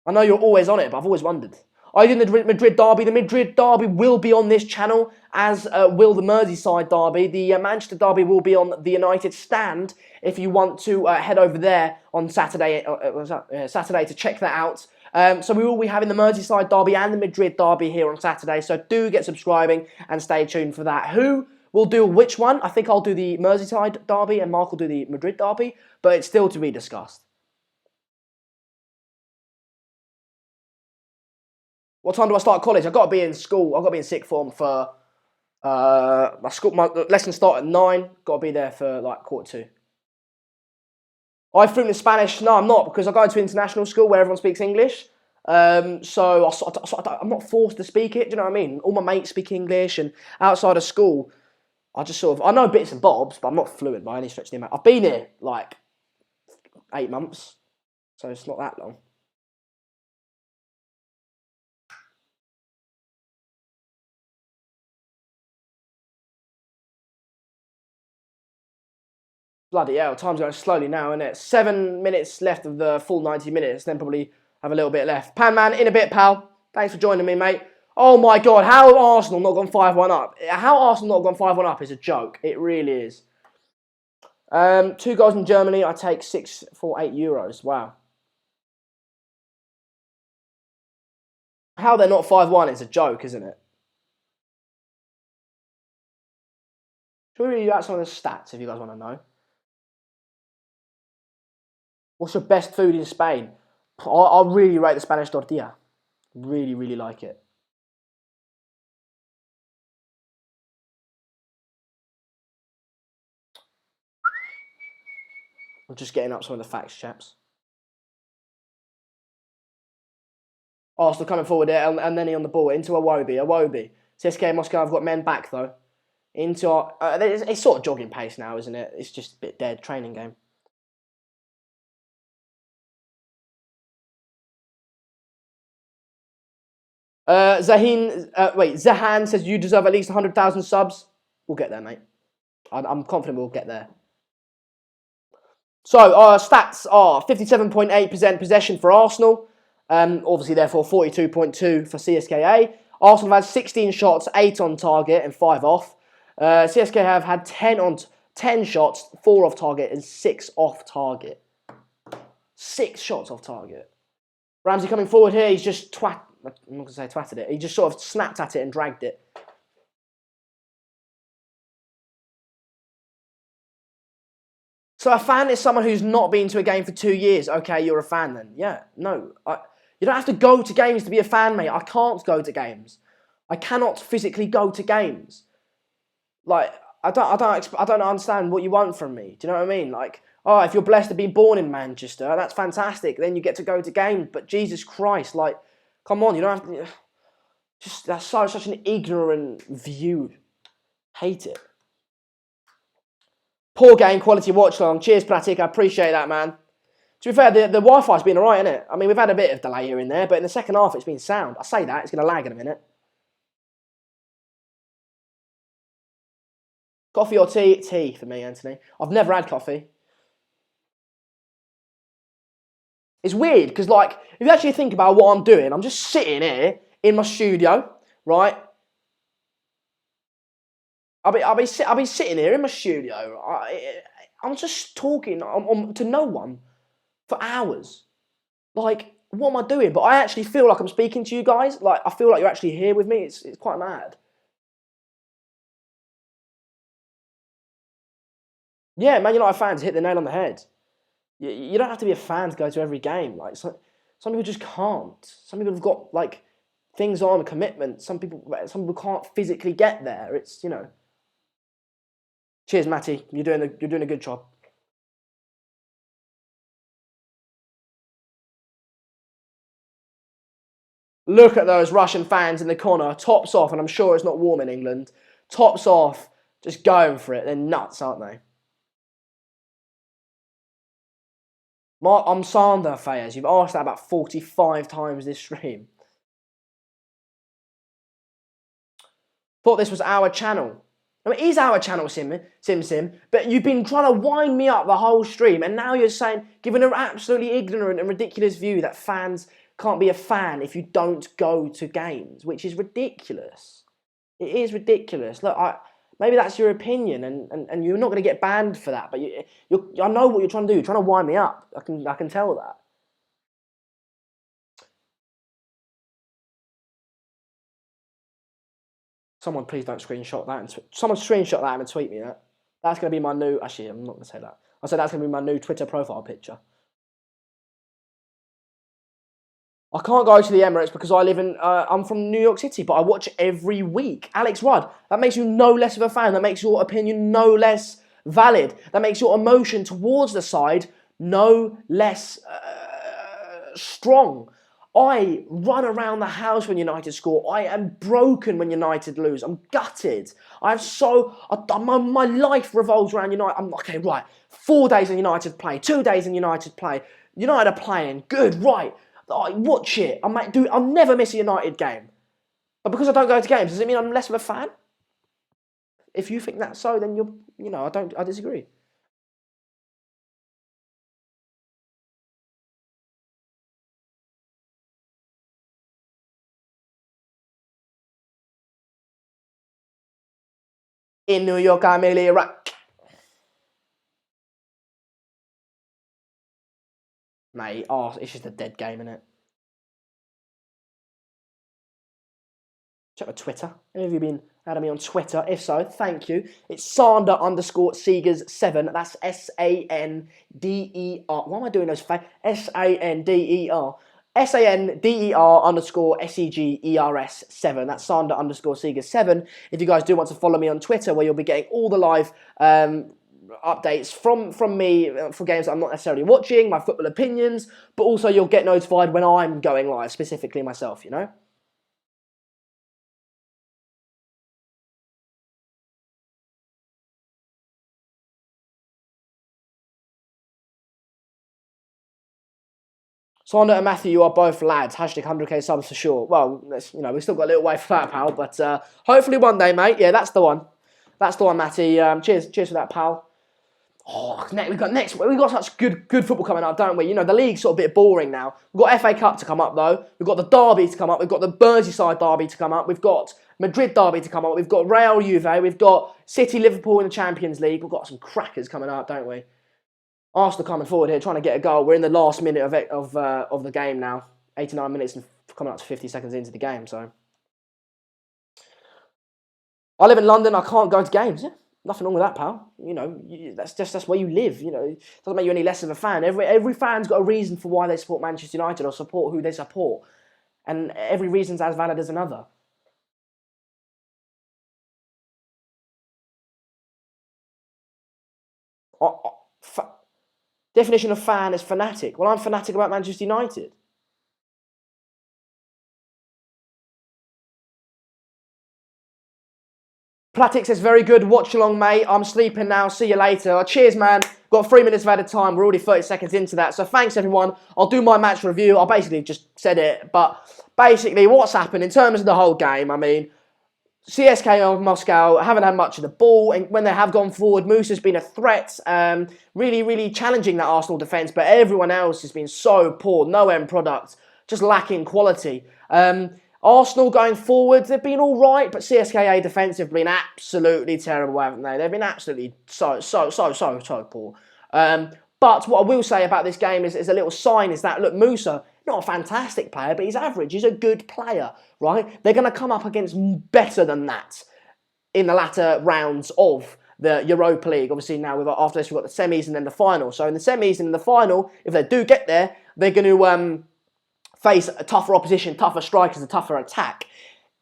I know you're always on it, but I've always wondered. I did the Madrid derby. The Madrid derby will be on this channel, as will the Merseyside derby. The Manchester derby will be on the United Stand if you want to head over there on Saturday. Saturday to check that out. So we will be having the Merseyside derby and the Madrid derby here on Saturday. So do get subscribing and stay tuned for that. Who will do which one? I think I'll do the Merseyside derby and Mark will do the Madrid derby, but it's still to be discussed. What time do I start college? I've got to be in school. I've got to be in sixth form for my lessons start at 9. Got to be there for like 1:45. I fluent in Spanish? No, I'm not, because I go to international school where everyone speaks English. So I'm not forced to speak it. Do you know what I mean? All my mates speak English, and outside of school, I know bits and bobs, but I'm not fluent by any stretch of the imagination. I've been here like 8 months, so it's not that long. Bloody hell, time's going slowly now, isn't it? 7 minutes left of the full 90 minutes, then probably have a little bit left. Pan Man, in a bit, pal. Thanks for joining me, mate. Oh my God, how have Arsenal not gone 5-1 up? How Arsenal not gone 5-1 up is a joke. It really is. 2 goals in Germany, I take 648 euros. Wow. How they're not 5-1 is a joke, isn't it? Should we read out some of the stats if you guys want to know? What's your best food in Spain? I really rate the Spanish tortilla. Really, really like it. I'm just getting up some of the facts, chaps. Arsenal coming forward there, and then he on the ball into Iwobi. CSKA Moscow have got men back though. Into our, it's sort of jogging pace now, isn't it? It's just a bit dead training game. Zahan says you deserve at least 100,000 subs. We'll get there, mate. I'm confident we'll get there. So our stats are 57.8% possession for Arsenal. Obviously, therefore, 42.2 for CSKA. Arsenal have had 16 shots, 8 on target and 5 off. CSKA have had 10 shots, 4 off target and 6 off target. 6 shots off target. Ramsey coming forward here. He's just I'm not going to say twatted it. He just sort of snapped at it and dragged it. So a fan is someone who's not been to a game for 2 years. Okay, you're a fan then. Yeah, no. You don't have to go to games to be a fan, mate. I can't go to games. I cannot physically go to games. Like, I don't understand what you want from me. Do you know what I mean? Like, oh, if you're blessed to be born in Manchester, that's fantastic. Then you get to go to games. But Jesus Christ, like, come on, you don't have to. Just that's such an ignorant view. Hate it. Poor game quality Watchalong. Cheers, Pratik. I appreciate that, man. To be fair, the Wi-Fi's been alright, isn't it? I mean, we've had a bit of delay here and there, but in the second half, it's been sound. I say that, it's going to lag in a minute. Coffee or tea? Tea for me, Anthony. I've never had coffee. It's weird, because, like, if you actually think about what I'm doing, I'm just sitting here in my studio, right? I'll be sitting here in my studio. I'm just talking to no one for hours. Like, what am I doing? But I actually feel like I'm speaking to you guys. Like, I feel like you're actually here with me. It's quite mad. Yeah, Man United fans hit the nail on the head. You don't have to be a fan to go to every game. Like, some people just can't. Some people have got, like, things on, commitment. Some people can't physically get there. It's, you know. Cheers, Matty. You're doing a good job. Look at those Russian fans in the corner, tops off, and I'm sure it's not warm in England. Tops off, just going for it. They're nuts, aren't they? I'm Sander Fayez. You've asked that about 45 times this stream. Thought this was our channel. I mean, it is our channel, Sim, but you've been trying to wind me up the whole stream, and now you're saying, giving an absolutely ignorant and ridiculous view that fans can't be a fan if you don't go to games, which is ridiculous. It is ridiculous. Look, maybe that's your opinion, and you're not going to get banned for that. But I know what you're trying to do. You're trying to wind me up. I can tell that. Someone please don't screenshot that. Someone screenshot that and tweet me that. That's going to be my new... Actually, I'm not going to say that. I said that's going to be my new Twitter profile picture. I can't go to the Emirates because I live in... I'm from New York City, but I watch every week. Alex Rudd, that makes you no less of a fan. That makes your opinion no less valid. That makes your emotion towards the side no less strong. I run around the house when United score. I am broken when United lose. I'm gutted. My life revolves around United. I'm okay, right. 4 days in United play. 2 days in United play. United are playing. Good, right. I watch it. I'll never miss a United game. But because I don't go to games, does it mean I'm less of a fan? If you think that's so, then I disagree. In New York, I'm right. Mate, it's just a dead game, innit? Check my Twitter. Any of you been adding me on Twitter? If so, thank you. It's Sander_Seegers7. That's SANDER. Why am I doing those? SANDER. SANDER_SEGERS7. That's Sander_Seegers7. If you guys do want to follow me on Twitter, where you'll be getting all the live updates from me for games that I'm not necessarily watching, my football opinions, but also you'll get notified when I'm going live, specifically myself, you know? Sander and Matthew, you are both lads. Hashtag 100k subs for sure. Well, we've still got a little way for that, pal. But hopefully one day, mate. Yeah, that's the one. That's the one, Matty. Cheers for that, pal. Oh, we've got such good football coming up, don't we? You know, the league's sort of a bit boring now. We've got FA Cup to come up, though. We've got the Derby to come up. We've got the Merseyside Derby to come up. We've got Madrid Derby to come up. We've got Real Juve. We've got City Liverpool in the Champions League. We've got some crackers coming up, don't we? Arsenal coming forward here, trying to get a goal. We're in the last minute of the game now. 89 minutes and coming up to 50 seconds into the game. So I live in London. I can't go to games. Yeah, nothing wrong with that, pal. You know, that's where you live. You know, it doesn't make you any less of a fan. Every fan's got a reason for why they support Manchester United or support who they support, and every reason's as valid as another. Definition of fan is fanatic. Well, I'm fanatic about Manchester United. Platic says, very good. Watchalong, mate. I'm sleeping now. See you later. Cheers, man. Got 3 minutes of added time. We're already 30 seconds into that. So thanks, everyone. I'll do my match review. I basically just said it. But basically, what's happened in terms of the whole game, I mean, CSKA of Moscow haven't had much of the ball, and when they have gone forward, Musa's been a threat, really challenging that Arsenal defence, but everyone else has been so poor, no end product, just lacking quality. Arsenal going forward, they've been all right, but CSKA defensive have been absolutely terrible, haven't they? They've been absolutely so poor. But what I will say about this game is a little sign is that, look, Musa, not a fantastic player, but he's average. He's a good player, right? They're going to come up against better than that in the latter rounds of the Europa League. Obviously, now after this, we've got the semis and then the final. So in the semis and in the final, if they do get there, they're going to face a tougher opposition, tougher strikers, a tougher attack.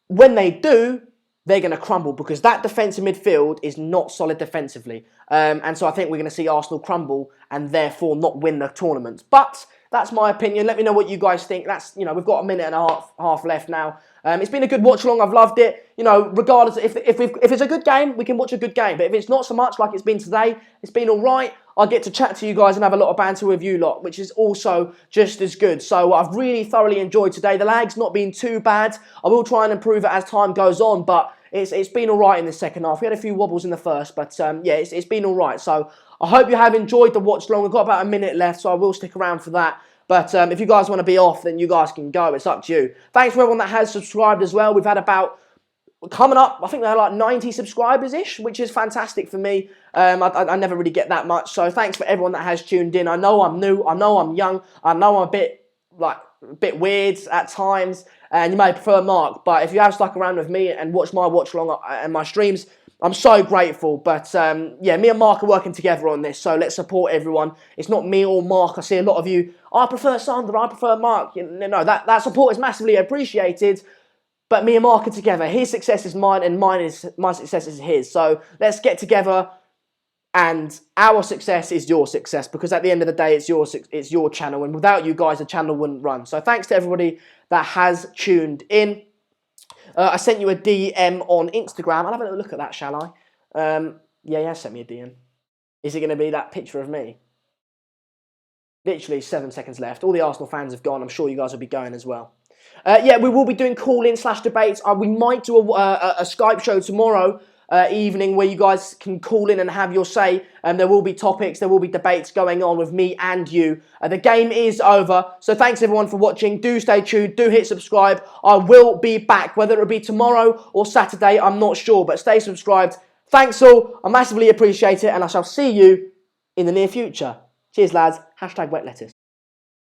When they do, they're going to crumble because that defensive midfield is not solid defensively. And so I think we're going to see Arsenal crumble and therefore not win the tournament. But that's my opinion. Let me know what you guys think. We've got a minute and a half left now. It's been a good watch along. I've loved it. Regardless, if it's a good game, we can watch a good game. But if it's not so much like it's been today, it's been all right. I get to chat to you guys and have a lot of banter with you lot, which is also just as good. So I've really thoroughly enjoyed today. The lag's not been too bad. I will try and improve it as time goes on, but it's been all right in the second half. We had a few wobbles in the first, but yeah, it's been all right. So I hope you have enjoyed the watch long. We've got about a minute left, so I will stick around for that. But if you guys want to be off, then you guys can go. It's up to you. Thanks for everyone that has subscribed as well. We've had about, coming up, I think they're like 90 subscribers-ish, which is fantastic for me. I never really get that much. So thanks for everyone that has tuned in. I know I'm new. I know I'm young. I know I'm a bit weird at times. And you may prefer Mark. But if you have stuck around with me and watched my watch along and my streams, I'm so grateful. But yeah, me and Mark are working together on this. So let's support everyone. It's not me or Mark. I see a lot of you, I prefer Sandra, I prefer Mark. No, that support is massively appreciated. But me and Mark are together. His success is mine, and my success is his. So let's get together, and our success is your success. Because at the end of the day, it's your channel, and without you guys, the channel wouldn't run. So thanks to everybody that has tuned in. I sent you a DM on Instagram. I'll have a little look at that, shall I? Yeah, sent me a DM. Is it going to be that picture of me? Literally 7 seconds left. All the Arsenal fans have gone. I'm sure you guys will be going as well. Yeah, we will be doing call-in/debates. We might do a Skype show tomorrow evening where you guys can call in and have your say. There will be topics, there will be debates going on with me and you. The game is over, so thanks everyone for watching. Do stay tuned, do hit subscribe. I will be back, whether it be tomorrow or Saturday, I'm not sure, but stay subscribed. Thanks all, I massively appreciate it, and I shall see you in the near future. Cheers lads, #wetlettuce.